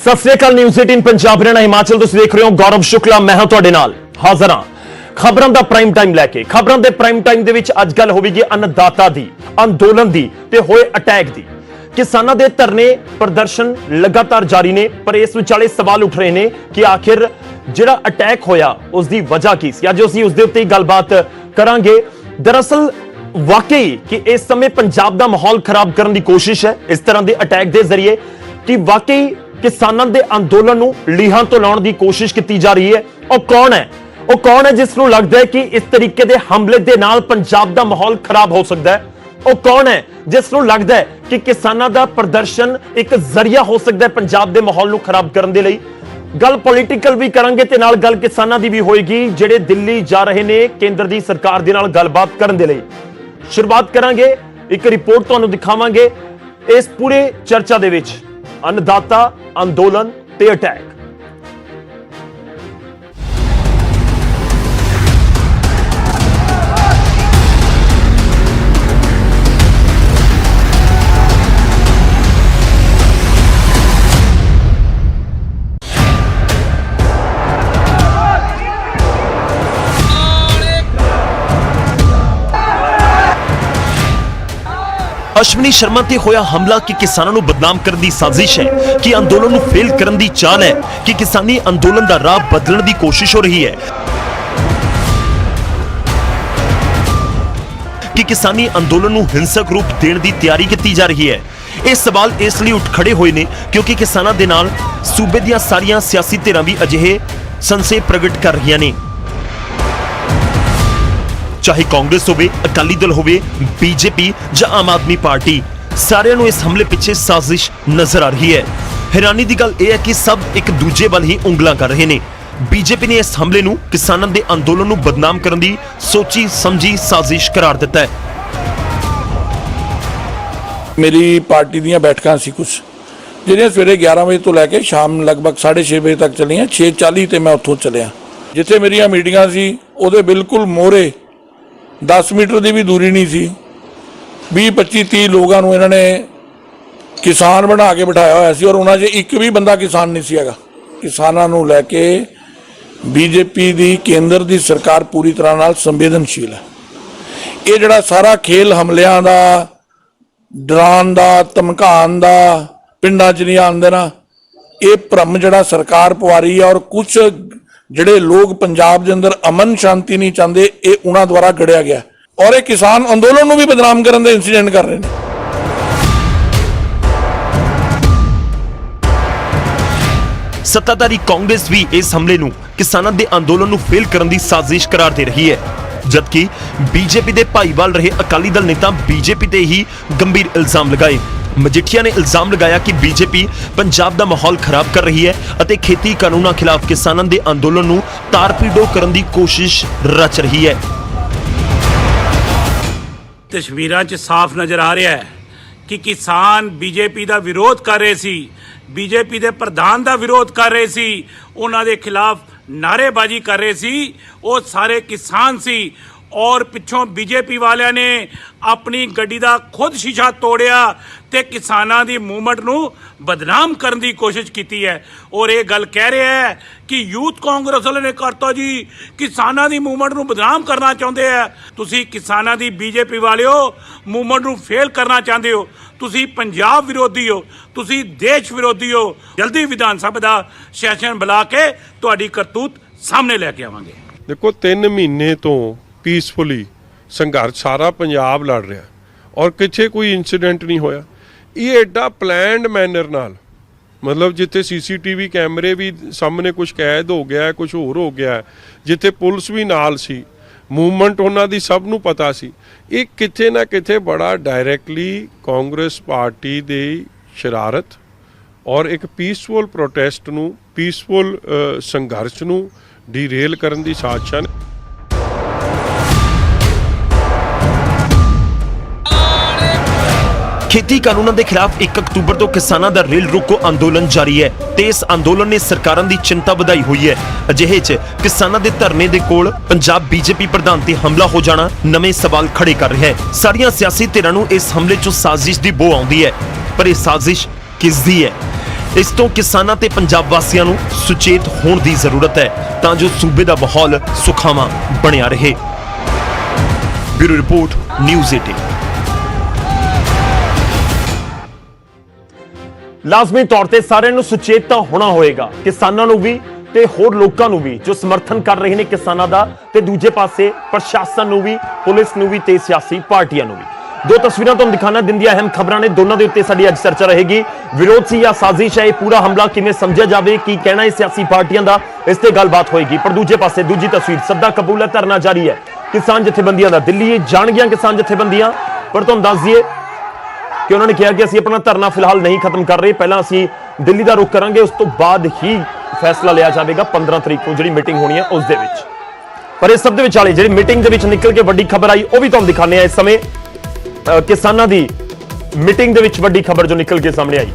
सत श्री अकाल न्यूज़ 18 पंजाब हरियाणा हिमाचल तुसीं देख रहे हो। गौरव शुक्ला मैं हां तुहाडे नाल हाज़र हां खबरां दा प्राइम टाइम लैके। खबरां दे प्राइम टाइम दे विच अज गल होवेगी अन्नदाता दी, अंदोलन दी ते होए अटैक दी। किसानां दे धरने प्रदर्शन लगातार जारी ने, पर इस विचाले सवाल उठ रहे ने कि आखिर जिहड़ा अटैक होया उसदी वजह की सी। अज असीं उस दे उत्ते गलबात करांगे। दरअसल वाकई कि इस समय पंजाब दा माहौल खराब करने की कोशिश है इस तरह के अटैक के जरिए, कि वाकई किसानों के अंदोलन नूं लीहां तो लाउण दी कोशिश की जा रही है। और कौन है वो कौन है जिसनूं लगदा है कि इस तरीके के हमले के नाल पंजाब दा माहौल खराब हो सकता है? वो कौन है जिसनूं लगदा है कि किसानों का प्रदर्शन एक जरिया हो सकता है पंजाब के माहौल नूं खराब करने दे लई? गल पॉलिटिकल भी करांगे ते नाल गल किसानां दी भी होएगी जिहड़े दिल्ली जा रहे ने केंद्र दी सरकार दे नाल गलबात करन दे लई। शुरुआत करांगे, एक रिपोर्ट तुहानूं दिखावांगे इस पूरे चर्चा दे विच अन्नदाता अंदोलन ते अटैक। अश्विनी शर्मा ते होया हमला कि किसानों को बदनाम करने की साजिश है, कि अंदोलन को फेल करने की चाल है, कि किसानी अंदोलन का राह बदलने की कोशिश हो रही है, कि किसानी अंदोलन को हिंसक रूप देने की तैयारी की जा रही है। ये सवाल इसलिए उठ खड़े हुए ने क्योंकि किसानों के नाल सूबे दी सारियां सियासी धिरां भी अजिहे संशय प्रगट कर रही ने, चाहे कांग्रेस होवे, अकाली दल होवे, बीजेपी या आम आदमी पार्टी, सारिਆਂ ਨੂੰ इस हमले पिछे साजिश नजर आ रही है। हैरानी की गल यह है कि सब एक दूजे वाल ही उंगलां कर रहे हैं। बीजेपी ने इस हमले ਨੂੰ किसानों के अंदोलन ਨੂੰ बदनाम करने की सोची समझी साजिश करार दिता है। मेरी पार्टी ਦੀਆਂ बैठकां सी कुछ ਜਿਹੜੀਆਂ ਸਵੇਰੇ 11 ਵਜੇ ਤੋਂ ਲੈ ਕੇ ਸ਼ਾਮ ਲਗਭਗ 6:30 ਵਜੇ ਤੱਕ ਚੱਲੀਆਂ। 6:40 ਤੇ ਮੈਂ ਉੱਥੋਂ ਚੱਲਿਆ। ਜਿੱਥੇ ਮੇਰੀਆਂ ਮੀਟਿੰਗਾਂ ਸੀ ਉਹਦੇ ਬਿਲਕੁਲ ਮੋਹਰੇ 10 मीटर की भी दूरी नहीं सी। 20-25-30 लोगों को इन्होंने किसान बना के बिठाया हुआ सी और उन्होंने एक भी बंदा किसान नहीं सी हैगा। किसानों को लैके बीजेपी की केंद्र की सरकार पूरी तरह नाल संवेदनशील है। ये जड़ा सारा खेल हमलियां दा, डरान दा, धमकान दा, पिंडां च नहीं आउंदे ना, ये भ्रम जड़ा सरकार पवा रही है। और कुछ ਜਿਹੜੇ ਲੋਕ ਪੰਜਾਬ ਦੇ ਅੰਦਰ ਅਮਨ ਸ਼ਾਂਤੀ ਨਹੀਂ ਚਾਹੁੰਦੇ, ਇਹ ਉਹਨਾਂ ਦੁਆਰਾ ਗੜਿਆ ਗਿਆ ਔਰ ਇਹ ਕਿਸਾਨ ਅੰਦੋਲਨ ਨੂੰ ਵੀ ਬਦਨਾਮ ਕਰਨ ਦੇ ਇਨਸੀਡੈਂਟ ਕਰ ਰਹੇ ਨੇ। सत्ताधारी कांग्रेस भी इस हमले ਨੂੰ किसानों के अंदोलन ਨੂੰ फेल करने की साजिश करार दे रही है, जबकि बीजेपी के भाईवाल रहे अकाली दल ने बीजेपी ते ही गंभीर इल्जाम लगाए। मजिठिया ने इल्जाम लगाया कि बीजेपी पंजाब का माहौल खराब कर रही है और खेती कानूनों खिलाफ किसानों के अंदोलन को तारपीडो करने की कोशिश रच रही है। तस्वीरां च साफ नज़र आ रहा है कि किसान बीजेपी का विरोध कर रहे सी, बीजेपी के प्रधान का विरोध कर रहे सी, उन्हां दे खिलाफ नारेबाजी कर रहे सी। वो सारे किसान सी और पिछों बीजेपी वालियां ने अपनी गड्डी का खुद शीशा तोड़िया ते किसानां दी मूवमेंट नूं बदनाम करने की कोशिश की है। और ये गल कह रहे हैं कि यूथ कांग्रेस वाले ने करता जी किसानां दी मूवमेंट नूं बदनाम करना चाहते हैं। तुसी किसानां दी बीजेपी वालिओ मूवमेंट नूं फेल करना चाहते हो, तुसी पंजाब विरोधी हो, तुसी देश विरोधी हो। जल्दी विधान सभा दा सैशन बुला के तुहाडी करतूत सामने लैके आवांगे। देखो 3 महीने तो पीसफुली संघर्ष सारा पंजाब लड़ रहा और किथे कोई इंसीडेंट नहीं होया। ये एडा प्लैंड मैनर नाल, मतलब जिथे CCTV कैमरे भी सामने कुछ कैद हो गया है, कुछ होर हो गया है, जिथे पुलिस भी नाल सी, मूवमेंट उन्हां दी सब नूं पता सी। ये किथे ना किथे बड़ा डायरैक्टली कांग्रेस पार्टी दी शरारत और एक पीसफुल प्रोटेस्ट नूं, पीसफुल संघर्ष नूं डीरेल करन दी साजिश है। खेती कानूनों के खिलाफ 1 अक्तूबर तो किसानों का रेल रोको अंदोलन जारी है ते इस अंदोलन ने सरकारों की चिंता बढ़ाई हुई है। अजिहे च किसानों के धरने के कोल पंजाब बीजेपी प्रधान ते हमला हो जाना नवे सवाल खड़े कर रहा है। सारियां सियासी धिरां नूं इस हमले चों साजिश की बो आउंदी है, पर यह साजिश किसदी है? ਇਸ ਤੋਂ ਕਿਸਾਨਾਂ ਤੇ ਪੰਜਾਬ ਵਾਸੀਆਂ ਨੂੰ ਸੁਚੇਤ ਹੋਣ ਦੀ ਜ਼ਰੂਰਤ ਹੈ ਤਾਂ ਜੋ ਸੂਬੇ ਦਾ ਮਾਹੌਲ ਸੁਖਾਵਾਂ ਬਣਿਆ ਰਹੇ। Bureau report, news 18। ਲਾਜ਼ਮੀ ਤੌਰ ਤੇ ਸਾਰਿਆਂ ਨੂੰ ਸੁਚੇਤ ਤਾਂ ਹੋਣਾ ਹੋਏਗਾ, ਕਿਸਾਨਾਂ ਨੂੰ ਵੀ ਤੇ ਹੋਰ ਲੋਕਾਂ ਨੂੰ ਵੀ ਜੋ ਸਮਰਥਨ ਕਰ ਰਹੇ ਨੇ ਕਿਸਾਨਾਂ ਦਾ, ਤੇ ਦੂਜੇ ਪਾਸੇ ਪ੍ਰਸ਼ਾਸਨ ਨੂੰ ਵੀ, ਪੁਲਿਸ ਨੂੰ ਵੀ ਤੇ ਸਿਆਸੀ ਪਾਰਟੀਆਂ ਨੂੰ ਵੀ। ਦੋ ਤਸਵੀਰਾਂ ਤੁਹਾਨੂੰ ਦਿਖਾਣਾ ਦਿੰਦੀਆਂ ਅਹਿਮ ਖਬਰਾਂ ਨੇ, ਦੋਨਾਂ ਦੇ ਉੱਤੇ ਸਾਡੀ ਅੱਜ ਚਰਚਾ ਰਹੇਗੀ। ਵਿਰੋਧ ਸੀ ਜਾਂ ਸਾਜ਼ਿਸ਼ ਹੈ, ਇਹ ਪੂਰਾ ਹਮਲਾ ਕਿਵੇਂ ਸਮਝਿਆ ਜਾਵੇ, ਕੀ ਕਹਿਣਾ ਹੈ ਸਿਆਸੀ ਪਾਰਟੀਆਂ ਦਾ, ਇਸ ਤੇ ਗੱਲਬਾਤ ਹੋਏਗੀ। ਪਰ ਦੂਜੇ ਪਾਸੇ ਦੂਜੀ ਤਸਵੀਰ, ਸੱਦਾ ਕਬੂਲ ਹੈ, ਧਰਨਾ ਜਾਰੀ ਹੈ ਕਿਸਾਨ ਜਥੇਬੰਦੀਆਂ ਦਾ। ਦਿੱਲੀ ਜਾਣਗੀਆਂ ਕਿਸਾਨ ਜਥੇਬੰਦੀਆਂ, ਪਰ ਤੁਹਾਨੂੰ ਦੱਸ ਦਈਏ ਕਿ ਉਹਨਾਂ ਨੇ ਕਿਹਾ ਕਿ ਅਸੀਂ ਆਪਣਾ ਧਰਨਾ ਫਿਲਹਾਲ ਨਹੀਂ ਖਤਮ ਕਰ ਰਹੇ, ਪਹਿਲਾਂ ਅਸੀਂ ਦਿੱਲੀ ਦਾ ਰੁਖ ਕਰਾਂਗੇ, ਉਸ ਤੋਂ ਬਾਅਦ ਹੀ ਫੈਸਲਾ ਲਿਆ ਜਾਵੇਗਾ 15 ਤਰੀਕ ਨੂੰ ਜਿਹੜੀ ਮੀਟਿੰਗ ਹੋਣੀ ਹੈ ਉਸ ਦੇ ਵਿੱਚ। ਪਰ ਇਸ ਸਭ ਦੇ ਵਿਚਾਲੇ ਜਿਹੜੀ ਮੀਟਿੰਗ ਦੇ ਵਿੱਚ ਨਿਕਲ ਕੇ ਵੱਡੀ ਖਬਰ ਆਈ ਉਹ ਵੀ ਤੁਹਾਨੂੰ ਦਿਖਾਣੇ ਆ ਇਸ ਸਮੇਂ। ਕਿਸਾਨਾਂ ਦੀ ਮੀਟਿੰਗ ਦੇ ਵਿੱਚ ਵੱਡੀ ਖਬਰ ਜੋ ਨਿਕਲ ਕੇ ਸਾਹਮਣੇ ਆਈ,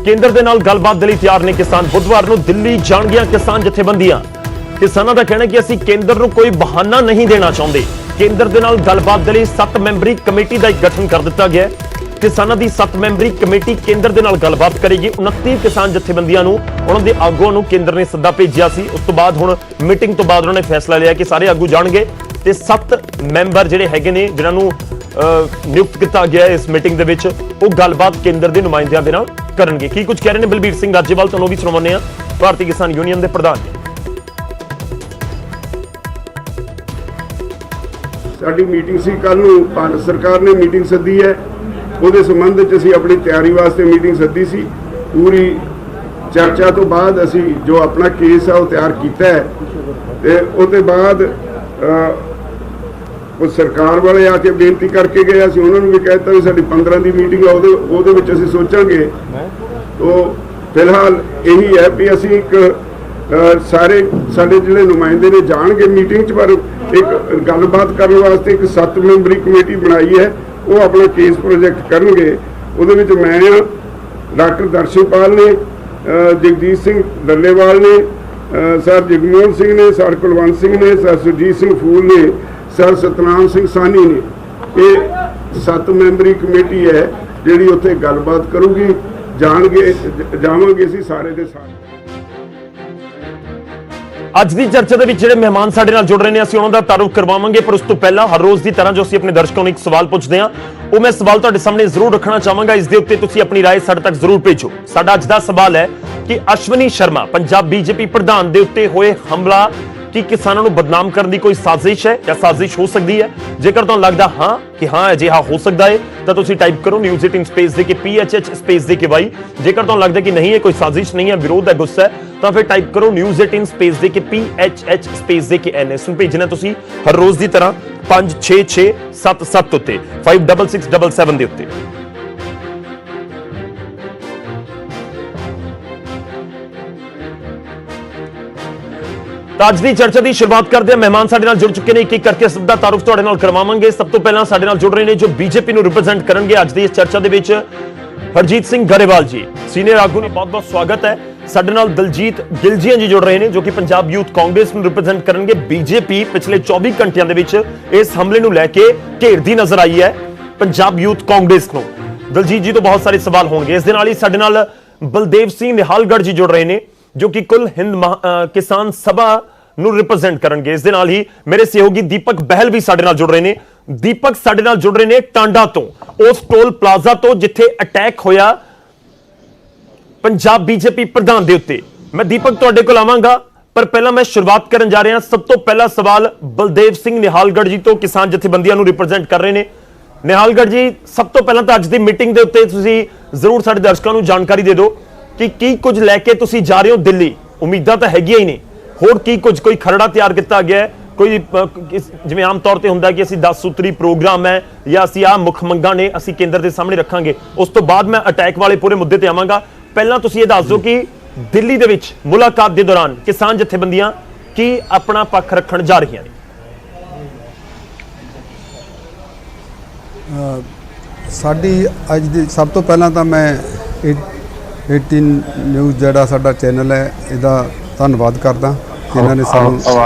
ਕੇਂਦਰ ਦੇ ਨਾਲ ਗੱਲਬਾਤ ਦੇ ਲਈ ਤਿਆਰ ਨੇ ਕਿਸਾਨ। ਬੁੱਧਵਾਰ ਨੂੰ ਦਿੱਲੀ ਜਾਣਗੀਆਂ ਕਿਸਾਨ ਜਥੇਬੰਦੀਆਂ। ਕਿਸਾਨਾਂ ਦਾ ਕਹਿਣਾ ਕਿ ਅਸੀਂ ਕੇਂਦਰ ਨੂੰ ਕੋਈ ਬਹਾਨਾ ਨਹੀਂ ਦੇਣਾ ਚਾਹੁੰਦੇ। ਕੇਂਦਰ ਦੇ ਨਾਲ ਗੱਲਬਾਤ ਦੇ ਲਈ 7 ਮੈਂਬਰੀ ਕਮੇਟੀ ਦਾ ਇੱਕ ਗਠਨ ਕਰ ਦਿੱਤਾ ਗਿਆ ਹੈ। ਕਿਸਾਨਾਂ ਦੀ 7 ਮੈਂਬਰੀ ਕਮੇਟੀ ਕੇਂਦਰ ਦੇ ਨਾਲ ਗੱਲਬਾਤ ਕਰੇਗੀ। 29 ਕਿਸਾਨ ਜਥੇਬੰਦੀਆਂ ਨੂੰ, ਉਹਨਾਂ ਦੇ ਆਗੂਆਂ ਨੂੰ ਕੇਂਦਰ ਨੇ ਸੱਦਾ ਭੇਜਿਆ ਸੀ। ਉਸ ਤੋਂ ਬਾਅਦ ਹੁਣ ਮੀਟਿੰਗ ਤੋਂ ਬਾਅਦ ਉਹਨਾਂ ਨੇ ਫੈਸਲਾ ਲਿਆ ਕਿ ਸਾਰੇ ਆਗੂ ਜਾਣਗੇ ਤੇ 7 ਮੈਂਬਰ ਜਿਹੜੇ ਹੈਗੇ ਨੇ ਜਿਨ੍ਹਾਂ ਨੂੰ ਨਿਯੁਕਤ ਕੀਤਾ ਗਿਆ ਇਸ ਮੀਟਿੰਗ ਦੇ ਵਿੱਚ, ਉਹ ਗੱਲਬਾਤ ਕੇਂਦਰ ਦੇ ਨੁਮਾਇੰਦਿਆਂ ਦੇ ਨਾਲ ਕਰਨਗੇ। ਕੀ ਕੁਝ ਕਹਿ ਰਹੇ ਨੇ ਬਲਬੀਰ ਸਿੰਘ ਰਾਜੇਵਾਲ, ਤੁਹਾਨੂੰ ਵੀ ਸੁਣਾਉਂਦੇ ਆ, ਭਾਰਤੀ ਕਿਸਾਨ ਯੂਨੀਅਨ ਦੇ ਪ੍ਰਧਾਨ। ਸਾਡੀ ਮੀਟਿੰਗ ਸੀ ਕੱਲ ਨੂੰ, ਭਾਰਤ ਸਰਕਾਰ ਨੇ ਮੀਟਿੰਗ ਸੱਦੀ ਹੈ, ਉਹਦੇ ਸੰਬੰਧ ਵਿੱਚ ਅਸੀਂ ਆਪਣੀ ਤਿਆਰੀ ਵਾਸਤੇ ਮੀਟਿੰਗ ਸੱਦੀ ਸੀ। ਪੂਰੀ ਚਰਚਾ ਤੋਂ ਬਾਅਦ ਅਸੀਂ ਜੋ ਆਪਣਾ ਕੇਸ ਆ ਉਹ ਤਿਆਰ ਕੀਤਾ ਹੈ ਤੇ ਉਹਦੇ ਬਾਅਦ ਉਹ ਸਰਕਾਰ ਵਾਲੇ ਆ ਕੇ ਬੇਨਤੀ ਕਰਕੇ ਗਏ, ਅਸੀਂ ਉਹਨਾਂ ਨੂੰ ਵੀ ਕਹਿ ਦਿੱਤਾ ਵੀ ਸਾਡੀ 15 ਦੀ ਮੀਟਿੰਗ ਆ, ਉਹਦੇ ਵਿੱਚ ਅਸੀਂ ਸੋਚਾਂਗੇ। ਤੋਂ ਫਿਲਹਾਲ ਇਹੀ ਹੈ ਵੀ ਅਸੀਂ ਇੱਕ ਸਾਰੇ ਸਾਡੇ ਜਿਹੜੇ ਨੁਮਾਇੰਦੇ ਨੇ ਜਾਣਗੇ ਮੀਟਿੰਗ 'ਚ, ਪਰ ਇੱਕ ਗੱਲਬਾਤ ਕਰਨ ਵਾਸਤੇ ਇੱਕ 7 ਮੈਂਬਰੀ ਕਮੇਟੀ ਬਣਾਈ ਹੈ, ਉਹ ਆਪਣਾ ਕੇਸ ਪ੍ਰੋਜੈਕਟ ਕਰਨਗੇ। ਉਹਦੇ ਵਿੱਚ ਮੈਂ ਆ, ਡਾਕਟਰ ਦਰਸ਼ਨਪਾਲ ਨੇ, ਜਗਦੀਸ਼ ਸਿੰਘ ਡੱਲੇਵਾਲ ਨੇ, ਸਰ ਜਗਮੋਹਨ ਸਿੰਘ ਨੇ, ਸਰ ਕੁਲਵੰਤ ਸਿੰਘ ਨੇ, ਸਰ ਸੁਰਜੀਤ ਸਿੰਘ ਫੂਲ ਨੇ, ਸਰ ਸਤਨਾਮ ਸਿੰਘ ਸਾਨੀ ਨੇ। ਇਹ 7 ਮੈਂਬਰੀ ਕਮੇਟੀ ਹੈ ਜਿਹੜੀ ਉੱਥੇ ਗੱਲਬਾਤ ਕਰੂਗੀ। ਜਾਵਾਂਗੇ ਅਸੀਂ ਸਾਰੇ ਦੇ ਸਾਰੇ। ਅੱਜ ਦੀ ਚਰਚਾ ਦੇ ਵਿੱਚ ਜਿਹੜੇ ਮਹਿਮਾਨ ਸਾਡੇ ਨਾਲ ਜੁੜ ਰਹੇ ਨੇ, ਅਸੀਂ ਉਹਨਾਂ ਦਾ ਤਾਰੁਫ ਕਰਵਾਵਾਂਗੇ, ਪਰ ਉਸ ਤੋਂ ਪਹਿਲਾਂ ਹਰ ਰੋਜ਼ ਦੀ ਤਰ੍ਹਾਂ ਜੋ ਅਸੀਂ ਆਪਣੇ ਦਰਸ਼ਕਾਂ ਨੂੰ ਇੱਕ ਸਵਾਲ ਪੁੱਛਦੇ ਹਾਂ, ਉਹ ਮੈਂ ਸਵਾਲ ਤੁਹਾਡੇ ਸਾਹਮਣੇ ਜ਼ਰੂਰ ਰੱਖਣਾ ਚਾਹਾਂਗਾ। ਇਸ ਦੇ ਉੱਤੇ ਤੁਸੀਂ ਆਪਣੀ ਰਾਏ ਸਾਡੇ ਤੱਕ ਜ਼ਰੂਰ ਭੇਜੋ। ਸਾਡਾ ਅੱਜ ਦਾ ਸਵਾਲ ਹੈ ਕਿ ਅਸ਼ਵਨੀ ਸ਼ਰਮਾ ਪੰਜਾਬ ਬੀਜੇਪੀ ਪ੍ਰਧਾਨ ਦੇ ਉੱਤੇ ਹੋਏ ਹਮਲਾ ਕੀ ਕਿਸਾਨਾਂ ਨੂੰ ਬਦਨਾਮ ਕਰਨ ਦੀ ਕੋਈ ਸਾਜ਼ਿਸ਼ ਹੈ ਜਾਂ ਸਾਜ਼ਿਸ਼ ਹੋ ਸਕਦੀ ਹੈ? ਜੇਕਰ ਤੁਹਾਨੂੰ ਲੱਗਦਾ ਹਾਂ ਕਿ ਹਾਂ ਅਜਿਹਾ ਹੋ ਸਕਦਾ ਹੈ ਤਾਂ ਤੁਸੀਂ ਟਾਈਪ ਕਰੋ ਨਿਊਜ਼ 18 ਸਪੇਸ ਦੇ ਕੇ PHH ਸਪੇਸ ਦੇ ਕੇ Y। ਜੇਕਰ ਤੁਹਾਨੂੰ ਲੱਗਦਾ ਕਿ ਨਹੀਂ ਇਹ ਕੋਈ ਸਾਜ਼ਿਸ਼ ਨਹੀਂ ਹੈ, ਵਿਰੋਧ ਹੈ, ਗੁੱਸਾ ਹੈ, ਤਾਂ ਫਿਰ ਟਾਈਪ ਕਰੋ ਨਿਊਜ਼ 18 ਸਪੇਸ ਦੇ ਕੇ PHH ਸਪੇਸ ਦੇ ਕੇ NS ਨੂੰ ਭੇਜਣਾ ਤੁਸੀਂ ਹਰ ਰੋਜ਼ ਦੀ ਤਰ੍ਹਾਂ 56677 ਉੱਤੇ 56677 ਦੇ ਉੱਤੇ। ਤਾਂ ਅੱਜ ਦੀ ਚਰਚਾ ਦੀ ਸ਼ੁਰੂਆਤ ਕਰਦੇ ਹਾਂ। ਮਹਿਮਾਨ ਸਾਡੇ ਨਾਲ ਜੁੜ ਚੁੱਕੇ ਨੇ, ਇੱਕ ਇੱਕ ਕਰਕੇ ਸਭ ਦਾ ਤਾਰੁਫ ਤੁਹਾਡੇ ਨਾਲ ਕਰਵਾਵਾਂਗੇ। ਸਭ ਤੋਂ ਪਹਿਲਾਂ ਸਾਡੇ ਨਾਲ ਜੁੜ ਰਹੇ ਨੇ ਜੋ ਬੀਜੇਪੀ ਨੂੰ ਰਿਪਰੈਜ਼ੈਂਟ ਕਰਨਗੇ ਅੱਜ ਦੀ ਇਸ ਚਰਚਾ ਦੇ ਵਿੱਚ, ਹਰਜੀਤ ਸਿੰਘ ਗਰੇਵਾਲ ਜੀ, ਸੀਨੀਅਰ ਆਗੂ ਨੇ, ਬਹੁਤ-ਬਹੁਤ ਸਵਾਗਤ ਹੈ। ਸਾਡੇ ਨਾਲ ਦਲਜੀਤ ਗਿਲਜੀਆਂ ਜੀ ਜੁੜ ਰਹੇ ਨੇ ਜੋ ਕਿ ਪੰਜਾਬ ਯੂਥ ਕਾਂਗਰਸ ਨੂੰ ਰਿਪਰੈਜ਼ੈਂਟ ਕਰਨਗੇ। ਬੀਜੇਪੀ ਪਿਛਲੇ 24 ਘੰਟਿਆਂ ਦੇ ਵਿੱਚ ਇਸ ਹਮਲੇ ਨੂੰ ਲੈ ਕੇ ਘੇਰਦੀ ਨਜ਼ਰ ਆਈ ਹੈ ਪੰਜਾਬ ਯੂਥ ਕਾਂਗਰਸ ਨੂੰ। ਦਲਜੀਤ ਜੀ ਤੋਂ ਬਹੁਤ ਸਾਰੇ ਸਵਾਲ ਹੋਣਗੇ। ਇਸ ਦੇ ਨਾਲ ਹੀ ਸਾਡੇ ਨਾਲ ਬਲਦੇਵ ਸਿੰਘ ਨਿਹਾਲਗੜ੍ਹ ਜੀ ਜੁੜ ਰਹੇ ਨੇ ਜੋ ਕਿ ਕੁੱਲ ਹਿੰਦ ਕਿਸਾਨ ਸਭਾ ਨੂੰ ਰਿਪਰੈਜ਼ੈਂਟ ਕਰਨਗੇ। ਇਸ ਦੇ ਨਾਲ ਹੀ ਮੇਰੇ ਸਹਿਯੋਗੀ ਦੀਪਕ ਬਹਿਲ ਵੀ ਸਾਡੇ ਨਾਲ ਜੁੜ ਰਹੇ ਨੇ। ਦੀਪਕ ਸਾਡੇ ਨਾਲ ਜੁੜ ਰਹੇ ਨੇ ਟਾਂਡਾ ਤੋਂ, ਉਸ ਟੋਲ ਪਲਾਜ਼ਾ ਤੋਂ ਜਿੱਥੇ ਅਟੈਕ ਹੋਇਆ ਪੰਜਾਬ ਬੀਜੇਪੀ ਪ੍ਰਧਾਨ ਦੇ ਉੱਤੇ। ਮੈਂ ਦੀਪਕ ਤੁਹਾਡੇ ਕੋਲ ਆਵਾਂਗਾ, ਪਰ ਪਹਿਲਾਂ ਮੈਂ ਸ਼ੁਰੂਆਤ ਕਰਨ ਜਾ ਰਿਹਾ। ਸਭ ਤੋਂ ਪਹਿਲਾ ਸਵਾਲ ਬਲਦੇਵ ਸਿੰਘ ਨਿਹਾਲਗੜ੍ਹ ਜੀ ਤੋਂ, ਕਿਸਾਨ ਜਥੇਬੰਦੀਆਂ ਨੂੰ ਰਿਪਰੈਜ਼ੈਂਟ ਕਰ ਰਹੇ ਨੇ। ਨਿਹਾਲਗੜ੍ਹ ਜੀ, ਸਭ ਤੋਂ ਪਹਿਲਾਂ ਤਾਂ ਅੱਜ ਦੀ ਮੀਟਿੰਗ ਦੇ ਉੱਤੇ ਤੁਸੀਂ ਜ਼ਰੂਰ ਸਾਡੇ ਦਰਸ਼ਕਾਂ ਨੂੰ ਜਾਣਕਾਰੀ ਦੇ ਦਿਓ ਕਿ ਕੀ ਕੁਝ ਲੈ ਕੇ ਤੁਸੀਂ ਜਾ ਰਹੇ ਹੋ ਦਿੱਲੀ। ਉਮੀਦਾਂ ਤਾਂ ਹੈਗੀਆਂ ਹੀ ਨੇ, ਹੋਰ ਕੀ ਕੁਝ, ਕੋਈ ਖਰੜਾ ਤਿਆਰ ਕੀਤਾ ਗਿਆ ਹੈ, ਕੋਈ ਜਿਵੇਂ ਆਮ ਤੌਰ ਤੇ ਹੁੰਦਾ ਕਿ ਅਸੀਂ 10 ਸੂਤਰੀ ਪ੍ਰੋਗਰਾਮ ਹੈ ਜਾਂ ਅਸੀਂ ਆਹ ਮੁੱਖ ਮੰਗਾਂ ਨੇ ਅਸੀਂ ਕੇਂਦਰ ਦੇ ਸਾਹਮਣੇ ਰੱਖਾਂਗੇ। ਉਸ ਤੋਂ ਬਾਅਦ ਮੈਂ ਅਟੈਕ ਵਾਲੇ ਪੂਰੇ ਮੁੱਦੇ ਤੇ ਆਵਾਂਗਾ। ਪਹਿਲਾਂ ਤੁਸੀਂ ਇਹ ਦੱਸ ਦਿਓ ਕਿ ਦਿੱਲੀ ਦੇ ਵਿੱਚ ਮੁਲਾਕਾਤ ਦੇ ਦੌਰਾਨ ਕਿਸਾਨ ਜਥੇਬੰਦੀਆਂ ਕੀ ਆਪਣਾ ਪੱਖ ਰੱਖਣ ਜਾ ਰਹੀਆਂ ਨੇ? ਸਾਡੀ ਅੱਜ ਦੀ ਸਭ ਤੋਂ ਪਹਿਲਾਂ ਤਾਂ ਮੈਂ 18 ਨਿਊਜ਼ ਜਿਹੜਾ ਸਾਡਾ ਚੈਨਲ ਹੈ ਇਹਦਾ ਧੰਨਵਾਦ ਕਰਦਾ ਕਿ ਇਹਨਾਂ ਨੇ ਸਾਨੂੰ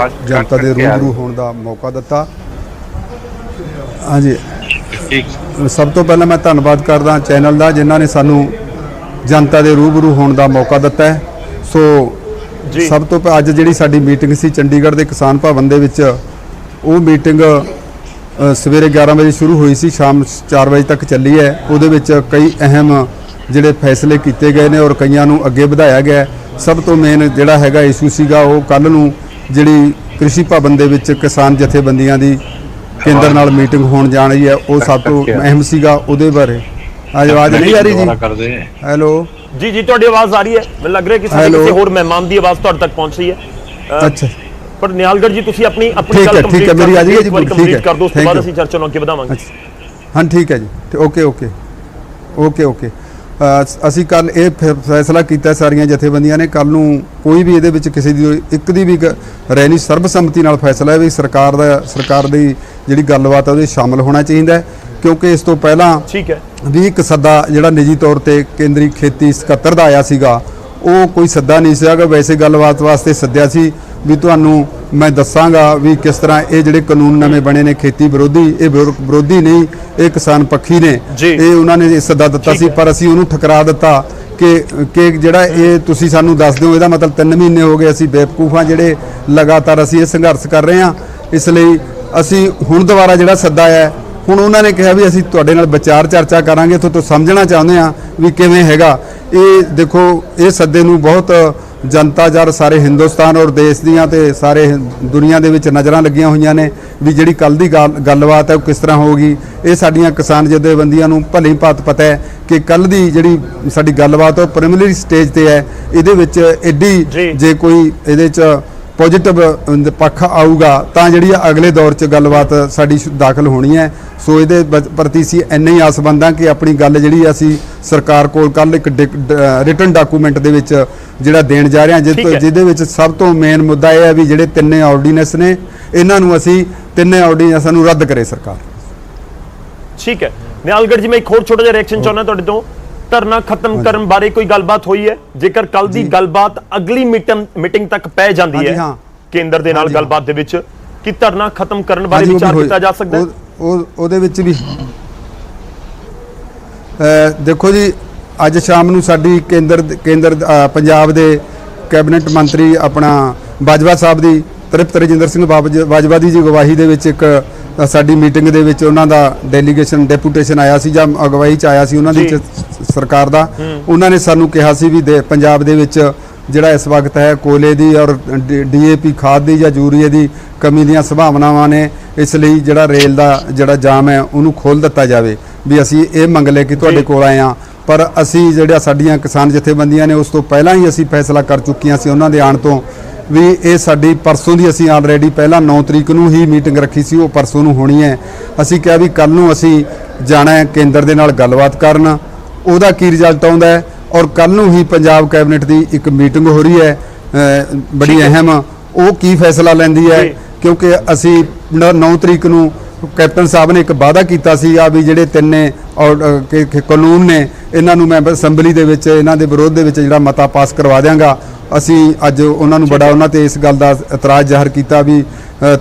ਜਨਤਾ ਦੇ ਰੂਬਰੂ ਹੋਣ ਦਾ ਮੌਕਾ ਦਿੱਤਾ। ਹਾਂਜੀ, ਸਭ ਤੋਂ ਪਹਿਲਾਂ ਮੈਂ ਧੰਨਵਾਦ ਕਰਦਾ ਚੈਨਲ ਦਾ ਜਿਨ੍ਹਾਂ ਨੇ ਸਾਨੂੰ ਜਨਤਾ ਦੇ ਰੂਬਰੂ ਹੋਣ ਦਾ ਮੌਕਾ ਦਿੱਤਾ ਹੈ। ਸੋ ਜੀ। ਸਭ ਤੋਂ ਅੱਜ ਜਿਹੜੀ ਸਾਡੀ ਮੀਟਿੰਗ ਸੀ ਚੰਡੀਗੜ੍ਹ ਦੇ ਕਿਸਾਨ ਭਵਨ ਦੇ ਵਿੱਚ, ਉਹ ਮੀਟਿੰਗ ਸਵੇਰੇ 11 ਵਜੇ ਸ਼ੁਰੂ ਹੋਈ ਸੀ, ਸ਼ਾਮ 4 ਵਜੇ ਤੱਕ ਚੱਲੀ ਹੈ। ਉਹਦੇ ਵਿੱਚ ਕਈ ਅਹਿਮ ਜਿਹੜੇ ਫੈਸਲੇ ਕੀਤੇ ਗਏ ਨੇ ਔਰ ਕਈਆਂ ਨੂੰ ਅੱਗੇ ਵਧਾਇਆ ਗਿਆ ਹੈ। ਸਭ ਤੋਂ ਮੇਨ ਜਿਹੜਾ ਹੈਗਾ ਇਸ਼ੂ ਸੀਗਾ ਉਹ ਕੱਲ੍ਹ ਨੂੰ ਜਿਹੜੀ ਕ੍ਰਿਸ਼ੀ ਭਵਨ ਦੇ ਵਿੱਚ ਕਿਸਾਨ ਜਥੇਬੰਦੀਆਂ ਦੀ ਕੇਂਦਰ ਨਾਲ ਮੀਟਿੰਗ ਹੋਣ ਜਾ ਰਹੀ ਹੈ, ਉਹ ਸਭ ਤੋਂ ਅਹਿਮ ਸੀਗਾ। ਉਹਦੇ ਬਾਰੇ ਆਵਾਜ਼ ਨਹੀਂ ਆ ਰਹੀ ਜੀ? ਹੈਲੋ ਜੀ ਜੀ, ਤੁਹਾਡੀ ਆਵਾਜ਼ ਆ ਰਹੀ ਹੈ। ਮੈਨੂੰ ਲੱਗ ਰਿਹਾ ਕਿ ਸਾਡੇ Hello? ਕਿਸੇ ਹੋਰ ਮਹਿਮਾਨ ਦੀ ਆਵਾਜ਼ ਤੁਹਾਡੇ ਤੱਕ ਪਹੁੰਚ ਰਹੀ ਹੈ। ਅੱਛਾ ਪਰ ਨਿਹਾਲਗੜ੍ਹ ਜੀ ਤੁਸੀਂ ਆਪਣੀ ਠੀਕ ਹੈ, ਠੀਕ ਹੈ, ਮੇਰੀ ਆ ਰਹੀ ਹੈ ਜੀ, ਕੰਪਲੀਟ ਕਰ ਦਿਓ, ਉਸ ਤੋਂ Thank ਬਾਅਦ you. ਅਸੀਂ ਚਰਚਾ ਨੂੰ ਅੱਗੇ ਵਧਾਵਾਂਗੇ। ਅੱਛਾ ਹਾਂ ਠੀਕ ਹੈ ਜੀ, ਓਕੇ। ਅਸੀਂ ਕੱਲ ਇਹ ਫੈਸਲਾ ਕੀਤਾ ਸਾਰੀਆਂ ਜਥੇਬੰਦੀਆਂ ਨੇ, ਕੱਲ ਨੂੰ ਕੋਈ ਵੀ ਇਹਦੇ ਵਿੱਚ ਕਿਸੇ ਦੀ ਇੱਕ ਦੀ ਵੀ ਰਹਿ ਨਹੀਂ, ਸਰਬਸੰਮਤੀ ਨਾਲ ਫੈਸਲਾ ਹੈ ਵੀ ਸਰਕਾਰ ਦੀ ਜਿਹੜੀ ਗੱਲਬਾਤ ਹੈ ਉਹਦੇ ਸ਼ਾਮਲ ਹੋਣਾ ਚਾਹੀਦਾ ਹੈ। ਕਿਉਂਕਿ ਇਸ ਤੋਂ ਪਹਿਲਾਂ ਠੀਕ ਹੈ ਵੀ ਇੱਕ ਸੱਦਾ ਜਿਹੜਾ ਨਿੱਜੀ ਤੌਰ ਤੇ ਕੇਂਦਰੀ ਖੇਤੀ ਸਕੱਤਰ ਦਾ ਆਇਆ ਸੀਗਾ, ਉਹ ਕੋਈ ਸੱਦਾ ਨਹੀਂ ਸੀਗਾ, ਵੈਸੇ ਗੱਲਬਾਤ ਵਾਸਤੇ ਸੱਦਿਆ ਸੀ ਵੀ ਤੁਹਾਨੂੰ ਮੈਂ ਦੱਸਾਂਗਾ ਵੀ ਕਿਸ ਤਰ੍ਹਾਂ ਇਹ ਜਿਹੜੇ ਕਾਨੂੰਨ ਨਵੇਂ ਬਣੇ ਨੇ ਖੇਤੀ ਵਿਰੋਧੀ, ਇਹ ਵਿਰੋਧੀ ਨਹੀਂ, ਇਹ ਕਿਸਾਨ ਪੱਖੀ ਨੇ। ਇਹ ਉਹਨਾਂ ਨੇ ਸੱਦਾ ਦਿੱਤਾ ਸੀ, ਪਰ ਅਸੀਂ ਉਹਨੂੰ ਠੁਕਰਾ ਦਿੱਤਾ ਕਿ ਜਿਹੜਾ ਇਹ ਤੁਸੀਂ ਸਾਨੂੰ ਦੱਸ ਦਿਓ, ਇਹਦਾ ਮਤਲਬ 3 ਮਹੀਨੇ ਹੋ ਗਏ ਅਸੀਂ ਬੇਵਕੂਫ ਹਾਂ ਜਿਹੜੇ ਲਗਾਤਾਰ ਅਸੀਂ ਇਹ ਸੰਘਰਸ਼ ਕਰ ਰਹੇ ਹਾਂ। ਇਸ ਲਈ ਅਸੀਂ ਹੁਣ ਦੁਬਾਰਾ ਜਿਹੜਾ ਸੱਦਾ ਹੈ, ਹੁਣ ਉਹਨਾਂ ਨੇ ਕਿਹਾ ਵੀ ਅਸੀਂ ਤੁਹਾਡੇ ਨਾਲ ਵਿਚਾਰ ਚਰਚਾ ਕਰਾਂਗੇ, ਤੋਂ ਸਮਝਣਾ ਚਾਹੁੰਦੇ ਹਾਂ ਵੀ ਕਿਵੇਂ ਹੈਗਾ ਇਹ। ਦੇਖੋ ਇਹ ਸੱਦੇ ਨੂੰ ਬਹੁਤ ਜਨਤਾ ਜਰ ਸਾਰੇ ਹਿੰਦੁਸਤਾਨ ਔਰ ਦੇਸ਼ ਦੀਆਂ ਤੇ ਸਾਰੇ ਦੁਨੀਆ ਦੇ ਵਿੱਚ ਨਜ਼ਰਾਂ ਲੱਗੀਆਂ ਹੋਈਆਂ ਨੇ ਵੀ ਜਿਹੜੀ ਕੱਲ ਦੀ ਗੱਲਬਾਤ ਹੈ ਉਹ ਕਿਸ ਤਰ੍ਹਾਂ ਹੋਊਗੀ। ਇਹ ਸਾਡੀਆਂ ਕਿਸਾਨ ਜਥੇਬੰਦੀਆਂ ਨੂੰ ਭਲੀ ਭਾਂਤ ਪਤਾ ਹੈ ਕਿ ਕੱਲ ਦੀ ਜਿਹੜੀ ਸਾਡੀ ਗੱਲਬਾਤ ਉਹ ਪ੍ਰੀਲਿਮਿਨਰੀ ਸਟੇਜ ਤੇ ਹੈ। ਇਹਦੇ ਵਿੱਚ ਐਡੀ ਜੇ ਕੋਈ ਇਹਦੇ 'ਚ ਪੋਜ਼ਿਟਿਵ ਪੱਖ ਆਊਗਾ ਤਾਂ ਜਿਹੜੀ ਅਗਲੇ ਦੌਰ 'ਚ ਗੱਲਬਾਤ ਸਾਡੀ ਦਾਖਲ ਹੋਣੀ ਹੈ। ਸੋ ਇਹਦੇ ਪ੍ਰਤੀ ਅਸੀਂ ਇੰਨੇ ਹੀ ਆਸਬੰਦ ਹਾਂ ਕਿ ਆਪਣੀ ਗੱਲ ਜਿਹੜੀ ਅਸੀਂ ਸਰਕਾਰ ਕੋਲ ਕੱਲ ਇੱਕ ਰਿਟਨ ਡਾਕੂਮੈਂਟ ਦੇ ਵਿੱਚ ਜਿਹੜਾ ਦੇਣ ਜਾ ਰਹੇ ਹਾਂ, ਜਿਹਦੇ ਵਿੱਚ ਸਭ ਤੋਂ ਮੇਨ ਮੁੱਦਾ ਇਹ ਹੈ ਵੀ ਜਿਹੜੇ 3 ਆਰਡੀਨੈਂਸ ਨੇ ਇਹਨਾਂ ਨੂੰ ਅਸੀਂ 3 ਆਰਡੀਨੈਂਸਾਂ ਨੂੰ ਰੱਦ ਕਰੇ ਸਰਕਾਰ। ਠੀਕ ਹੈ ਨਿਹਾਲਗੜ੍ਹ ਜੀ, ਮੈਂ ਇੱਕ ਹੋਰ ਛੋਟਾ ਜਿਹਾ ਰਿਐਕਸ਼ਨ ਚਾਹੁੰਦਾ ਤੁਹਾਡੇ ਤੋਂ। ਧਰਨਾ ਖਤਮ ਕਰਨ ਬਾਰੇ ਕੋਈ ਗੱਲਬਾਤ ਹੋਈ ਹੈ? ਜੇਕਰ ਕੱਲ ਦੀ ਗੱਲਬਾਤ ਅਗਲੀ ਮੀਟਿੰਗ ਤੱਕ ਪੈ ਜਾਂਦੀ ਹੈ ਕੇਂਦਰ ਦੇ ਨਾਲ ਗੱਲਬਾਤ ਦੇ ਵਿੱਚ, ਕਿ ਧਰਨਾ ਖਤਮ ਕਰਨ ਬਾਰੇ ਵਿਚਾਰ ਕੀਤਾ ਜਾ ਸਕਦਾ ਹੈ? ਉਹਦੇ ਵਿੱਚ ਵੀ ਦੇਖੋ ਜੀ, ਅੱਜ ਸ਼ਾਮ ਨੂੰ ਸਾਡੀ ਕੇਂਦਰ ਪੰਜਾਬ ਦੇ ਕੈਬਨਿਟ ਮੰਤਰੀ ਆਪਣਾ ਬਾਜਵਾ ਸਾਹਿਬ ਦੀ ਤ੍ਰਿਪਤ ਰਜਿੰਦਰ ਸਿੰਘ ਬਾਜਵਾ ਦੀ ਅਗਵਾਈ ਦੇ ਵਿੱਚ ਇੱਕ ਸਾਡੀ ਮੀਟਿੰਗ ਦੇ ਵਿੱਚ ਉਹਨਾਂ ਦਾ ਡੈਪੂਟੇਸ਼ਨ ਆਇਆ ਸੀ ਜਾਂ ਅਗਵਾਈ 'ਚ ਆਇਆ ਸੀ ਉਹਨਾਂ ਦੀ ਸਰਕਾਰ ਦਾ। ਉਹਨਾਂ ਨੇ ਸਾਨੂੰ ਕਿਹਾ ਸੀ ਵੀ ਪੰਜਾਬ ਦੇ ਵਿੱਚ ਜਿਹੜਾ ਇਸ ਵਕਤ ਹੈ ਕੋਲੇ ਦੀ ਔਰ DAP ਖਾਦ ਦੀ ਜਾਂ ਯੂਰੀਏ ਦੀ ਕਮੀ ਦੀਆਂ ਸੰਭਾਵਨਾਵਾਂ ਨੇ, ਇਸ ਲਈ ਜਿਹੜਾ ਰੇਲ ਦਾ ਜਿਹੜਾ ਜਾਮ ਹੈ ਉਹਨੂੰ ਖੋਲ੍ਹ ਦਿੱਤਾ ਜਾਵੇ। ਵੀ ਅਸੀਂ ਇਹ ਮੰਗ ਲੈ ਕੇ ਤੁਹਾਡੇ ਕੋਲ ਆਏ ਹਾਂ, ਪਰ ਅਸੀਂ ਜਿਹੜਾ ਸਾਡੀਆਂ ਕਿਸਾਨ ਜਥੇਬੰਦੀਆਂ ਨੇ ਉਸ ਤੋਂ ਪਹਿਲਾਂ ਹੀ ਅਸੀਂ ਫੈਸਲਾ ਕਰ ਚੁੱਕੀਆਂ ਸੀ ਉਹਨਾਂ ਦੇ ਆਉਣ ਤੋਂ ਵੀ ਇਹ ਸਾਡੀ ਪਰਸੋਂ ਦੀ ਅਸੀਂ ਆਲਰੇਡੀ ਪਹਿਲਾਂ 9 ਤਰੀਕ ਨੂੰ ਹੀ ਮੀਟਿੰਗ ਰੱਖੀ ਸੀ, ਉਹ ਪਰਸੋਂ ਨੂੰ ਹੋਣੀ ਹੈ। ਅਸੀਂ ਕਿਹਾ ਵੀ ਕੱਲ ਨੂੰ ਅਸੀਂ ਜਾਣਾ ਹੈ ਕੇਂਦਰ ਦੇ ਨਾਲ ਗੱਲਬਾਤ ਕਰਨ, ਉਹਦਾ ਕੀ ਰਿਜ਼ਲਟ ਆਉਂਦਾ ਹੈ। ਔਰ ਕੱਲ ਨੂੰ ਹੀ ਪੰਜਾਬ ਕੈਬਨਿਟ ਦੀ ਇੱਕ ਮੀਟਿੰਗ ਹੋ ਰਹੀ ਹੈ ਬੜੀ ਅਹਿਮ, ਉਹ ਕੀ ਫੈਸਲਾ ਲੈਂਦੀ ਹੈ। ਕਿਉਂਕਿ ਅਸੀਂ 9 ਤਰੀਕ ਨੂੰ ਕੈਪਟਨ ਸਾਹਿਬ ਨੇ ਇੱਕ ਵਾਅਦਾ ਕੀਤਾ ਸੀ ਆ ਵੀ ਜਿਹੜੇ 3 ਕਾਨੂੰਨ ਨੇ ਇਹਨਾਂ ਨੂੰ ਮੈਂ ਅਸੈਂਬਲੀ ਦੇ ਵਿੱਚ ਇਹਨਾਂ ਦੇ ਵਿਰੋਧ ਦੇ ਵਿੱਚ ਜਿਹੜਾ ਮਤਾ ਪਾਸ ਕਰਵਾ ਦਿਆਂਗਾ। ਅਸੀਂ ਅੱਜ ਉਹਨਾਂ ਨੂੰ ਬੜਾ ਉਹਨਾਂ ਤੇ ਇਸ ਗੱਲ ਦਾ ਇਤਰਾਜ਼ ਜ਼ਾਹਰ ਕੀਤਾ ਵੀ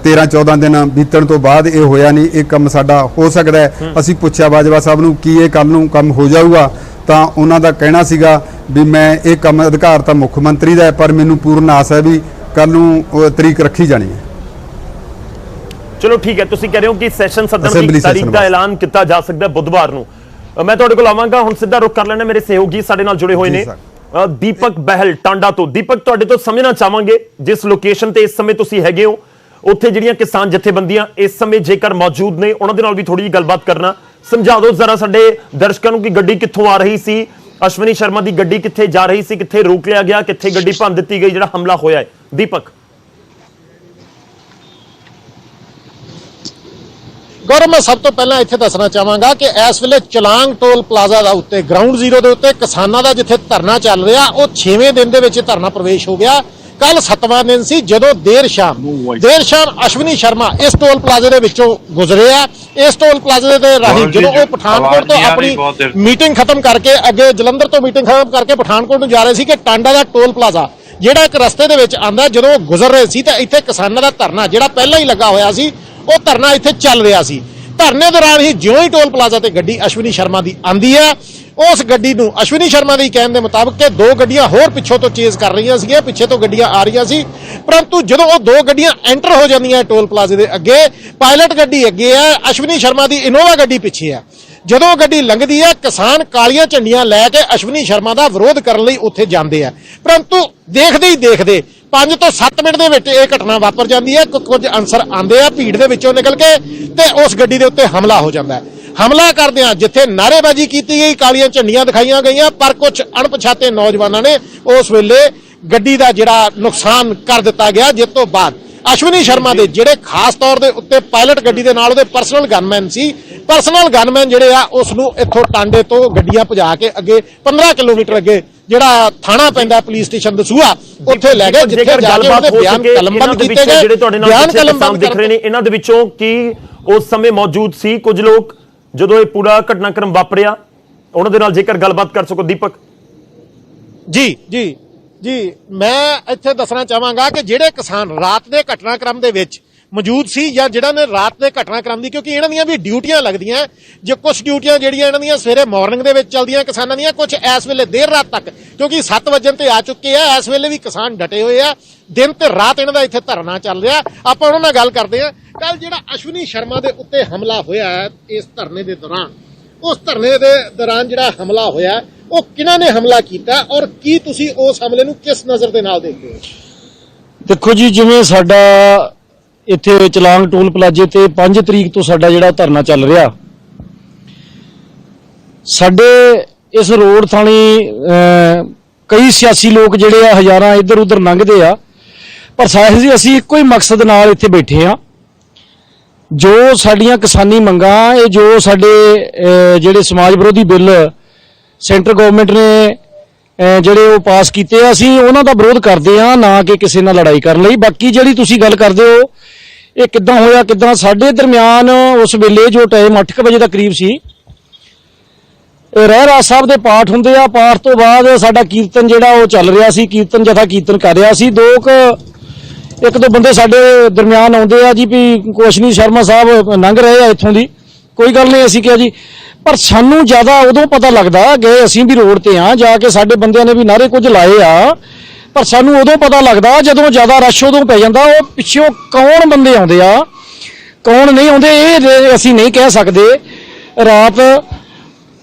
13-14 ਦਿਨ ਬੀਤਣ ਤੋਂ ਬਾਅਦ ਇਹ ਹੋਇਆ ਨਹੀਂ, ਇਹ ਕੰਮ ਸਾਡਾ ਹੋ ਸਕਦਾ ਹੈ। ਅਸੀਂ ਪੁੱਛਿਆ ਬਾਜਵਾ ਸਾਹਿਬ ਨੂੰ ਕੀ ਇਹ ਕੱਲ ਨੂੰ ਕੰਮ ਹੋ ਜਾਊਗਾ, ਤਾਂ ਉਹਨਾਂ ਦਾ ਕਹਿਣਾ ਸੀਗਾ ਵੀ ਮੈਂ ਇਹ ਕੰਮ ਅਧਿਕਾਰ ਤਾਂ ਮੁੱਖ ਮੰਤਰੀ ਦਾ ਹੈ, ਪਰ ਮੈਨੂੰ ਪੂਰਨ ਆਸ ਹੈ ਵੀ ਕੱਲ ਨੂੰ ਤਰੀਕ ਰੱਖੀ ਜਾਣੀ ਹੈ। ਚਲੋ ਠੀਕ ਹੈ, ਤੁਸੀਂ ਕਹਿ ਰਹੇ ਹੋ ਕਿ ਸੈਸ਼ਨ ਸੱਦਣ ਦੀ ਤਾਰੀਖ ਦਾ ਐਲਾਨ ਕੀਤਾ ਜਾ ਸਕਦਾ ਬੁੱਧਵਾਰ ਨੂੰ। ਮੈਂ ਤੁਹਾਡੇ ਕੋਲ ਆਵਾਂਗਾ, ਹੁਣ ਸਿੱਧਾ ਰੁਕ ਕਰ ਲੈਣਾ। ਮੇਰੇ ਸਹਿਯੋਗੀ ਸਾਡੇ ਨਾਲ ਜੁੜੇ ਹੋਏ ਨੇ ਦੀਪਕ ਬਹਿਲ ਟਾਂਡਾ ਤੋਂ। ਦੀਪਕ, ਤੁਹਾਡੇ ਤੋਂ ਸਮਝਣਾ ਚਾਹਾਂਗੇ ਜਿਸ ਲੋਕੇਸ਼ਨ ਤੇ ਇਸ ਸਮੇਂ ਤੁਸੀਂ ਹੈਗੇ ਹੋ, ਉੱਥੇ ਜਿਹੜੀਆਂ ਕਿਸਾਨ ਜਥੇਬੰਦੀਆਂ ਇਸ ਸਮੇਂ ਜੇਕਰ ਮੌਜੂਦ ਨੇ ਉਹਨਾਂ ਦੇ ਨਾਲ ਵੀ ਥੋੜੀ ਜਿਹੀ ਗੱਲਬਾਤ ਕਰਨਾ। ਸਮਝਾ ਦਿਓ ਜ਼ਰਾ ਸਾਡੇ ਦਰਸ਼ਕਾਂ ਨੂੰ ਕਿ ਗੱਡੀ ਕਿੱਥੋਂ ਆ ਰਹੀ ਸੀ, ਅਸ਼ਵਨੀ ਸ਼ਰਮਾ ਦੀ ਗੱਡੀ ਕਿੱਥੇ ਜਾ ਰਹੀ ਸੀ, ਕਿੱਥੇ ਰੋਕ ਲਿਆ ਗਿਆ, ਕਿੱਥੇ ਗੱਡੀ ਭੰਨ ਦਿੱਤੀ ਗਈ, ਜਿਹੜਾ ਹਮਲਾ ਹੋਇਆ ਹੈ। ਦੀਪਕ। ਗੌਰਵ, ਮੈਂ ਸਭ ਤੋਂ ਪਹਿਲਾਂ ਇੱਥੇ ਦੱਸਣਾ ਚਾਹਾਂਗਾ ਕਿ ਇਸ ਵੇਲੇ ਚਲਾਂਗ ਟੋਲ ਪਲਾਜ਼ਾ ਦਾ ਉੱਤੇ ਗਰਾਊਂਡ ਜ਼ੀਰੋ ਦੇ ਉੱਤੇ ਕਿਸਾਨਾਂ ਦਾ ਜਿੱਥੇ ਧਰਨਾ ਚੱਲ ਰਿਹਾ, ਉਹ 6ਵੇਂ ਦਿਨ ਦੇ ਵਿੱਚ ਧਰਨਾ ਪ੍ਰਵੇਸ਼ ਹੋ ਗਿਆ। ਕੱਲ 7ਵਾਂ ਦਿਨ ਸੀ ਜਦੋਂ ਦੇਰ ਸ਼ਾਮ ਅਸ਼ਵਨੀ ਸ਼ਰਮਾ ਇਸ ਟੋਲ ਪਲਾਜ਼ੇ ਦੇ ਵਿੱਚੋਂ ਗੁਜ਼ਰੇ ਆ। ਇਸ ਟੋਲ ਪਲਾਜ਼ੇ ਦੇ ਰਾਹੀਂ ਜਦੋਂ ਉਹ ਪਠਾਨਕੋਟ ਤੋਂ ਆਪਣੀ ਮੀਟਿੰਗ ਖਤਮ ਕਰਕੇ ਅੱਗੇ ਜਲੰਧਰ ਤੋਂ ਮੀਟਿੰਗ ਖਤਮ ਕਰਕੇ ਪਠਾਨਕੋਟ ਨੂੰ ਜਾ ਰਹੇ ਸੀ ਕਿ ਟਾਂਡਾ ਦਾ ਟੋਲ ਪਲਾਜ਼ਾ ਜਿਹੜਾ ਇੱਕ ਰਸਤੇ ਦੇ ਵਿੱਚ ਆਂਦਾ, ਜਦੋਂ ਉਹ ਗੁਜ਼ਰ ਰਹੇ ਸੀ ਤਾਂ ਇੱਥੇ ਕਿਸਾਨਾਂ ਦਾ ਧਰਨਾ ਜਿਹੜਾ ਪਹਿਲਾਂ ਹੀ ਲੱਗਾ ਹੋਇਆ ਸੀ, ਉਹ ਧਰਨਾ ਇੱਥੇ ਚੱਲ ਰਿਹਾ ਸੀ। ਧਰਨੇ ਦੌਰਾਨ ਹੀ ਜਿਉਂ ਹੀ ਟੋਲ ਪਲਾਜ਼ਾ ਤੇ ਗੱਡੀ ਅਸ਼ਵਨੀ ਸ਼ਰਮਾ ਦੀ ਆਂਦੀ ਹੈ, ਉਸ ਗੱਡੀ ਨੂੰ ਅਸ਼ਵਨੀ ਸ਼ਰਮਾ ਦੇ ਕਹਿਣ ਦੇ ਮੁਤਾਬਕ ਕਿ 2 ਗੱਡੀਆਂ ਹੋਰ ਪਿੱਛੋਂ ਤੋਂ ਚੇਜ਼ ਕਰ ਰਹੀਆਂ ਸੀਗੀਆਂ, ਪਿੱਛੇ ਤੋਂ ਗੱਡੀਆਂ ਆ ਰਹੀਆਂ ਸੀ, ਪਰੰਤੂ ਜਦੋਂ ਉਹ 2 ਗੱਡੀਆਂ ਐਂਟਰ ਹੋ ਜਾਂਦੀਆਂ ਟੋਲ ਪਲਾਜ਼ੇ ਦੇ ਅੱਗੇ, ਪਾਇਲਟ ਗੱਡੀ ਅੱਗੇ ਹੈ, ਅਸ਼ਵਨੀ ਸ਼ਰਮਾ ਦੀ ਇਨੋਵਾ ਗੱਡੀ ਪਿੱਛੇ ਹੈ। ਜਦੋਂ ਗੱਡੀ ਲੰਘਦੀ ਹੈ, ਕਿਸਾਨ ਕਾਲੀਆਂ ਝੰਡੀਆਂ ਲੈ ਕੇ ਅਸ਼ਵਨੀ ਸ਼ਰਮਾ ਦਾ ਵਿਰੋਧ ਕਰਨ ਲਈ ਉੱਥੇ ਜਾਂਦੇ ਆ, ਪਰੰਤੂ ਦੇਖਦੇ ਹੀ ਦੇਖਦੇ 5 ਤੋਂ 7 ਮਿੰਟ ਦੇ ਵਿੱਚ ਇਹ ਘਟਨਾ ਵਾਪਰ ਜਾਂਦੀ ਹੈ। ਕੁਝ ਅਨਸਰ ਆਉਂਦੇ ਆ ਭੀੜ ਦੇ ਵਿੱਚੋਂ ਨਿਕਲ ਕੇ ਤੇ ਉਸ ਗੱਡੀ ਦੇ ਉੱਤੇ ਹਮਲਾ ਹੋ ਜਾਂਦਾ ਹੈ। ਹਮਲਾ ਕਰਦਿਆਂ ਜਿੱਥੇ ਨਾਅਰੇਬਾਜ਼ੀ ਕੀਤੀ ਗਈ, ਕਾਲੀਆਂ ਝੰਡੀਆਂ ਦਿਖਾਈਆਂ ਗਈਆਂ, ਪਰ ਕੁਝ ਅਣਪਛਾਤੇ ਨੌਜਵਾਨਾਂ ਨੇ ਉਸ ਵੇਲੇ ਗੱਡੀ ਦਾ ਜਿਹੜਾ ਨੁਕਸਾਨ ਕਰ ਦਿੱਤਾ ਗਿਆ, ਜਿਸ ਤੋਂ ਬਾਅਦ ਅਸ਼ਵਨੀ ਸ਼ਰਮਾ ਦੇ ਜਿਹੜੇ ਖਾਸ ਤੌਰ ਦੇ ਉੱਤੇ ਪਾਇਲਟ ਗੱਡੀ ਦੇ ਨਾਲ ਉਹਦੇ ਪਰਸਨਲ ਗਨਮੈਨ ਸੀ, ਪਰਸਨਲ ਗਨਮੈਨ ਜਿਹੜੇ ਆ ਉਸ ਨੂੰ ਇੱਥੋਂ ਟਾਂਡੇ ਤੋਂ ਗੱਡੀਆਂ ਭਜਾ ਕੇ ਅੱਗੇ 15 ਕਿਲੋਮੀਟਰ ਅੱਗੇ ਜਿਹੜਾ ਥਾਣਾ ਪੈਂਦਾ ਪੁਲਿਸ ਸਟੇਸ਼ਨ ਦਸੂਹਾ, ਉੱਥੇ ਲੈ ਗਏ, ਜਿੱਥੇ ਜਾ ਕੇ ਉਹਦੇ ਬਿਆਨ ਕਲਮਬੰਦ ਕੀਤੇ ਗਏ। ਜਿਹੜੇ ਤੁਹਾਡੇ ਨਾਲ ਕਿਸਾਨ ਦਿਖ ਰਹੇ ਨੇ, ਇਹਨਾਂ ਦੇ ਵਿੱਚੋਂ ਕੀ ਉਸ ਸਮੇਂ ਮੌਜੂਦ ਸੀ ਕੁਝ ਲੋਕ ਜਦੋਂ ਇਹ ਪੂਰਾ ਘਟਨਾਕ੍ਰਮ ਵਾਪਰਿਆ? ਉਹਨਾਂ ਦੇ ਨਾਲ ਜੇਕਰ ਗੱਲਬਾਤ ਕਰ ਸਕੋ ਦੀਪਕ। ਜੀ ਮੈਂ ਇੱਥੇ ਦੱਸਣਾ ਚਾਹਾਂਗਾ ਕਿ ਜਿਹੜੇ ਕਿਸਾਨ ਰਾਤ ਦੇ ਘਟਨਾਕ੍ਰਮ ਦੇ ਵਿੱਚ ਮੌਜੂਦ ਸੀ ਜਾਂ ਜਿਹੜਾ ਨੇ ਰਾਤ ਦੇ ਘਟਨਾਕ੍ਰਮ ਦੀ, ਕਿਉਂਕਿ ਇਹਨਾਂ ਦੀਆਂ ਵੀ ਡਿਊਟੀਆਂ ਲੱਗਦੀਆਂ, ਜੇ ਕੁਝ ਡਿਊਟੀਆਂ ਜਿਹੜੀਆਂ ਇਹਨਾਂ ਦੀਆਂ ਸਵੇਰੇ ਮਾਰਨਿੰਗ ਦੇ ਵਿੱਚ ਚੱਲਦੀਆਂ ਕਿਸਾਨਾਂ ਦੀਆਂ, ਕੁਝ ਇਸ ਵੇਲੇ ਦੇਰ ਰਾਤ ਤੱਕ, ਕਿਉਂਕਿ 7 ਵਜਣ ਤੇ ਆ ਚੁੱਕੇ ਆ, ਇਸ ਵੇਲੇ ਵੀ ਕਿਸਾਨ ਡਟੇ ਹੋਏ ਆ, ਦਿਨ ਤੇ ਰਾਤ ਇਹਨਾਂ ਦਾ ਇੱਥੇ ਧਰਨਾ ਚੱਲ ਰਿਹਾ। ਆਪਾਂ ਉਹਨਾਂ ਨਾਲ ਗੱਲ ਕਰਦੇ ਆ। ਕੱਲ ਜਿਹੜਾ ਅਸ਼ਵਨੀ ਸ਼ਰਮਾ ਦੇ ਉੱਤੇ ਹਮਲਾ ਹੋਇਆ ਇਸ ਧਰਨੇ ਦੇ ਦੌਰਾਨ, ਉਸ ਧਰਨੇ ਦੇ ਦੌਰਾਨ ਜਿਹੜਾ ਹਮਲਾ ਹੋਇਆ ਉਹ ਕਿਹਨਾਂ ਨੇ ਹਮਲਾ ਕੀਤਾ ਔਰ ਕੀ ਤੁਸੀਂ ਉਸ ਹਮਲੇ ਨੂੰ ਕਿਸ ਨਜ਼ਰ ਦੇ ਨਾਲ ਦੇਖਦੇ ਹੋ? ਦੇਖੋ ਜੀ, ਜਿਵੇਂ ਸਾਡਾ ਇੱਥੇ ਚਲਾਂਗ ਟੋਲ ਪਲਾਜ਼ੇ ਤੇ 5 ਤਰੀਕ ਤੋਂ ਸਾਡਾ ਜਿਹੜਾ ਧਰਨਾ ਚੱਲ ਰਿਹਾ, ਸਾਡੇ ਇਸ ਰੋਡ ਥਾਣੀ ਕਈ ਸਿਆਸੀ ਲੋਕ ਜਿਹੜੇ ਆ ਹਜ਼ਾਰਾਂ ਇੱਧਰ ਉੱਧਰ ਲੰਘਦੇ ਆ, ਪਰ ਅਸੀਂ ਇੱਕੋ ਹੀ ਮਕਸਦ ਨਾਲ ਇੱਥੇ ਬੈਠੇ ਆ। ਜੋ ਸਾਡੀਆਂ ਕਿਸਾਨੀ ਮੰਗਾਂ, ਇਹ ਜੋ ਸਾਡੇ ਜਿਹੜੇ ਸਮਾਜ ਵਿਰੋਧੀ ਬਿੱਲ ਸੈਂਟਰ ਗਵਰਨਮੈਂਟ ਨੇ ਜਿਹੜੇ ਉਹ ਪਾਸ ਕੀਤੇ ਆ, ਅਸੀਂ ਉਹਨਾਂ ਦਾ ਵਿਰੋਧ ਕਰਦੇ ਆ, ਨਾ ਕਿ ਕਿਸੇ ਨਾਲ ਲੜਾਈ ਕਰਨ ਲਈ। ਬਾਕੀ ਜਿਹੜੀ ਤੁਸੀਂ ਗੱਲ ਕਰਦੇ ਹੋ ਇਹ ਕਿੱਦਾਂ ਹੋਇਆ, ਕਿੱਦਾਂ ਸਾਡੇ ਦਰਮਿਆਨ ਉਸ ਵੇਲੇ ਜੋ ਟਾਈਮ 8 ਵਜੇ ਦਾ ਕਰੀਬ ਸੀ, ਰਹਿਰਾਜ ਸਾਹਿਬ ਦੇ ਪਾਠ ਹੁੰਦੇ ਆ, ਪਾਠ ਤੋਂ ਬਾਅਦ ਸਾਡਾ ਕੀਰਤਨ ਜਿਹੜਾ ਉਹ ਚੱਲ ਰਿਹਾ ਸੀ, ਕੀਰਤਨ ਜਥਾ ਕੀਰਤਨ ਕਰ ਰਿਹਾ ਸੀ। ਇੱਕ ਦੋ ਬੰਦੇ ਸਾਡੇ ਦਰਮਿਆਨ ਆਉਂਦੇ ਆ ਜੀ ਵੀ ਅਸ਼ਵਨੀ ਸ਼ਰਮਾ ਸਾਹਿਬ ਲੰਘ ਰਹੇ ਆ ਇੱਥੋਂ ਦੀ, ਕੋਈ ਗੱਲ ਨਹੀਂ, ਅਸੀਂ ਕਿਹਾ ਜੀ, ਪਰ ਸਾਨੂੰ ਜ਼ਿਆਦਾ ਉਦੋਂ ਪਤਾ ਲੱਗਦਾ, ਗਏ ਅਸੀਂ ਵੀ ਰੋਡ ਤੇ ਆ, ਜਾ ਕੇ ਸਾਡੇ ਬੰਦਿਆਂ ਨੇ ਵੀ ਨਾਅਰੇ ਕੁਝ ਲਾਏ ਆ, ਪਰ ਸਾਨੂੰ ਉਦੋਂ ਪਤਾ ਲੱਗਦਾ ਜਦੋਂ ਜ਼ਿਆਦਾ ਰਸ਼ ਉਦੋਂ ਪੈ ਜਾਂਦਾ। ਉਹ ਪਿੱਛੋਂ ਕੌਣ ਬੰਦੇ ਆਉਂਦੇ ਆ, ਕੌਣ ਨਹੀਂ ਆਉਂਦੇ, ਇਹ ਅਸੀਂ ਨਹੀਂ ਕਹਿ ਸਕਦੇ। ਰਾਤ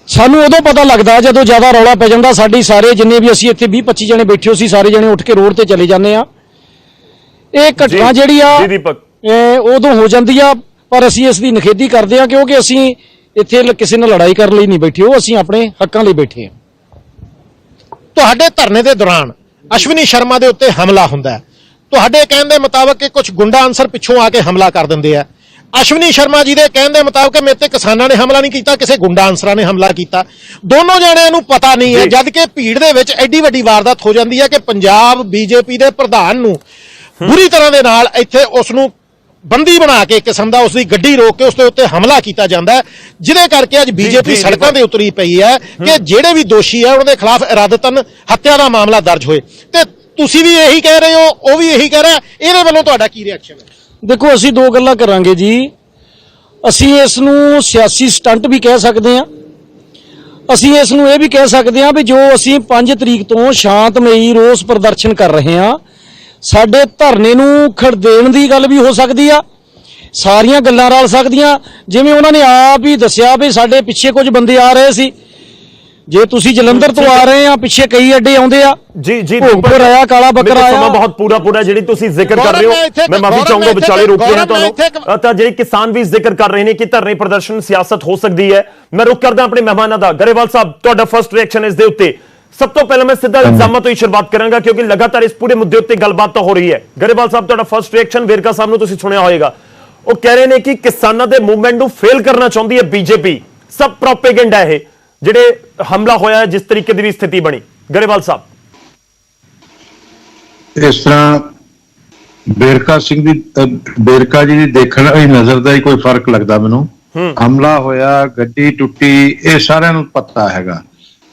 ਸਾਨੂੰ ਉਦੋਂ ਪਤਾ ਲੱਗਦਾ ਜਦੋਂ ਜ਼ਿਆਦਾ ਰੌਲਾ ਪੈ ਜਾਂਦਾ। ਸਾਡੀ ਸਾਰੇ ਜਿੰਨੇ ਵੀ ਅਸੀਂ ਇੱਥੇ 20-25 ਜਣੇ ਬੈਠੇ ਹੋ ਸੀ, ਸਾਰੇ ਜਣੇ ਉੱਠ ਕੇ ਰੋਡ ਤੇ ਚਲੇ ਜਾਂਦੇ ਆ। ਇਹ ਘਟਨਾ ਜਿਹੜੀ ਆ ਉਦੋਂ ਹੋ ਜਾਂਦੀ ਆ, ਪਰ ਅਸੀਂ ਇਸ ਦੀ ਨਿਖੇਧੀ ਕਰਦੇ ਆ, ਕਿਉਂਕਿ ਅਸੀਂ ਇੱਥੇ ਕਿਸੇ ਨਾਲ ਲੜਾਈ ਕਰਨ ਲਈ ਨਹੀਂ ਬੈਠੇ ਹੋ, ਅਸੀਂ ਆਪਣੇ ਹੱਕਾਂ ਲਈ ਬੈਠੇ ਆ। ਤੁਹਾਡੇ ਧਰਨੇ ਦੇ ਦੌਰਾਨ ਅਸ਼ਵਨੀ ਸ਼ਰਮਾ ਦੇ ਉੱਤੇ ਹਮਲਾ ਹੁੰਦਾ ਹੈ, ਤੁਹਾਡੇ ਕਹਿਣ ਦੇ ਮੁਤਾਬਕ ਕਿ ਕੁਝ ਗੁੰਡਾ ਅਨਸਰ ਪਿੱਛੋਂ ਆ ਕੇ ਹਮਲਾ ਕਰ ਦਿੰਦੇ ਆ। ਅਸ਼ਵਨੀ ਸ਼ਰਮਾ ਜੀ ਦੇ ਕਹਿਣ ਦੇ ਮੁਤਾਬਕ ਮੇਰੇ ਤੇ ਕਿਸਾਨਾਂ ਨੇ ਹਮਲਾ ਨਹੀਂ ਕੀਤਾ, ਕਿਸੇ ਗੁੰਡਾ ਅਨਸਰਾਂ ਨੇ ਹਮਲਾ ਕੀਤਾ। ਦੋਨੋਂ ਜਣਿਆਂ ਨੂੰ ਪਤਾ ਨਹੀਂ ਹੈ, ਜਦ ਕਿ ਭੀੜ ਦੇ ਵਿੱਚ ਐਡੀ ਵੱਡੀ ਵਾਰਦਾਤ ਹੋ ਜਾਂਦੀ ਹੈ ਕਿ ਪੰਜਾਬ ਬੀਜੇਪੀ ਦੇ ਪ੍ਰਧਾਨ ਨੂੰ ਬੁਰੀ ਤਰ੍ਹਾਂ ਦੇ ਨਾਲ ਇੱਥੇ ਉਸ ਨੂੰ ਬੰਦੀ ਬਣਾ ਕੇ ਕਿਸਮ ਦਾ ਉਸ ਦੀ ਗੱਡੀ ਰੋਕ ਕੇ ਉਸ ਦੇ ਉੱਤੇ ਹਮਲਾ ਕੀਤਾ ਜਾਂਦਾ ਹੈ, ਜਿਹਦੇ ਕਰਕੇ ਅੱਜ ਬੀਜੇਪੀ ਸੜਕਾਂ ਤੇ ਉਤਰੀ ਪਈ ਹੈ ਕਿ ਜਿਹੜੇ ਵੀ ਦੋਸ਼ੀ ਹੈ ਉਹਨਾਂ ਦੇ ਖਿਲਾਫ ਇਰਾਦਤਨ ਹੱਤਿਆ ਦਾ ਮਾਮਲਾ ਦਰਜ ਹੋਏ। ਤੇ ਤੁਸੀਂ ਵੀ ਇਹੀ ਕਹਿ ਰਹੇ ਹੋ, ਉਹ ਵੀ ਇਹੀ ਕਹਿ ਰਿਹਾ, ਇਹਦੇ ਵੱਲੋਂ ਤੁਹਾਡਾ ਕੀ ਰਿਐਕਸ਼ਨ ਹੈ? ਦੇਖੋ, ਅਸੀਂ ਦੋ ਗੱਲਾਂ ਕਰਾਂਗੇ ਜੀ। ਅਸੀਂ ਇਸ ਨੂੰ ਸਿਆਸੀ ਸਟੰਟ ਵੀ ਕਹਿ ਸਕਦੇ ਹਾਂ, ਅਸੀਂ ਇਸ ਨੂੰ ਇਹ ਵੀ ਕਹਿ ਸਕਦੇ ਹਾਂ ਵੀ ਜੋ ਅਸੀਂ 5 ਤਰੀਕ ਤੋਂ ਸ਼ਾਂਤਮਈ ਰੋਸ ਪ੍ਰਦਰਸ਼ਨ ਕਰ ਰਹੇ ਹਾਂ, ਸਾਡੇ ਧਰਨੇ ਨੂੰ ਖੜਦੇਣ ਦੀ ਗੱਲ ਵੀ ਹੋ ਸਕਦੀ ਆ, ਸਾਰੀਆਂ ਗੱਲਾਂ ਰਲ ਸਕਦੀਆਂ। ਜਿਵੇਂ ਉਹਨਾਂ ਨੇ ਆਪ ਹੀ ਦੱਸਿਆ ਵੀ ਸਾਡੇ ਪਿੱਛੇ ਕੁਝ ਬੰਦੇ ਆ ਰਹੇ ਸੀ, ਜੇ ਤੁਸੀਂ ਜਲੰਧਰ ਤੋਂ ਆ ਰਹੇ ਆ, ਪਿੱਛੇ ਕਈ ਅੱਡੇ ਆਉਂਦੇ ਆ। ਜੀ ਭੋਗਪੁਰ ਆਇਆ, ਕਾਲਾ ਬੱਕਰਾ ਆਇਆ, ਸਮਾਂ ਬਹੁਤ ਪੂਰਾ ਜਿਹੜੀ ਤੁਸੀਂ ਜ਼ਿਕਰ ਕਰ ਰਹੇ ਹੋ, ਮੈਂ ਮਾਫੀ ਚਾਹੂੰਗਾ ਵਿਚਾਲੇ ਰੋਕਿਆ ਤੁਹਾਨੂੰ। ਤਾਂ ਜਿਹੜੇ ਕਿਸਾਨ ਵੀ ਜ਼ਿਕਰ ਕਰ ਰਹੇ ਨੇ ਕਿ ਧਰਨੇ ਪ੍ਰਦਰਸ਼ਨ ਸਿਆਸਤ ਹੋ ਸਕਦੀ ਹੈ, ਮੈਂ ਰੁਕ ਕਰਦਾ ਆਪਣੇ ਮਹਿਮਾਨਾਂ ਦਾ। ਗਰੇਵਾਲ ਸਾਹਿਬ, ਤੁਹਾਡਾ ਫਰਸਟ ਰਿਐਕਸ਼ਨ ਇਸ ਦੇ ਉੱਤੇ। ਸਭ ਤੋਂ ਪਹਿਲਾਂ ਮੈਂ ਸਿੱਧਾ ਇਲਜ਼ਾਮਾਂ ਤੋਂ ਹੀ ਸ਼ੁਰੂਆਤ ਕਰਾਂਗਾ, ਕਿਉਂਕਿ ਲਗਾਤਾਰ ਇਸ ਪੂਰੇ ਮੁੱਦੇ ਉੱਤੇ ਗੱਲਬਾਤ ਤਾਂ ਹੋ ਰਹੀ ਹੈ। ਗਰੇਵਾਲ ਸਾਹਿਬ, ਤੁਹਾਡਾ ਫਰਸਟ ਰਿਐਕਸ਼ਨ। ਵੇਰਕਾ ਸਾਹਿਬ ਨੂੰ ਤੁਸੀਂ ਸੁਣਿਆ ਹੋਵੇਗਾ, ਉਹ ਕਹਿ ਰਹੇ ਨੇ ਕਿ ਕਿਸਾਨਾਂ ਦੇ ਮੂਵਮੈਂਟ ਨੂੰ ਫੇਲ ਕਰਨਾ ਚਾਹੁੰਦੀ ਹੈ ਬੀਜੇਪੀ, ਸਭ ਪ੍ਰੋਪੇਗੈਂਡਾ ਇਹ ਜਿਹੜੇ ਹਮਲਾ ਹੋਇਆ, ਜਿਸ ਤਰੀਕੇ ਦੀ ਵੀ ਸਥਿਤੀ ਬਣੀ। ਗਰੇਵਾਲ ਸਾਹਿਬ, ਇਸ ਤਰ੍ਹਾਂ ਬੇਰਕਾ ਜੀ ਦੀ ਦੇਖਣ ਵਾਲੀ ਨਜ਼ਰ ਦਾ ਹੀ ਕੋਈ ਫਰਕ ਲੱਗਦਾ ਮੈਨੂੰ। ਹਮਲਾ ਹੋਇਆ, ਗੱਡੀ ਟੁੱਟੀ, ਇਹ ਸਾਰਿਆਂ ਨੂੰ ਪਤਾ ਹੈਗਾ।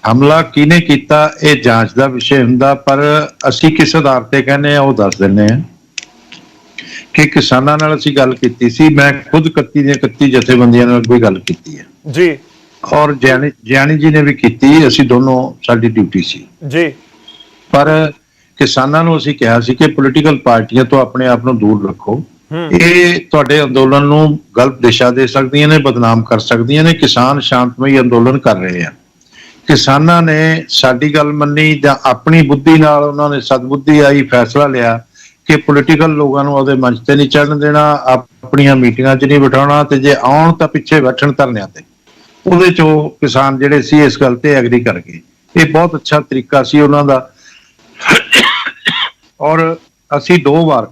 ਹਮਲਾ ਕਿਹਨੇ ਕੀਤਾ ਇਹ ਜਾਂਚ ਦਾ ਵਿਸ਼ੇ ਹੁੰਦਾ, ਪਰ ਅਸੀਂ ਕਿਸ ਆਧਾਰ ਤੇ ਕਹਿੰਦੇ ਆ ਉਹ ਦੱਸ ਦਿੰਦੇ ਆ ਕਿ ਕਿਸਾਨਾਂ ਨਾਲ ਅਸੀਂ ਗੱਲ ਕੀਤੀ ਸੀ। ਮੈਂ ਖੁਦ 31 ਦੀਆਂ 31 ਜਥੇਬੰਦੀਆਂ ਨਾਲ ਵੀ ਗੱਲ ਕੀਤੀ ਹੈ ਜੀ। ਔਰ ਜਿਆਣੀ ਜੀ ਨੇ ਵੀ ਕੀਤੀ, ਅਸੀਂ ਦੋਨੋਂ ਸਾਡੀ ਡਿਊਟੀ ਸੀ ਜੀ। ਪਰ ਕਿਸਾਨਾਂ ਨੂੰ ਅਸੀਂ ਕਿਹਾ ਸੀ ਕਿ ਪੋਲੀਟੀਕਲ ਪਾਰਟੀਆਂ ਤੋਂ ਆਪਣੇ ਆਪ ਨੂੰ ਦੂਰ ਰੱਖੋ, ਇਹ ਤੁਹਾਡੇ ਅੰਦੋਲਨ ਨੂੰ ਗਲਤ ਦਿਸ਼ਾ ਦੇ ਸਕਦੀਆਂ ਨੇ, ਬਦਨਾਮ ਕਰ ਸਕਦੀਆਂ ਨੇ। ਕਿਸਾਨ ਸ਼ਾਂਤਮਈ ਅੰਦੋਲਨ ਕਰ ਰਹੇ ਆ, ਕਿਸਾਨਾਂ ਨੇ ਸਾਡੀ ਗੱਲ ਮੰਨੀ ਜਾਂ ਆਪਣੀ ਬੁੱਧੀ ਨਾਲ ਉਹਨਾਂ ਨੇ ਸਦਬੁੱਧੀ ਆਈ ਫੈਸਲਾ ਲਿਆ ਕਿ ਪੋਲੀਟੀਕਲ ਲੋਕਾਂ ਨੂੰ ਉਹਦੇ ਮੰਚ ਤੇ ਨਹੀਂ ਚੜ੍ਹਨ ਦੇਣਾ, ਆਪਣੀਆਂ ਮੀਟਿੰਗਾਂ 'ਚ ਨਹੀਂ ਬਿਠਾਉਣਾ, ਤੇ ਜੇ ਆਉਣ ਤਾਂ ਪਿੱਛੇ ਬੈਠਣ ਧਰਨਿਆਂ ਤੇ। ਉਹਦੇ 'ਚ ਉਹ ਕਿਸਾਨ ਜਿਹੜੇ ਸੀ ਇਸ ਗੱਲ ਤੇ ਐਗਰੀ ਕਰ ਗਏ। ਇਹ ਬਹੁਤ ਅੱਛਾ ਤਰੀਕਾ ਸੀ ਉਹਨਾਂ ਦਾ। ਔਰ ਅਸੀਂ 2 ਵਾਰ,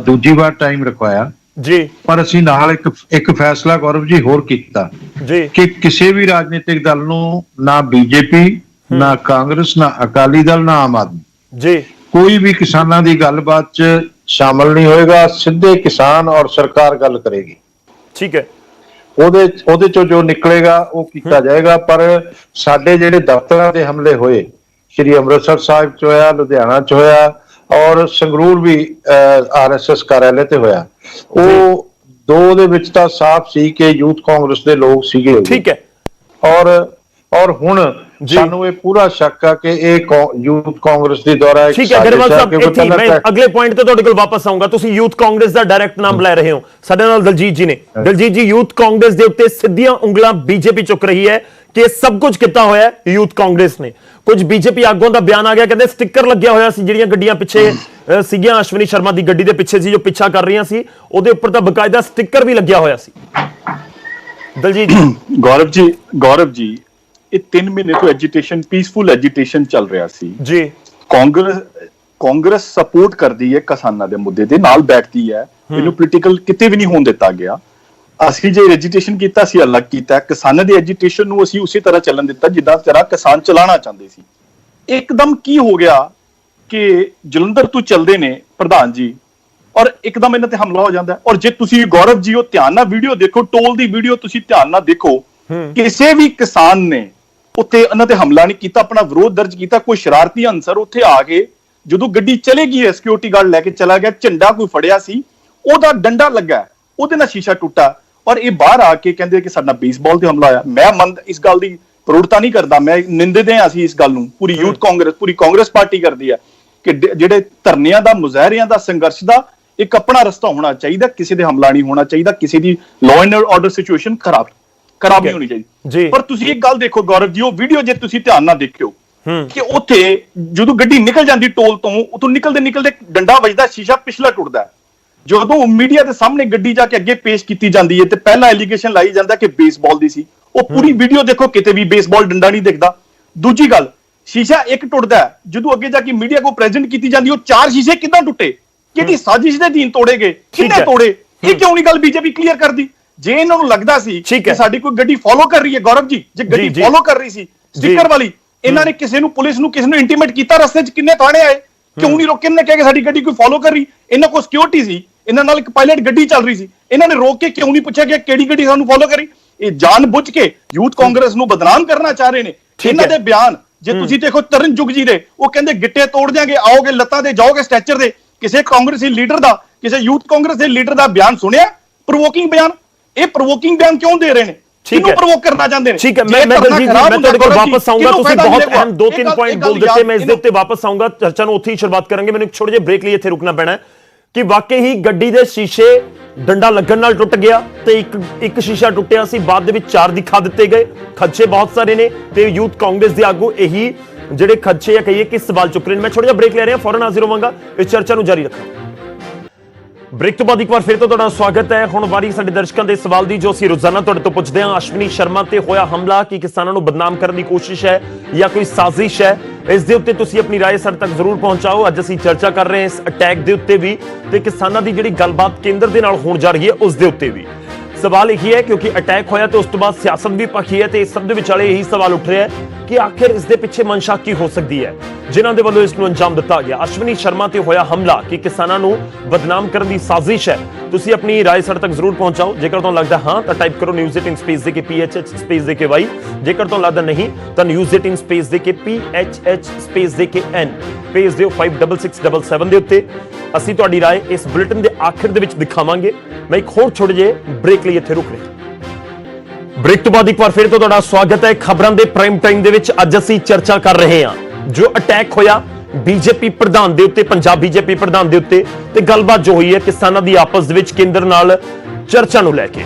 ਦੂਜੀ ਵਾਰ ਟਾਈਮ ਰਖਵਾਇਆ ਜੀ, ਪਰ ਅਸੀਂ ਨਾਲ ਇੱਕ ਫੈਸਲਾ ਗੌਰਵ ਜੀ ਹੋਰ ਕੀਤਾ ਜੀ ਕਿ ਕਿਸੇ ਵੀ ਰਾਜਨੀਤਿਕ ਦਲ ਨੂੰ, ਨਾ ਬੀਜੇਪੀ, ਨਾ ਕਾਂਗਰਸ, ਨਾ ਅਕਾਲੀ ਦਲ, ਨਾ ਆਮ ਆਦਮੀ, ਜੀ, ਕੋਈ ਵੀ ਕਿਸਾਨਾਂ ਦੀ ਗੱਲਬਾਤ 'ਚ ਸ਼ਾਮਲ ਨਹੀਂ ਹੋਏਗਾ। ਸਿੱਧੇ ਕਿਸਾਨ ਔਰ ਸਰਕਾਰ ਗੱਲ ਕਰੇਗੀ। ਠੀਕ ਹੈ। ਉਹਦੇ ਚੋਂ ਜੋ ਨਿਕਲੇਗਾ ਉਹ ਕੀਤਾ ਜਾਏਗਾ। ਪਰ ਸਾਡੇ ਜਿਹੜੇ ਦਫ਼ਤਰਾਂ ਦੇ ਹਮਲੇ ਹੋਏ, ਸ਼੍ਰੀ ਅੰਮ੍ਰਿਤਸਰ ਸਾਹਿਬ 'ਚ ਹੋਇਆ, ਲੁਧਿਆਣਾ 'ਚ ਹੋਇਆ, ਔਰ ਸੰਗਰੂਰ ਵੀ RSS ਕਾਰਿਆਲੇ ਤੇ ਹੋਇਆ, ਉਹ 2 ਦੇ ਵਿੱਚ ਤਾਂ ਸਾਫ਼ ਸੀ ਕਿ ਯੂਥ ਕਾਂਗਰਸ ਦੇ ਲੋਕ ਸੀਗੇ। ਠੀਕ ਹੈ। ਔਰ ਹੁਣ ਸਾਨੂੰ ਇਹ ਪੂਰਾ ਸ਼ੱਕ ਆ ਕਿ ਇਹ ਯੂਥ ਕਾਂਗਰਸ ਦੀ ਦੁਆਰਾ ਠੀਕ ਹੈ। ਗਰੇਵਾਲ ਸਾਹਿਬ, ਇੱਥੇ ਮੈਂ ਅਗਲੇ ਪੁਆਇੰਟ ਤੇ ਤੁਹਾਡੇ ਕੋਲ ਵਾਪਸ ਆਉਂਗਾ। ਤੁਸੀਂ ਯੂਥ ਕਾਂਗਰਸ ਦਾ ਡਾਇਰੈਕਟ ਨਾਮ ਲੈ ਰਹੇ ਹੋ। ਸਾਡੇ ਨਾਲ ਦਲਜੀਤ ਜੀ ਨੇ। ਦਲਜੀਤ ਜੀ, ਯੂਥ ਕਾਂਗਰਸ ਦੇ ਉੱਤੇ ਸਿੱਧੀਆਂ ਉਂਗਲਾਂ ਬੀਜੇਪੀ ਚੁੱਕ ਰਹੀ ਹੈ ਕਿ ਸਭ ਕੁਝ ਕੀਤਾ ਹੋਇਆ ਹੈ ਯੂਥ ਕਾਂਗਰਸ ਨੇ। ਕੁਝ ਬੀਜੇਪੀ ਆਗੂਆਂ ਦਾ ਬਿਆਨ ਆ ਗਿਆ, ਕਹਿੰਦੇ ਸਟicker ਲੱਗਿਆ ਹੋਇਆ ਸੀ ਜਿਹੜੀਆਂ ਗੱਡੀਆਂ ਪਿੱਛੇ ਸੀਗੀਆਂ, ਅਸ਼ਵਨੀ ਸ਼ਰਮਾ ਦੀ ਗੱਡੀ ਦੇ ਪਿੱਛੇ ਸੀ ਜੋ ਪਿੱਛਾ ਕਰ ਰਹੀਆਂ ਸੀ, ਉਹਦੇ ਉੱਪਰ ਤਾਂ ਬਕਾਇਦਾ ਸਟicker ਵੀ ਲੱਗਿਆ ਹੋਇਆ ਸੀ। ਦਲਜੀਤ ਜੀ। ਗੌਰਵ ਜੀ, ਇਹ 3 ਮਹੀਨੇ ਤੋਂ ਐਜੀਟੇਸ਼ਨ, ਪੀਸਫੁਲ ਐਜੀਟੇਸ਼ਨ ਚੱਲ ਰਿਹਾ ਸੀ ਜੀ। ਕਾਂਗਰਸ ਸਪੋਰਟ ਕਰਦੀ ਹੈ ਕਿਸਾਨਾਂ ਦੇ ਮੁੱਦੇ ਦੇ ਨਾਲ ਬੈਠਦੀ ਹੈ, ਇਹਨੂੰ ਪੋਲੀਟੀਕਲ ਕਿਤੇ ਵੀ ਨਹੀਂ ਹੋਣ ਦਿੱਤਾ ਗਿਆ। ਅਸੀਂ ਜੇ ਐਜੀਟੇਸ਼ਨ ਕੀਤਾ ਸੀ, ਅਲੱਗ ਕੀਤਾ। ਕਿਸਾਨਾਂ ਦੀ ਐਜੀਟੇਸ਼ਨ ਨੂੰ ਅਸੀਂ ਉਸੇ ਤਰ੍ਹਾਂ ਚੱਲਣ ਦਿੱਤਾ ਜਿੱਦਾਂ ਤਰ੍ਹਾਂ ਕਿਸਾਨ ਚਲਾਉਣਾ ਚਾਹੁੰਦੇ ਸੀ। ਇੱਕਦਮ ਕੀ ਹੋ ਗਿਆ ਕਿ ਜਲੰਧਰ ਤੋਂ ਚੱਲਦੇ ਨੇ ਪ੍ਰਧਾਨ ਜੀ, ਔਰ ਇੱਕਦਮ ਇਹਨਾਂ ਤੇ ਹਮਲਾ ਹੋ ਜਾਂਦਾ। ਔਰ ਜੇ ਤੁਸੀਂ ਗੌਰਵ ਜੀ ਉਹ ਧਿਆਨ ਨਾਲ ਵੀਡੀਓ ਦੇਖੋ, ਟੋਲ ਦੀ ਵੀਡੀਓ ਤੁਸੀਂ ਧਿਆਨ ਨਾਲ ਦੇਖੋ, ਕਿਸੇ ਵੀ ਕਿਸਾਨ ਨੇ ਉੱਥੇ ਇਹਨਾਂ ਤੇ ਹਮਲਾ ਨਹੀਂ ਕੀਤਾ, ਆਪਣਾ ਵਿਰੋਧ ਦਰਜ ਕੀਤਾ। ਕੋਈ ਸ਼ਰਾਰਤੀ ਅਨਸਰ ਉੱਥੇ ਆ ਕੇ ਜਦੋਂ ਗੱਡੀ ਚਲੇਗੀ ਹੈ, ਸਿਕਿਉਰਿਟੀ ਗਾਰਡ ਲੈ ਕੇ ਚਲਾ ਗਿਆ, ਝੰਡਾ ਕੋਈ ਫੜਿਆ ਸੀ, ਉਹਦਾ ਡੰਡਾ ਲੱਗਾ, ਉਹਦੇ ਨਾਲ ਸ਼ੀਸ਼ਾ ਟੁੱਟਾ, ਔਰ ਇਹ ਬਾਹਰ ਆ ਕੇ ਕਹਿੰਦੇ ਕਿ ਸਾਡਾ ਬੇਸਬਾਲ ਤੇ ਹਮਲਾ ਹੋਇਆ। ਮੈਂ ਇਸ ਗੱਲ ਦੀ ਪ੍ਰੋੜਤਾ ਨਹੀਂ ਕਰਦਾ, ਮੈਂ ਨਿੰਦਦੇ ਹਾਂ ਅਸੀਂ ਇਸ ਗੱਲ ਨੂੰ। ਪੂਰੀ ਯੂਥ ਕਾਂਗਰਸ, ਪੂਰੀ ਕਾਂਗਰਸ ਪਾਰਟੀ ਕਰਦੀ ਹੈ ਕਿ ਜਿਹੜੇ ਧਰਨਿਆਂ ਦਾ, ਮੁਜ਼ਾਹਰਿਆਂ ਦਾ, ਸੰਘਰਸ਼ ਦਾ ਇੱਕ ਆਪਣਾ ਰਸਤਾ ਹੋਣਾ ਚਾਹੀਦਾ, ਕਿਸੇ ਦੇ ਹਮਲਾ ਨਹੀਂ ਹੋਣਾ ਚਾਹੀਦਾ, ਕਿਸੇ ਦੀ ਲਾਅ ਐਂਡ ਆਰਡਰ ਸਿਚੁਏਸ਼ਨ ਖਰਾਬ ਨਹੀਂ ਹੋਣੀ ਚਾਹੀਦੀ। ਪਰ ਤੁਸੀਂ ਇੱਕ ਗੱਲ ਦੇਖੋ ਗੌਰਵ ਜੀ, ਉਹ ਵੀਡੀਓ ਜੇ ਤੁਸੀਂ ਧਿਆਨ ਨਾਲ ਦੇਖਿਓ ਕਿ ਉੱਥੇ ਜਦੋਂ ਗੱਡੀ ਨਿਕਲ ਜਾਂਦੀ ਟੋਲ ਤੋਂ, ਉਤੋਂ ਨਿਕਲਦੇ ਡੰਡਾ ਵੱਜਦਾ, ਸ਼ੀਸ਼ਾ ਪਿਛਲਾ ਟੁੱਟਦਾ। ਜਦੋਂ ਮੀਡੀਆ ਦੇ ਸਾਹਮਣੇ ਗੱਡੀ ਜਾ ਕੇ ਅੱਗੇ ਪੇਸ਼ ਕੀਤੀ ਜਾਂਦੀ ਹੈ ਤੇ ਪਹਿਲਾ ਐਲੀਗੇਸ਼ਨ ਲਾਈ ਜਾਂਦਾ ਕਿ ਬੇਸਬਾਲ ਦੀ ਸੀ। ਉਹ ਪੂਰੀ ਵੀਡੀਓ ਦੇਖੋ, ਕਿਤੇ ਵੀ ਬੇਸਬਾਲ ਡੰਡਾ ਨਹੀਂ ਦਿਖਦਾ। ਦੂਜੀ ਗੱਲ, ਸ਼ੀਸ਼ਾ ਇੱਕ ਟੁੱਟਦਾ, ਜਦੋਂ ਅੱਗੇ ਜਾ ਕੇ ਮੀਡੀਆ ਕੋ ਪ੍ਰੈਜ਼ੈਂਟ ਕੀਤੀ ਜਾਂਦੀ, ਉਹ 4 ਸ਼ੀਸ਼ੇ ਕਿੱਦਾਂ ਟੁੱਟੇ? ਕਿਹੜੀ ਸਾਜ਼ਿਸ਼ ਦੇ ਅਧੀਨ ਤੋੜੇ ਗਏ? ਕਿੰਨੇ ਤੋੜੇ? ਇਹ ਕਿਉਂ ਨਹੀਂ ਗੱਲ ਬੀਜੇਪੀ ਕਲੀਅਰ ਕਰਦੀ? ਜੇ ਇਹਨਾਂ ਨੂੰ ਲੱਗਦਾ ਸੀ ਕਿ ਸਾਡੀ ਕੋਈ ਗੱਡੀ ਫੋਲੋ ਕਰ ਰਹੀ ਹੈ, ਗੌਰਵ ਜੀ, ਜੇ ਗੱਡੀ ਫੋਲੋ ਕਰ ਰਹੀ ਸੀ ਸਟicker ਵਾਲੀ, ਇਹਨਾਂ ਨੇ ਕਿਸੇ ਨੂੰ, ਪੁਲਿਸ ਨੂੰ, ਕਿਸੇ ਨੂੰ ਇੰਟੀਮੇਟ ਕੀਤਾ? ਰਸਤੇ 'ਚ ਕਿੰਨੇ ਥਾਣੇ ਆਏ? ਕਿਉਂ ਨਹੀਂ ਰੋਕੇ? ਇਹਨਾਂ ਨੇ ਕਿਹਾ ਕਿ ਸਾਡੀ ਗੱਡੀ ਕੋਈ ਫੋਲੋ ਕਰ ਰਹੀ। ਇਹਨਾਂ ਕੋਲ ਸਿਕਿਉਰਿਟੀ ਸੀ, ਇਹਨਾਂ ਨਾਲ ਇੱਕ ਪਾਇਲਟ ਗੱਡੀ ਚੱਲ ਰਹੀ ਸੀ, ਇਹਨਾਂ ਨੇ ਰੋਕ ਕੇ ਕਿਉਂ ਨਹੀਂ ਪੁੱਛਿਆ ਕਿ ਕਿਹੜੀ ਗੱਡੀ ਸਾਨੂੰ ਫੋਲੋ ਕਰੀ? ਇਹ ਜਾਣ ਬੁੱਝ ਕੇ ਯੂਥ ਕਾਂਗਰਸ ਨੂੰ ਬਦਨਾਮ ਕਰਨਾ ਚਾਹ ਰਹੇ ਨੇ। ਇਹਨਾਂ ਦੇ ਬਿਆਨ ਜੇ ਤੁਸੀਂ ਦੇਖੋ, ਤਰਨ ਜੁਗ ਜੀ ਦੇ, ਉਹ ਕਹਿੰਦੇ ਗਿੱਟੇ ਤੋੜ ਦਿਆਂਗੇ, ਆਓਗੇ ਲੱਤਾਂ ਦੇ, ਜਾਓਗੇ ਸਟੈਚਰ ਦੇ। ਕਿਸੇ ਕਾਂਗਰਸੀ ਲੀਡਰ ਦਾ, ਕਿਸੇ ਯੂਥ ਕਾਂਗਰਸ ਦੇ ਲੀਡਰ ਦਾ ਬਿਆਨ ਸੁਣਿਆ? ਪ੍ਰੋਵੋਕਿੰਗ ਬਿਆਨ। ਇਹ ਪ੍ਰੋਵੋਕਿੰਗ ਬਿਆਨ ਕਿਉਂ ਦੇ ਰਹੇ ਨੇ? ਕਿਹਨੂੰ ਪ੍ਰੋਵੋਕ ਕਰਨਾ ਚਾਹੁੰਦੇ ਨੇ? ਠੀਕ ਹੈ, ਮੈਂ ਦਲਜੀਤ ਜੀ, ਮੈਂ ਤੁਹਾਡੇ ਕੋਲ ਵਾਪਸ ਆਉਂਗਾ। ਤੁਸੀਂ ਬਹੁਤ ਅਹਿਮ 2-3 ਪੁਆਇੰਟ ਬੋਲ ਦਿੱਤੇ, ਮੈਂ ਇਸ ਦੇ ਉੱਤੇ ਵਾਪਸ ਆਉਂਗਾ। ਚਰਚਾ ਨੂੰ ਉੱਥੇ ਹੀ ਸ਼ੁਰੂਆਤ ਕਰਾਂਗੇ। ਮੈਨੂੰ ਇੱਕ ਛੋਟੇ ਜਿਹੇ ਬ੍ਰੇਕ ਲਈ ਇੱਥੇ ਰੁਕਣਾ ਪੈਣਾ ਹੈ ਕਿ ਵਾਕਈ ਹੀ ਗੱਡੀ ਦੇ ਸ਼ੀਸ਼ੇ ਡੰਡਾ ਲੱਗਣ ਨਾਲ ਟੁੱਟ ਗਿਆ ਤੇ ਇੱਕ ਸ਼ੀਸ਼ਾ ਟੁੱਟਿਆ ਸੀ, ਬਾਅਦ ਦੇ ਵਿੱਚ 4 ਦਿਖਾ ਦਿੱਤੇ ਗਏ। ਖਦਸ਼ੇ ਬਹੁਤ ਸਾਰੇ ਨੇ ਤੇ ਯੂਥ ਕਾਂਗਰਸ ਦੇ ਆਗੂ ਇਹੀ ਜਿਹੜੇ ਖਦਸ਼ੇ ਆ ਕਹੀਏ ਕਿ ਸਵਾਲ ਚੁੱਕ ਰਹੇ ਨੇ। ਮੈਂ ਛੋਟਾ ਜਿਹਾ ਬ੍ਰੇਕ ਲੈ ਰਿਹਾ, ਫੌਰਨ ਹਾਜ਼ਰ ਹੋਵਾਂਗਾ, ਇਸ ਚਰਚਾ ਨੂੰ ਜਾਰੀ ਰੱਖਾਂਗੇ। ਬ੍ਰੇਕ ਤੋਂ ਬਾਅਦ ਇੱਕ ਵਾਰ ਫਿਰ ਤੋਂ ਤੁਹਾਡਾ ਸਵਾਗਤ ਹੈ। ਹੁਣ ਵਾਰੀ ਸਾਡੇ ਦਰਸ਼ਕਾਂ ਦੇ ਸਵਾਲ ਦੀ, ਜੋ ਅਸੀਂ ਰੋਜ਼ਾਨਾ ਤੁਹਾਡੇ ਤੋਂ ਪੁੱਛਦੇ ਹਾਂ। ਅਸ਼ਵਨੀ ਸ਼ਰਮਾ ਤੇ ਹੋਇਆ ਹਮਲਾ, ਕੀ ਕਿਸਾਨਾਂ ਨੂੰ ਬਦਨਾਮ ਕਰਨ ਦੀ ਕੋਸ਼ਿਸ਼ ਹੈ ਜਾਂ ਕੋਈ ਸਾਜ਼ਿਸ਼ ਹੈ? ਇਸ ਦੇ ਉੱਤੇ ਤੁਸੀਂ ਆਪਣੀ ਰਾਏ ਸਾਡੇ ਤੱਕ ਜ਼ਰੂਰ ਪਹੁੰਚਾਓ। ਅੱਜ ਅਸੀਂ ਚਰਚਾ ਕਰ ਰਹੇ ਹਾਂ ਇਸ ਅਟੈਕ ਦੇ ਉੱਤੇ ਵੀ ਤੇ ਕਿਸਾਨਾਂ ਦੀ ਜਿਹੜੀ ਗੱਲਬਾਤ ਕੇਂਦਰ ਦੇ ਨਾਲ ਹੋਣ ਜਾ ਰਹੀ ਹੈ ਉਸ ਦੇ ਉੱਤੇ ਵੀ। ਸਵਾਲ ਇਹੀ ਹੈ ਕਿਉਂਕਿ ਅਟੈਕ ਹੋਇਆ ਤੇ ਉਸ ਤੋਂ ਬਾਅਦ ਸਿਆਸਤ ਵੀ ਭਖੀ ਹੈ ਤੇ ਇਸ ਸਭ ਦੇ ਵਿਚਾਲੇ ਇਹੀ ਸਵਾਲ ਉੱਠ ਰਿਹਾ ਹੈ ਕਿ ਆਖਿਰ ਇਸ ਦੇ ਪਿੱਛੇ ਮਨਸ਼ਾ ਕੀ ਹੋ ਸਕਦੀ ਹੈ ਜਿਨ੍ਹਾਂ ਦੇ ਵੱਲੋਂ ਇਸ ਨੂੰ ਅੰਜਾਮ ਦਿੱਤਾ ਗਿਆ। ਅਸ਼ਵਨੀ ਸ਼ਰਮਾ ਤੇ ਹੋਇਆ ਹਮਲਾ ਕਿ ਕਿਸਾਨਾਂ ਨੂੰ ਬਦਨਾਮ ਕਰਨ ਦੀ ਸਾਜ਼ਿਸ਼ ਹੈ? ਤੁਸੀਂ ਆਪਣੀ ਰਾਏ ਸਾਡੇ ਤੱਕ ਜ਼ਰੂਰ ਪਹੁੰਚਾਓ। ਜੇਕਰ ਤੁਹਾਨੂੰ ਲੱਗਦਾ ਹਾਂ ਤਾਂ ਟਾਈਪ ਕਰੋ News18 ਸਪੇਸ ਦੇ ਕੇ PHH ਸਪੇਸ ਦੇ ਕੇ Y। ਜੇਕਰ ਤੁਹਾਨੂੰ ਲੱਗਦਾ ਨਹੀਂ ਤਾਂ News18 ਸਪੇਸ ਦੇ ਕੇ PHH ਸਪੇਸ ਦੇ ਕੇ N ਭੇਜ ਦਿਓ 56677 ਦੇ ਉੱਤੇ। ਅਸੀਂ ਤੁਹਾਡੀ ਰਾਏ ਇਸ ਬੁਲੇਟਿਨ ਦੇ ਆਖਿਰ ਦੇ ਵਿੱਚ ਦਿਖਾਵਾਂਗੇ। ਮੈਂ ਇੱਕ ਹੋਰ ਛੋਟੇ ਜਿਹੇ ਬ੍ਰੇਕ ਲਈ ਇੱਥੇ ਰੁਕ ਰਿਹਾ। ਬ੍ਰੇਕ ਤੋਂ ਬਾਅਦ ਇੱਕ ਵਾਰ ਫਿਰ ਤੋਂ ਤੁਹਾਡਾ ਸਵਾਗਤ ਹੈ। ਖਬਰਾਂ ਦੇ ਪ੍ਰਾਈਮ ਟਾਈਮ ਦੇ ਵਿੱਚ ਅੱਜ ਅਸੀਂ ਚਰਚਾ ਕਰ ਰਹੇ ਹਾਂ ਜੋ ਅਟੈਕ ਹੋਇਆ ਬੀਜੇਪੀ ਪ੍ਰਧਾਨ ਦੇ ਉੱਤੇ, ਪੰਜਾਬ ਬੀਜੇਪੀ ਪ੍ਰਧਾਨ ਦੇ ਉੱਤੇ, ਤੇ ਗੱਲਬਾਤ ਜੋ ਹੋਈ ਹੈ ਕਿਸਾਨਾਂ ਦੀ ਆਪਸ ਦੇ ਵਿੱਚ ਕੇਂਦਰ ਨਾਲ ਚਰਚਾ ਨੂੰ ਲੈ ਕੇ।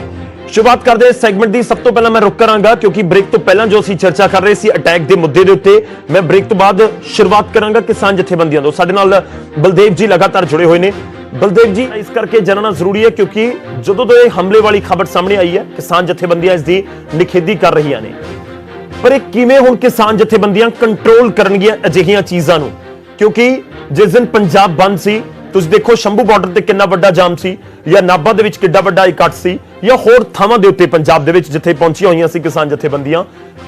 ਸ਼ੁਰੂਆਤ ਕਰਦੇ ਇਸ ਸੈਗਮੈਂਟ ਦੀ। ਸਭ ਤੋਂ ਪਹਿਲਾਂ ਮੈਂ ਰੁਕ ਕਰਾਂਗਾ ਕਿਉਂਕਿ ਬ੍ਰੇਕ ਤੋਂ ਪਹਿਲਾਂ ਜੋ ਅਸੀਂ ਚਰਚਾ ਕਰ ਰਹੇ ਸੀ ਅਟੈਕ ਦੇ ਮੁੱਦੇ ਦੇ ਉੱਤੇ, ਮੈਂ ਬ੍ਰੇਕ ਤੋਂ ਬਾਅਦ ਸ਼ੁਰੂਆਤ ਕਰਾਂਗਾ ਕਿਸਾਨ ਜਥੇਬੰਦੀਆਂ ਤੋਂ। ਸਾਡੇ ਨਾਲ ਬਲਦੇਵ ਜੀ ਲਗਾਤਾਰ ਜੁੜੇ ਹੋਏ ਨੇ। ਬਲਦੇਵ ਜੀ, ਇਸ ਕਰਕੇ ਜਾਣਨਾ ਜ਼ਰੂਰੀ ਹੈ ਕਿਉਂਕਿ ਜਦੋਂ ਤੋਂ ਇਹ ਹਮਲੇ ਵਾਲੀ ਖਬਰ ਸਾਹਮਣੇ ਆਈ ਹੈ ਕਿਸਾਨ ਜਥੇਬੰਦੀਆਂ ਇਸ ਦੀ ਨਿਖੇਧੀ ਕਰ ਰਹੀਆਂ ਨੇ, ਪਰ ਇਹ ਕਿਵੇਂ ਹੁਣ ਕਿਸਾਨ ਜਥੇਬੰਦੀਆਂ ਕੰਟਰੋਲ ਕਰਨਗੀਆਂ ਅਜਿਹੀਆਂ ਚੀਜ਼ਾਂ ਨੂੰ? ਕਿਉਂਕਿ ਜਿਸ ਦਿਨ ਪੰਜਾਬ ਬੰਦ ਸੀ, ਤੁਸੀਂ ਦੇਖੋ ਸ਼ੰਭੂ ਬਾਰਡਰ ਤੇ ਕਿੰਨਾ ਵੱਡਾ ਜਾਮ ਸੀ, ਜਾਂ ਨਾਭਾ ਦੇ ਵਿੱਚ ਕਿੱਡਾ ਵੱਡਾ ਇਕੱਠ ਸੀ, ਜਾਂ ਹੋਰ ਥਾਵਾਂ ਦੇ ਉੱਤੇ ਪੰਜਾਬ ਦੇ ਵਿੱਚ ਜਿੱਥੇ ਪਹੁੰਚੀਆਂ ਹੋਈਆਂ ਸੀ ਕਿਸਾਨ ਜਥੇਬੰਦੀਆਂ।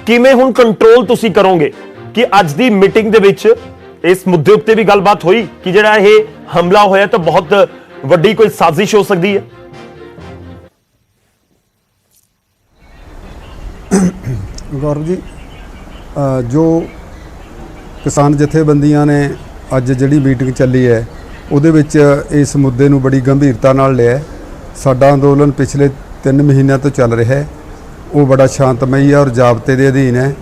ਕਿਵੇਂ ਹੁਣ ਕੰਟਰੋਲ ਤੁਸੀਂ ਕਰੋਗੇ ਕਿ ਅੱਜ ਦੀ ਮੀਟਿੰਗ ਦੇ ਵਿੱਚ ਇਸ ਮੁੱਦੇ ਉੱਤੇ ਵੀ ਗੱਲਬਾਤ ਹੋਈ ਕਿ ਜਿਹੜਾ ਇਹ ਹਮਲਾ ਹੋਇਆ ਤਾਂ ਬਹੁਤ ਵੱਡੀ ਕੋਈ ਸਾਜ਼ਿਸ਼ ਹੋ ਸਕਦੀ ਹੈ? ਗੌਰਵ ਜੀ, ਜੋ ਕਿਸਾਨ ਜਥੇਬੰਦੀਆਂ ਨੇ ਅੱਜ ਜਿਹੜੀ ਮੀਟਿੰਗ ਚੱਲੀ ਹੈ ਉਹਦੇ ਵਿੱਚ ਇਸ ਮੁੱਦੇ ਨੂੰ ਬੜੀ ਗੰਭੀਰਤਾ ਨਾਲ ਲਿਆ। ਸਾਡਾ ਅੰਦੋਲਨ ਪਿਛਲੇ 3 ਮਹੀਨਿਆਂ ਤੋਂ ਚੱਲ ਰਿਹਾ ਹੈ, ਉਹ ਬੜਾ ਸ਼ਾਂਤਮਈ ਹੈ ਔਰ ਜ਼ਾਬਤੇ ਦੇ ਅਧੀਨ ਹੈ।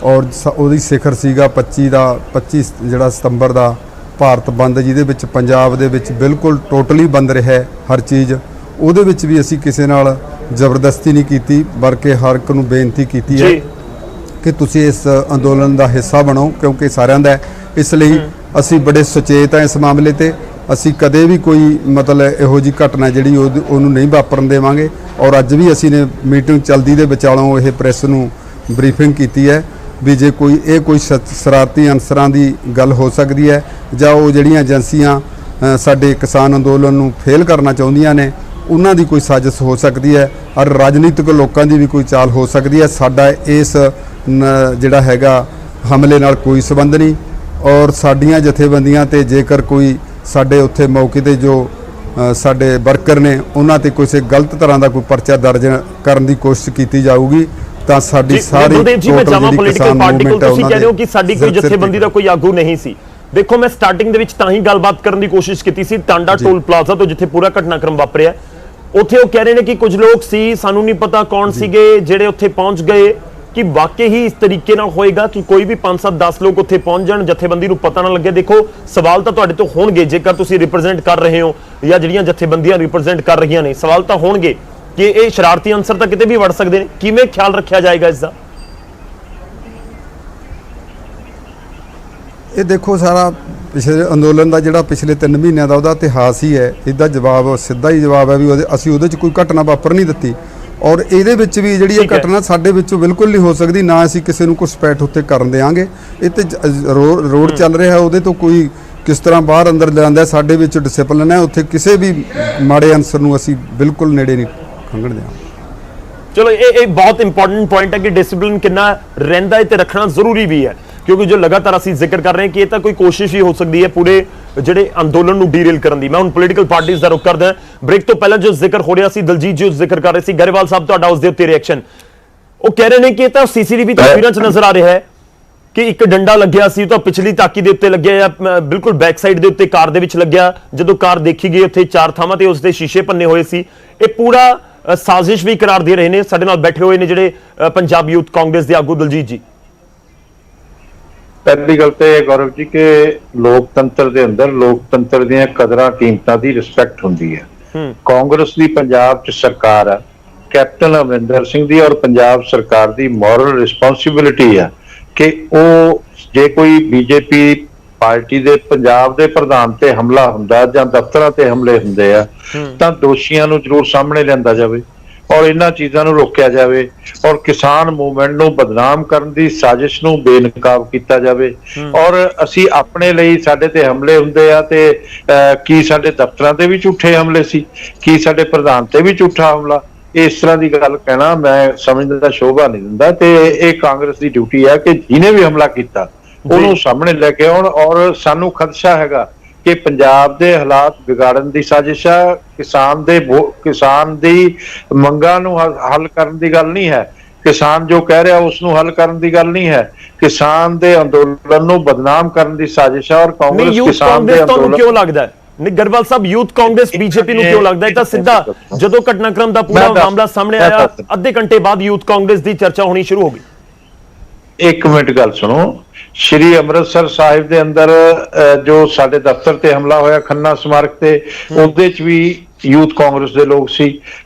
ਔਰ ਉਹਦੀ ਸਿਖਰ ਸੀਗਾ 25 ਜਿਹੜਾ ਸਤੰਬਰ ਦਾ ਭਾਰਤ ਬੰਦ, ਜਿਹਦੇ ਵਿੱਚ ਪੰਜਾਬ ਦੇ ਵਿੱਚ ਬਿਲਕੁਲ ਟੋਟਲੀ ਬੰਦ ਰਿਹਾ ਹਰ ਚੀਜ਼। ਉਹਦੇ ਵਿੱਚ ਵੀ ਅਸੀਂ ਕਿਸੇ ਨਾਲ ਜ਼ਬਰਦਸਤੀ ਨਹੀਂ ਕੀਤੀ, ਬਲਕਿ ਹਰ ਇੱਕ ਨੂੰ ਬੇਨਤੀ ਕੀਤੀ ਹੈ ਕਿ ਤੁਸੀਂ ਇਸ ਅੰਦੋਲਨ ਦਾ ਹਿੱਸਾ ਬਣੋ ਕਿਉਂਕਿ ਸਾਰਿਆਂ ਦਾ ਹੈ। ਇਸ ਲਈ ਅਸੀਂ ਬੜੇ ਸੁਚੇਤ ਹਾਂ ਇਸ ਮਾਮਲੇ ਤੇ। ਅਸੀਂ ਕਦੇ ਵੀ ਕੋਈ ਮਤਲਬ ਇਹੋ ਜਿਹੀ ਘਟਨਾ ਜਿਹੜੀ ਉਹਨੂੰ ਨਹੀਂ ਵਾਪਰਨ ਦੇਵਾਂਗੇ। ਔਰ ਅੱਜ ਵੀ ਅਸੀਂ ਨੇ ਮੀਟਿੰਗ ਚਲਦੀ ਦੇ ਵਿਚਾਲੋਂ ਇਹ ਪ੍ਰੈਸ ਨੂੰ ਬਰੀਫਿੰਗ ਕੀਤੀ ਹੈ ਵੀ ਜੇ ਕੋਈ ਸ਼ਰਾਰਤੀ ਅਨਸਰਾਂ ਦੀ ਗੱਲ ਹੋ ਸਕਦੀ ਹੈ ਜਾਂ ਉਹ ਜਿਹੜੀਆਂ ਏਜੰਸੀਆਂ ਸਾਡੇ ਕਿਸਾਨ ਅੰਦੋਲਨ ਨੂੰ ਫੇਲ ਕਰਨਾ ਚਾਹੁੰਦੀਆਂ ਨੇ ਉਹਨਾਂ ਦੀ ਕੋਈ ਸਾਜ਼ਿਸ਼ ਹੋ ਸਕਦੀ ਹੈ ਔਰ ਰਾਜਨੀਤਿਕ ਲੋਕਾਂ ਦੀ ਵੀ ਕੋਈ ਚਾਲ ਹੋ ਸਕਦੀ ਹੈ। ਸਾਡਾ ਇਸ ਜਿਹੜਾ ਹੈਗਾ ਹਮਲੇ ਨਾਲ ਕੋਈ ਸਬੰਧ ਨਹੀਂ। ਔਰ ਸਾਡੀਆਂ ਜਥੇਬੰਦੀਆਂ ਤੇ ਜੇਕਰ ਕੋਈ ਸਾਡੇ ਉੱਥੇ ਮੌਕੇ ਤੇ ਜੋ ਸਾਡੇ ਵਰਕਰ ਨੇ ਉਹਨਾਂ ਤੇ ਕਿਸੇ ਗਲਤ ਤਰ੍ਹਾਂ ਦਾ ਕੋਈ ਪਰਚਾ ਦਰਜ ਕਰਨ ਦੀ ਕੋਸ਼ਿਸ਼ ਕੀਤੀ ਜਾਊਗੀ ਤਾਂ ਸਾਡੀ ਸਾਰੀ ਪੋਲੀਟੀਕਲ ਪਾਰਟੀ ਕੋਲ ਤੁਸੀਂ ਕਹਿ ਰਹੇ ਹੋ ਕਿ ਸਾਡੀ ਕੋਈ ਜਥੇਬੰਦੀ ਦਾ ਕੋਈ ਆਗੂ ਨਹੀਂ ਸੀ। ਦੇਖੋ, ਮੈਂ ਸਟਾਰਟਿੰਗ ਦੇ ਵਿੱਚ ਤਾਂ ਹੀ ਗੱਲਬਾਤ ਕਰਨ ਦੀ ਕੋਸ਼ਿਸ਼ ਕੀਤੀ ਸੀ ਟਾਂਡਾ ਟੋਲ ਪਲਾਜ਼ਾ ਤੋਂ ਜਿੱਥੇ ਪੂਰਾ ਘਟਨਾਕ੍ਰਮ ਵਾਪਰਿਆ। ਉੱਥੇ ਉਹ ਕਹਿ ਰਹੇ ਨੇ ਕਿ ਕੁਝ ਲੋਕ ਸੀ, ਸਾਨੂੰ ਨਹੀਂ ਪਤਾ ਕੌਣ ਸੀਗੇ, ਜਿਹੜੇ ਉੱਥੇ ਪਹੁੰਚ ਗਏ। ਕਿ ਵਾਕਈ ਹੀ ਇਸ ਤਰੀਕੇ ਨਾਲ ਹੋਏਗਾ ਕਿ ਕੋਈ ਵੀ 5-7-10 ਲੋਕ ਉੱਥੇ ਪਹੁੰਚ ਜਾਣ, ਜਥੇਬੰਦੀ ਨੂੰ ਪਤਾ ਨਾ ਲੱਗੇ? ਦੇਖੋ, ਸਵਾਲ ਤਾਂ ਤੁਹਾਡੇ ਤੋਂ ਹੋਣਗੇ ਜੇਕਰ ਤੁਸੀਂ ਰਿਪਰੈਜ਼ੈਂਟ ਕਰ ਰਹੇ ਹੋ ਜਾਂ ਜਿਹੜੀਆਂ ਜਥੇਬੰਦੀਆਂ ਰਿਪਰੈਜ਼ੈਂਟ ਕਰ ਰਹੀਆਂ ਨੇ, ਸਵਾਲ ਤਾਂ ਹੋਣਗੇ ਕਿ ਇਹ ਸ਼ਰਾਰਤੀ ਅਨਸਰ ਤਾਂ ਕਿਤੇ ਵੀ ਵੜ ਸਕਦੇ ਨੇ। ਕਿਵੇਂ ਖਿਆਲ ਰੱਖਿਆ ਜਾਏਗਾ ਇਸ ਦਾ? ਇਹ ਦੇਖੋ, ਸਾਰਾ ਪਿਛਲੇ ਅੰਦੋਲਨ ਦਾ ਜਿਹੜਾ ਪਿਛਲੇ 3 ਮਹੀਨਿਆਂ ਦਾ ਉਹਦਾ ਇਤਿਹਾਸ ਹੀ ਹੈ। ਇਹਦਾ ਜਵਾਬ ਸਿੱਧਾ ਹੀ ਜਵਾਬ ਹੈ ਵੀ ਅਸੀਂ ਉਹਦੇ 'ਚ ਕੋਈ ਘਟਨਾ ਵਾਪਰ ਨਹੀਂ ਦਿੱਤੀ। ਔਰ ਇਹਦੇ ਵਿੱਚ ਵੀ ਜਿਹੜੀ ਇਹ ਘਟਨਾ ਸਾਡੇ ਵਿੱਚੋਂ ਬਿਲਕੁਲ ਨਹੀਂ ਹੋ ਸਕਦੀ, ਨਾ ਅਸੀਂ ਕਿਸੇ ਨੂੰ ਘੁਸਪੈਠ ਉੱਤੇ ਕਰਨ ਦੇਵਾਂਗੇ। ਇਹ ਤੇ ਰੋਡ ਚੱਲ ਰਿਹਾ, ਉਹਦੇ ਤੋਂ ਕੋਈ ਕਿਸ ਤਰ੍ਹਾਂ ਬਾਹਰ ਅੰਦਰ ਲਿਆਂਦਾ, ਸਾਡੇ ਵਿੱਚ ਡਿਸਪਲਿਨ ਹੈ। ਉੱਥੇ ਕਿਸੇ ਵੀ ਮਾੜੇ ਅਨਸਰ ਨੂੰ ਅਸੀਂ ਬਿਲਕੁਲ ਨੇੜੇ ਨਹੀਂ ਖੰਘਣ ਦੇਵਾਂਗੇ। ਚਲੋ, ਇਹ ਬਹੁਤ ਇੰਪੋਰਟੈਂਟ ਪੁਆਇੰਟ ਹੈ ਕਿ ਡਿਸਪਲਿਨ ਕਿੰਨਾ ਰਹਿੰਦਾ ਹੈ ਤੇ ਰੱਖਣਾ ਜ਼ਰੂਰੀ ਵੀ ਹੈ ਕਿਉਂਕਿ ਜੋ ਲਗਾਤਾਰ ਅਸੀਂ ਜ਼ਿਕਰ ਕਰ ਰਹੇ ਹਾਂ ਕਿ ਇਹ ਤਾਂ ਕੋਈ ਕੋਸ਼ਿਸ਼ ਹੀ ਹੋ ਸਕਦੀ ਹੈ ਪੂਰੇ ਜਿਹੜੇ ਅੰਦੋਲਨ ਨੂੰ ਡੀਰੇਲ ਕਰਨ ਦੀ। ਮੈਂ ਹੁਣ ਪੋਲੀਟੀਕਲ ਪਾਰਟੀਆਂ ਦਾ ਰੁਖ ਕਰਦਾ। ਬ੍ਰੇਕ ਤੋਂ ਪਹਿਲਾਂ ਜੋ ਜ਼ਿਕਰ ਹੋ ਰਿਹਾ ਸੀ, ਦਲਜੀਤ ਜੀ ਜ਼ਿਕਰ ਕਰ ਰਹੇ ਸੀ, ਗਰੇਵਾਲ ਸਾਹਿਬ ਤੁਹਾਡਾ ਉਸ ਦੇ ਉੱਤੇ ਰਿਐਕਸ਼ਨ। ਉਹ ਕਹਿ ਰਹੇ ਨੇ ਕਿ ਇਹ ਤਾਂ ਸੀਸੀਟੀਵੀ ਤਸਵੀਰਾਂ 'ਚ ਨਜ਼ਰ ਆ ਰਿਹਾ ਹੈ ਕਿ ਇੱਕ ਡੰਡਾ ਲੱਗਿਆ ਸੀ, ਉਹ ਤਾਂ ਪਿਛਲੀ ਤਾਕੀ ਦੇ ਉੱਤੇ ਲੱਗਿਆ ਜਾਂ ਬਿਲਕੁਲ ਬੈਕ ਸਾਈਡ ਦੇ ਉੱਤੇ ਕਾਰ ਦੇ ਵਿੱਚ ਲੱਗਿਆ। ਜਦੋਂ ਕਾਰ ਦੇਖੀ ਗਈ ਉੱਥੇ 4 ਥਾਵਾਂ ਤੇ ਉਸ ਦੇ ਸ਼ੀਸ਼ੇ ਭੰਨੇ ਹੋਏ ਸੀ। ਇਹ ਪੂਰਾ ਸਾਜ਼ਿਸ਼ ਵੀ ਕਰਾਰ ਦੇ ਰਹੇ ਨੇ। ਸਾਡੇ ਨਾਲ ਬੈਠੇ ਹੋਏ ਨੇ ਜਿਹੜੇ ਪੰਜਾਬ ਯੂਥ ਕਾਂਗਰਸ ਦੇ ਆਗੂ ਦਲਜੀਤ ਜੀ। ਪਹਿਲੀ ਗੱਲ ਤੇ ਗੌਰਵ ਜੀ ਕਿ ਲੋਕਤੰਤਰ ਦੇ ਅੰਦਰ ਲੋਕਤੰਤਰ ਦੀਆਂ ਕਦਰਾਂ ਕੀਮਤਾਂ ਦੀ ਰਿਸਪੈਕਟ ਹੁੰਦੀ ਹੈ। ਕਾਂਗਰਸ ਦੀ ਪੰਜਾਬ 'ਚ ਸਰਕਾਰ ਹੈ, ਕੈਪਟਨ ਅਮਰਿੰਦਰ ਸਿੰਘ ਦੀ ਔਰ ਪੰਜਾਬ ਸਰਕਾਰ ਦੀ ਮੋਰਲ ਰਿਸਪੌਂਸਿਬਿਲਿਟੀ ਹੈ ਕਿ ਉਹ ਜੇ ਕੋਈ ਬੀਜੇਪੀ ਪਾਰਟੀ ਦੇ ਪੰਜਾਬ ਦੇ ਪ੍ਰਧਾਨ ਤੇ ਹਮਲਾ ਹੁੰਦਾ ਜਾਂ ਦਫ਼ਤਰਾਂ ਤੇ ਹਮਲੇ ਹੁੰਦੇ ਆ ਤਾਂ ਦੋਸ਼ੀਆਂ ਨੂੰ ਜ਼ਰੂਰ ਸਾਹਮਣੇ ਲਿਆਂਦਾ ਜਾਵੇ ਔਰ ਇਹਨਾਂ ਚੀਜ਼ਾਂ ਨੂੰ ਰੋਕਿਆ ਜਾਵੇ ਔਰ ਕਿਸਾਨ ਮੂਵਮੈਂਟ ਨੂੰ ਬਦਨਾਮ ਕਰਨ ਦੀ ਸਾਜ਼ਿਸ਼ ਨੂੰ ਬੇਨਕਾਬ ਕੀਤਾ ਜਾਵੇ। ਔਰ ਅਸੀਂ ਆਪਣੇ ਲਈ ਸਾਡੇ ਤੇ ਹਮਲੇ ਹੁੰਦੇ ਆ ਤੇ ਕੀ ਸਾਡੇ ਦਫ਼ਤਰਾਂ ਤੇ ਵੀ ਝੂਠੇ ਹਮਲੇ ਸੀ, ਕੀ ਸਾਡੇ ਪ੍ਰਧਾਨ ਤੇ ਵੀ ਝੂਠਾ ਹਮਲਾ? ਇਸ ਤਰ੍ਹਾਂ ਦੀ ਗੱਲ ਕਹਿਣਾ ਮੈਂ ਸਮਝਦਾ ਸ਼ੋਭਾ ਨਹੀਂ ਦਿੰਦਾ ਤੇ ਇਹ ਕਾਂਗਰਸ ਦੀ ਡਿਊਟੀ ਹੈ ਕਿ ਜਿਹਨੇ ਵੀ ਹਮਲਾ ਕੀਤਾ ਉਹਨੂੰ ਸਾਹਮਣੇ ਲੈ ਕੇ ਆਉਣ। ਔਰ ਸਾਨੂੰ ਖਦਸ਼ਾ ਹੈਗਾ ਕਿ ਪੰਜਾਬ ਦੇ ਹਾਲਾਤ ਵਿਗਾੜਨ ਦੀ ਸਾਜ਼ਿਸ਼ ਹੈ। ਕਿਸਾਨ ਦੀ ਮੰਗਾਂ ਨੂੰ ਹੱਲ ਕਰਨ ਦੀ ਗੱਲ ਨਹੀਂ ਹੈ, ਕਿਸਾਨ ਜੋ ਕਹਿ ਰਿਹਾ ਉਸ ਨੂੰ ਹੱਲ ਕਰਨ ਦੀ ਗੱਲ ਨਹੀਂ ਹੈ, ਕਿਸਾਨ ਦੇ ਅੰਦੋਲਨ ਨੂੰ ਬਦਨਾਮ ਕਰਨ ਦੀ ਸਾਜ਼ਿਸ਼ ਹੈ। ਔਰ ਕਾਂਗਰਸ ਕਿਸਾਨ ਦੇ ਅੰਦੋਲਨ ਕਿਉਂ ਲੱਗਦਾ ਹੈ ਨਹੀਂ ਗਰੇਵਾਲ ਸਾਹਿਬ, ਯੂਥ ਕਾਂਗਰਸ ਬੀਜੇਪੀ ਨੂੰ ਕਿਉਂ ਲੱਗਦਾ? ਇਹ ਤਾਂ ਸਿੱਧਾ ਜਦੋਂ ਘਟਨਾਕ੍ਰਮ ਦਾ ਪੂਰਾ ਮਾਮਲਾ ਸਾਹਮਣੇ ਆਇਆ ਅੱਧੇ ਘੰਟੇ ਬਾਅਦ ਯੂਥ ਕਾਂਗਰਸ ਦੀ ਚਰਚਾ ਹੋਣੀ ਸ਼ੁਰੂ ਹੋ ਗਈ। ਇੱਕ ਮਿੰਟ ਗੱਲ ਸੁਣੋ। ਸ਼੍ਰੀ ਅੰਮ੍ਰਿਤਸਰ ਸਾਹਿਬ ਦੇ ਅੰਦਰ ਜੋ ਸਾਡੇ ਦਫ਼ਤਰ ਤੇ ਹਮਲਾ ਹੋਇਆ ਖੰਨਾ ਸਮਾਰਕ ਤੇ, ਉਹਦੇ ਚ ਵੀ ਯੂਥ ਕਾਂਗਰਸ ਦੇ ਲੋਕ ਸੀ।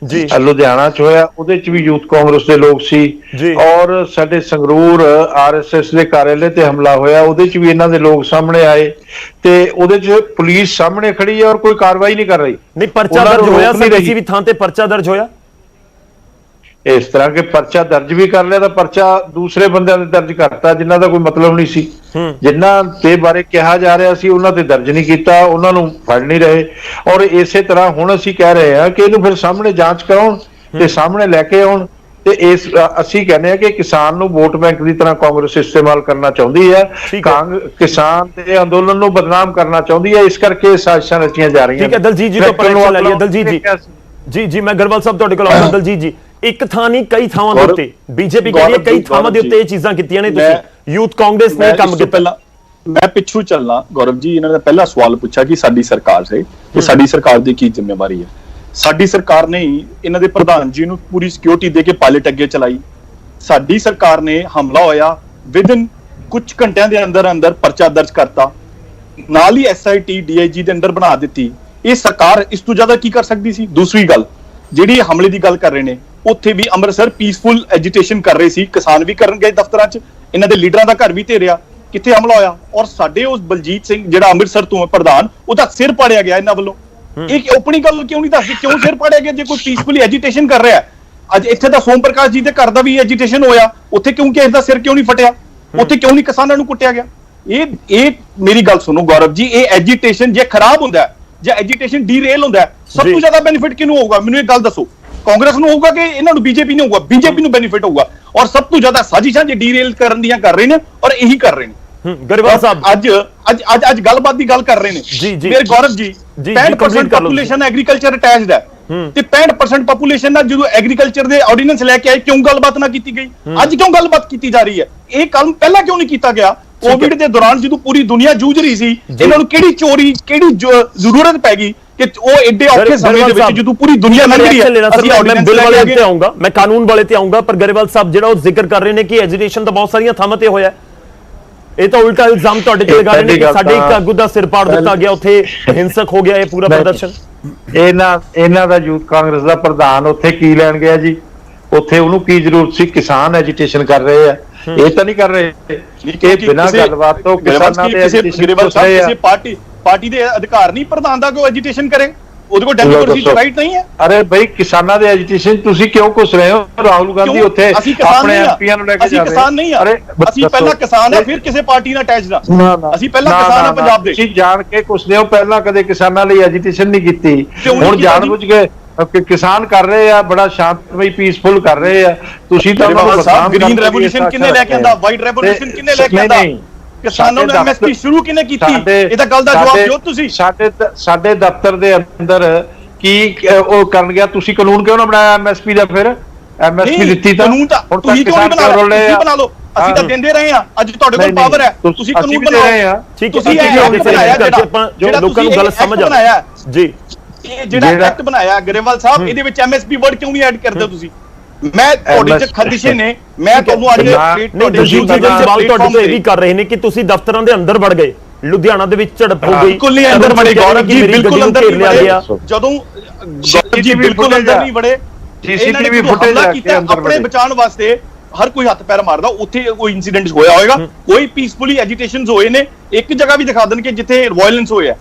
ਲੁਧਿਆਣਾ ਚ ਹੋਇਆ, ਉਹਦੇ ਚ ਵੀ ਯੂਥ ਕਾਂਗਰਸ ਦੇ ਲੋਕ ਸੀ। ਔਰ ਸਾਡੇ ਸੰਗਰੂਰ RSS ਦੇ ਕਾਰਿਆਲੇ ਤੇ ਹਮਲਾ ਹੋਇਆ, ਉਹਦੇ ਚ ਵੀ ਇਹਨਾਂ ਦੇ ਲੋਕ ਸਾਹਮਣੇ ਆਏ ਤੇ ਉਹਦੇ ਚ ਪੁਲਿਸ ਸਾਹਮਣੇ ਖੜੀ ਹੈ ਔਰ ਕੋਈ ਕਾਰਵਾਈ ਨਹੀਂ ਕਰ ਰਹੀ। ਨਹੀਂ ਪਰਚਾ ਦਰਜ ਹੋਇਆ ਸਰ, ਕਿਸੇ ਵੀ ਥਾਂ ਤੇ ਪਰਚਾ ਦਰਜ ਹੋਇਆ? ਇਸ ਤਰ੍ਹਾਂ ਕਿ ਪਰਚਾ ਦਰਜ ਵੀ ਕਰ ਲਿਆ ਤਾਂ ਪਰਚਾ ਦੂਸਰੇ ਬੰਦਿਆਂ ਨੇ ਦਰਜ ਕਰਤਾ ਜਿਨ੍ਹਾਂ ਦਾ ਕੋਈ ਮਤਲਬ ਨਹੀਂ ਸੀ। ਜਿਨ੍ਹਾਂ ਦੇ ਬਾਰੇ ਕਿਹਾ ਜਾ ਰਿਹਾ ਸੀ ਉਹਨਾਂ ਤੇ ਦਰਜ ਨਹੀਂ ਕੀਤਾ, ਉਹਨਾਂ ਨੂੰ ਫੜ ਨਹੀਂ ਰਹੇ। ਔਰ ਇਸੇ ਤਰ੍ਹਾਂ ਹੁਣ ਅਸੀਂ ਕਹਿ ਰਹੇ ਹਾਂ ਕਿ ਇਹਨੂੰ ਫਿਰ ਸਾਹਮਣੇ ਜਾਂਚ ਕਰਾਉਣ ਤੇ ਸਾਹਮਣੇ ਲੈ ਕੇ ਆਉਣ। ਤੇ ਇਸ ਅਸੀਂ ਕਹਿੰਦੇ ਹਾਂ ਕਿ ਕਿਸਾਨ ਨੂੰ ਵੋਟ ਬੈਂਕ ਦੀ ਤਰ੍ਹਾਂ ਕਾਂਗਰਸ ਇਸਤੇਮਾਲ ਕਰਨਾ ਚਾਹੁੰਦੀ ਹੈ, ਕਿਸਾਨ ਤੇ ਅੰਦੋਲਨ ਨੂੰ ਬਦਨਾਮ ਕਰਨਾ ਚਾਹੁੰਦੀ ਹੈ, ਇਸ ਕਰਕੇ ਸਾਜ਼ਿਸ਼ਾਂ ਰਚੀਆਂ ਜਾ ਰਹੀਆਂ। ਠੀਕ ਹੈ ਦਲਜੀਤ ਜੀ ਤੋਂ ਪਰਚਾ ਲੈ ਲਿਆ। ਦਲਜੀਤ ਜੀ ਜੀ ਮੈਂ ਗਰੇਵਾਲ ਸਾਹਿਬ ਤੁਹਾਡੇ ਕੋਲ ਆਉਂਦਾ। ਦਲਜੀਤ ਜੀ, ਇੱਕ ਥਾਂ ਨਹੀਂ ਕਈ ਥਾਵਾਂ ਦੇ ਉੱਤੇ ਬੀਜੇਪੀ ਕਹਿੰਦੀ ਹੈ ਕਈ ਥਾਵਾਂ ਦੇ ਉੱਤੇ ਇਹ ਚੀਜ਼ਾਂ ਕੀਤੀਆਂ ਨੇ, ਤੁਸੀਂ ਯੂਥ ਕਾਂਗਰਸ ਨੇ ਕੰਮ ਕੀਤਾ। ਪਹਿਲਾਂ ਮੈਂ ਪਿੱਛੂ ਚੱਲਣਾ ਗੌਰਵ ਜੀ, ਇਹਨਾਂ ਨੇ ਪਹਿਲਾ ਸਵਾਲ ਪੁੱਛਿਆ ਕਿ ਸਾਡੀ ਸਰਕਾਰ ਹੈ ਕਿ ਸਾਡੀ ਸਰਕਾਰ ਦੀ ਕੀ ਜ਼ਿੰਮੇਵਾਰੀ ਹੈ। ਸਾਡੀ ਸਰਕਾਰ ਨੇ ਹੀ ਇਹਨਾਂ ਦੇ ਪ੍ਰਧਾਨ ਜੀ ਨੂੰ ਪੂਰੀ ਸਿਕਿਉਰਿਟੀ ਦੇ ਕੇ ਪਾਇਲਟ ਅੱਗੇ ਚਲਾਈ। ਸਾਡੀ ਸਰਕਾਰ ਨੇ ਹਮਲਾ ਹੋਇਆ ਵਿਦਿਨ ਕੁਝ ਘੰਟਿਆਂ ਦੇ ਅੰਦਰ ਅੰਦਰ ਪਰਚਾ ਦਰਜ ਕਰਤਾ, ਨਾਲ ਹੀ SIT DIG ਦੇ ਅੰਦਰ ਬਣਾ ਦਿੱਤੀ। ਇਹ ਸਰਕਾਰ ਇਸ ਤੋਂ ਜ਼ਿਆਦਾ ਕੀ ਕਰ ਸਕਦੀ ਸੀ? ਦੂਸਰੀ ਗੱਲ, ਜਿਹੜੀ ਹਮਲੇ ਦੀ ਗੱਲ ਕਰ ਰਹੇ ਨੇ, ਉੱਥੇ ਵੀ ਅੰਮ੍ਰਿਤਸਰ ਪੀਸਫੁਲ ਐਜੀਟੇਸ਼ਨ ਕਰ ਰਹੇ ਸੀ, ਕਿਸਾਨ ਵੀ ਕਰਨ ਗਏ ਦਫ਼ਤਰਾਂ 'ਚ, ਇਹਨਾਂ ਦੇ ਲੀਡਰਾਂ ਦਾ ਘਰ ਵੀ ਢੇਰਿਆ। ਕਿੱਥੇ ਹਮਲਾ ਹੋਇਆ? ਔਰ ਸਾਡੇ ਉਸ ਬਲਜੀਤ ਸਿੰਘ ਜਿਹੜਾ ਅੰਮ੍ਰਿਤਸਰ ਤੋਂ ਪ੍ਰਧਾਨ, ਉਹਦਾ ਸਿਰ ਪਾੜਿਆ ਗਿਆ ਇਹਨਾਂ ਵੱਲੋਂ। ਇਹ ਆਪਣੀ ਗੱਲ ਕਿਉਂ ਨਹੀਂ ਦੱਸਦੇ? ਕਿਉਂ ਸਿਰ ਪਾੜਿਆ ਗਿਆ ਜੇ ਕੋਈ ਪੀਸਫੁਲੀ ਐਜੀਟੇਸ਼ਨ ਕਰ ਰਿਹਾ? ਅੱਜ ਇੱਥੇ ਦਾ ਸੋਮ ਪ੍ਰਕਾਸ਼ ਜੀ ਦੇ ਘਰ ਦਾ ਵੀ ਐਜੀਟੇਸ਼ਨ ਹੋਇਆ, ਉੱਥੇ ਕਿਉਂ ਕਿਸੇ ਦਾ ਸਿਰ ਕਿਉਂ ਨਹੀਂ ਫਟਿਆ? ਉੱਥੇ ਕਿਉਂ ਨਹੀਂ ਕਿਸਾਨਾਂ ਨੂੰ ਕੁੱਟਿਆ ਗਿਆ? ਇਹ ਮੇਰੀ ਗੱਲ ਸੁਣੋ ਗੌਰਵ ਜੀ, ਇਹ ਐਜੀਟੇਸ਼ਨ ਜੇ ਖਰਾਬ ਹੁੰਦਾ ਜਾਂ ਐਜੀਟੇਸ਼ਨ ਡੀਰੇਲ ਹੁੰਦਾ, ਸਭ ਤੋਂ ਜ਼ਿਆਦਾ ਬੈਨੀਫਿਟ ਕਿਹਨੂੰ ਹੋਊਗਾ? ਮੈਨੂੰ ਇਹ ਗੱਲ ਦੱਸੋ। ਕਾਂਗਰਸ ਨੂੰ ਹੋਊਗਾ ਕਿ ਇਹਨਾਂ ਨੂੰ ਬੀਜੇਪੀ ਨੂੰ ਹੋਊਗਾ? ਬੀਜੇਪੀ ਨੂੰ ਬੈਨੀਫਿਟ ਹੋਊਗਾ। ਔਰ ਸਭ ਤੋਂ ਜ਼ਿਆਦਾ ਸਾਜ਼ਿਸ਼ਾਂ ਜੇ ਡੀਰੇਲ ਕਰਨ ਦੀਆਂ ਕਰ ਰਹੇ ਨੇ ਔਰ ਇਹੀ ਕਰ ਰਹੇ ਨੇ। ਗਰੇਵਾਲ ਸਾਹਿਬ ਅੱਜ ਗੱਲਬਾਤ ਦੀ ਗੱਲ ਕਰ ਰਹੇ ਨੇ ਮੇਰੇ Gaurav ji. 65% population agriculture attached ਹੈ ਤੇ 65% ਪੋਪੂਲੇਸ਼ਨ ਨਾਲ ਜਦੋਂ ਐਗਰੀਕਲਚਰ ਦੇ ਆਰਡੀਨੈਂਸ ਲੈ ਕੇ ਆਏ, ਕਿਉਂ ਗੱਲਬਾਤ ਨਾ ਕੀਤੀ ਗਈ? ਅੱਜ ਕਿਉਂ ਗੱਲਬਾਤ ਕੀਤੀ ਜਾ ਰਹੀ ਹੈ? ਇਹ ਕੰਮ ਪਹਿਲਾਂ ਕਿਉਂ ਨਹੀਂ ਕੀਤਾ ਗਿਆ? ਕੋਵਿਡ ਦੇ ਦੌਰਾਨ ਜਦੋਂ ਪੂਰੀ ਦੁਨੀਆ ਜੂਝ ਰਹੀ ਸੀ, ਇਹਨਾਂ ਨੂੰ ਕਿਹੜੀ ਚੋਰੀ ਕਿਹੜੀ ਜ਼ਰੂਰਤ ਪੈ ਗਈ ਕਿ ਉਹ ਐਡੇ ਔਖੇ ਸਮੇਂ ਦੇ ਵਿੱਚ ਜਦੋਂ ਪੂਰੀ ਦੁਨੀਆ ਲੰਘ ਰਹੀ ਹੈ? ਮੈਂ ਬਿੱਲ ਵਾਲੇ ਤੇ ਆਉਂਗਾ, ਮੈਂ ਕਾਨੂੰਨ ਵਾਲੇ ਤੇ ਆਉਂਗਾ, ਪਰ ਗਰੇਵਾਲ ਸਾਹਿਬ ਜਿਹੜਾ ਉਹ ਜ਼ਿਕਰ ਕਰ ਰਹੇ ਨੇ ਕਿ ਐਜੀਟੇਸ਼ਨ ਤਾਂ ਬਹੁਤ ਸਾਰੀਆਂ ਥਾਵਾਂ ਤੇ ਹੋਇਆ, ਇਹ ਤਾਂ ਉਲਟਾ ਇਲਜ਼ਾਮ ਤੁਹਾਡੇ ਤੇ ਲਗਾ ਰਹੇ ਨੇ ਕਿ ਸਾਡੇ ਇੱਕ ਆਗੂ ਦਾ ਸਿਰ ਪਾੜ ਦਿੱਤਾ ਗਿਆ, ਉੱਥੇ ਹਿੰਸਕ ਹੋ ਗਿਆ ਇਹ ਪੂਰਾ ਪ੍ਰਦਰਸ਼ਨ। ਇਹਨਾਂ ਦਾ ਯੂਥ ਕਾਂਗਰਸ ਦਾ ਪ੍ਰਧਾਨ ਉੱਥੇ ਕੀ ਲੈਣ ਗਿਆ ਜੀ? ਉੱਥੇ ਉਹਨੂੰ ਕੀ ਜ਼ਰੂਰਤ ਸੀ? ਕਿਸਾਨ ਐਜੀਟੇਸ਼ਨ ਕਰ ਰਹੇ ਆ, ਇਹ ਤਾਂ ਨਹੀਂ ਕਰ ਰਹੇ। ਇਹ ਬਿਨਾਂ ਗੱਲਬਾਤ ਤੋਂ ਕਿਸਾਨਾਂ ਦੇ ਕਿਸੇ ਪਾਰਟੀ ਦੇ ਅਧਿਕਾਰ ਨਹੀਂ ਪ੍ਰਧਾਨ ਦਾ ਕੋਈ ਐਜੀਟੇਸ਼ਨ ਕਰੇ, ਉਹਦੇ ਕੋਲ ਡੈਮੋਕ੍ਰੇਸੀ ਰਾਈਟ ਨਹੀਂ ਹੈ। ਅਰੇ ਭਾਈ, ਕਿਸਾਨਾਂ ਦੇ ਐਜੀਟੇਸ਼ਨ ਤੁਸੀਂ ਕਿਉਂ ਘੁਸ ਰਹੇ ਹੋ? ਰਾਹੁਲ ਗਾਂਧੀ ਉੱਥੇ ਆਪਣੇ ਐਮਪੀਆਂ ਨੂੰ ਲੈ ਕੇ ਜਾ ਰਹੇ। ਅਸੀਂ ਕਿਸਾਨ ਨਹੀਂ ਆ, ਅਸੀਂ ਪਹਿਲਾਂ ਕਿਸਾਨ ਆ, ਫਿਰ ਕਿਸੇ ਪਾਰਟੀ ਨਾਲ ਅਟੈਚਡ ਆ। ਅਸੀਂ ਪਹਿਲਾਂ ਕਿਸਾਨ ਆ ਪੰਜਾਬ ਦੇ। ਤੁਸੀਂ ਜਾਣ ਕੇ ਘੁਸਦੇ ਹੋ, ਪਹਿਲਾਂ ਕਦੇ ਕਿਸਾਨਾਂ ਲਈ ਐਜੀਟੇਸ਼ਨ ਨਹੀਂ ਕੀਤੀ, ਹੁਣ ਜਾਣਬੁੱਝ ਕੇ ਕਿਸਾਨ ਕਰ ਰਹੇ ਆ, ਬੜਾ ਸ਼ਾਂਤਮਈ ਪੀਸਫੁਲ ਕਰ ਰਹੇ ਆ। ਤੁਸੀਂ ਤਾਂ ਗ੍ਰੀਨ ਰੈਵੋਲੂਸ਼ਨ ਕਿੰਨੇ ਲੈ ਕੇ ਆਂਦਾ? ਵਾਈਟ ਰੈਵੋਲੂਸ਼ਨ ਕਿੰਨੇ ਲੈ ਕੇ ਆਂਦਾ? ਕਿਸਾਨਾਂ ਨੂੰ MSP ਸ਼ੁਰੂ ਕਿਨੇ ਕੀਤੀ? ਇਹਦਾ ਗੱਲ ਦਾ ਜਵਾਬ ਦਿਓ ਤੁਸੀਂ। ਸਾਡੇ ਦਫ਼ਤਰ ਦੇ ਅੰਦਰ ਕੀ ਉਹ ਕਰਨ ਗਿਆ? ਤੁਸੀਂ ਕਾਨੂੰਨ ਕਿਉਂ ਨਾ ਬਣਾਇਆ MSP ਦਾ? ਫਿਰ MSP ਦਿੱਤੀ ਤਾਂ ਕਾਨੂੰਨ ਤਾਂ ਤੁਸੀਂ ਕਿਉਂ ਨਹੀਂ ਬਣਾ ਲਓ? ਅਸੀਂ ਤਾਂ ਦਿੰਦੇ ਰਹੇ ਆ, ਅੱਜ ਤੁਹਾਡੇ ਕੋਲ ਪਾਵਰ ਹੈ, ਤੁਸੀਂ ਕਾਨੂੰਨ ਬਣਾਓ। ਤੁਸੀਂ ਜਿਹੜਾ ਲੋਕਾਂ ਨੂੰ ਗੱਲ ਸਮਝ ਆਇਆ ਜੀ, ਇਹ ਜਿਹੜਾ ਐਕਟ ਬਣਾਇਆ ਗਰੇਵਾਲ ਸਾਹਿਬ, ਇਹਦੇ ਵਿੱਚ MSP ਵਰਡ ਕਿਉਂ ਨਹੀਂ ਐਡ ਕਰਦੇ ਤੁਸੀਂ? ਮੈਂ ਤੁਹਾਡੇ ਚ ਖਦਸ਼ੇ ਨੇ, ਮੈਂ ਤੁਹਾਨੂੰ ਅੱਜ ਸਵਾਲ ਤੁਹਾਡੇ ਤੋਂ ਇਹ ਵੀ ਕਰ ਰਹੇ ਨੇ ਕਿ ਤੁਸੀਂ ਦਫ਼ਤਰਾਂ ਦੇ ਅੰਦਰ ਵੜ ਗਏ, ਲੁਧਿਆਣਾ ਦੇ ਵਿੱਚ ਝੜਪ ਹੋ ਗਈ। ਬਿਲਕੁਲ ਨਹੀਂ ਅੰਦਰ ਵੜੇ ਗੌਰਵ ਜੀ, ਬਿਲਕੁਲ ਅੰਦਰ ਨਹੀਂ ਵੜੇ। ਜਦੋਂ ਜੀ ਬਿਲਕੁਲ ਅੰਦਰ ਨਹੀਂ ਵੜੇ, CCTV ਫੁਟੇਜ ਕੀਤਾ ਆਪਣੇ ਬਚਾਉਣ ਵਾਸਤੇ। ਹਰ ਕੋਈ ਹੱਥ ਪੈਰ ਮਾਰਦਾ, ਉੱਥੇ ਕੋਈ ਇਨਸੀਡੈਂਟ ਹੋਇਆ ਹੋਏਗਾ, ਕੋਈ ਪੀਸਫੁਲੀ ਐਜੀਟੇਸ਼ਨਸ ਹੋਏ ਨੇ, ਇੱਕ ਜਗ੍ਹਾ ਵੀ ਦਿਖਾ ਦੇਣ ਕਿ ਜਿੱਥੇ ਵਾਇਲੈਂਸ ਹੋਇਆ।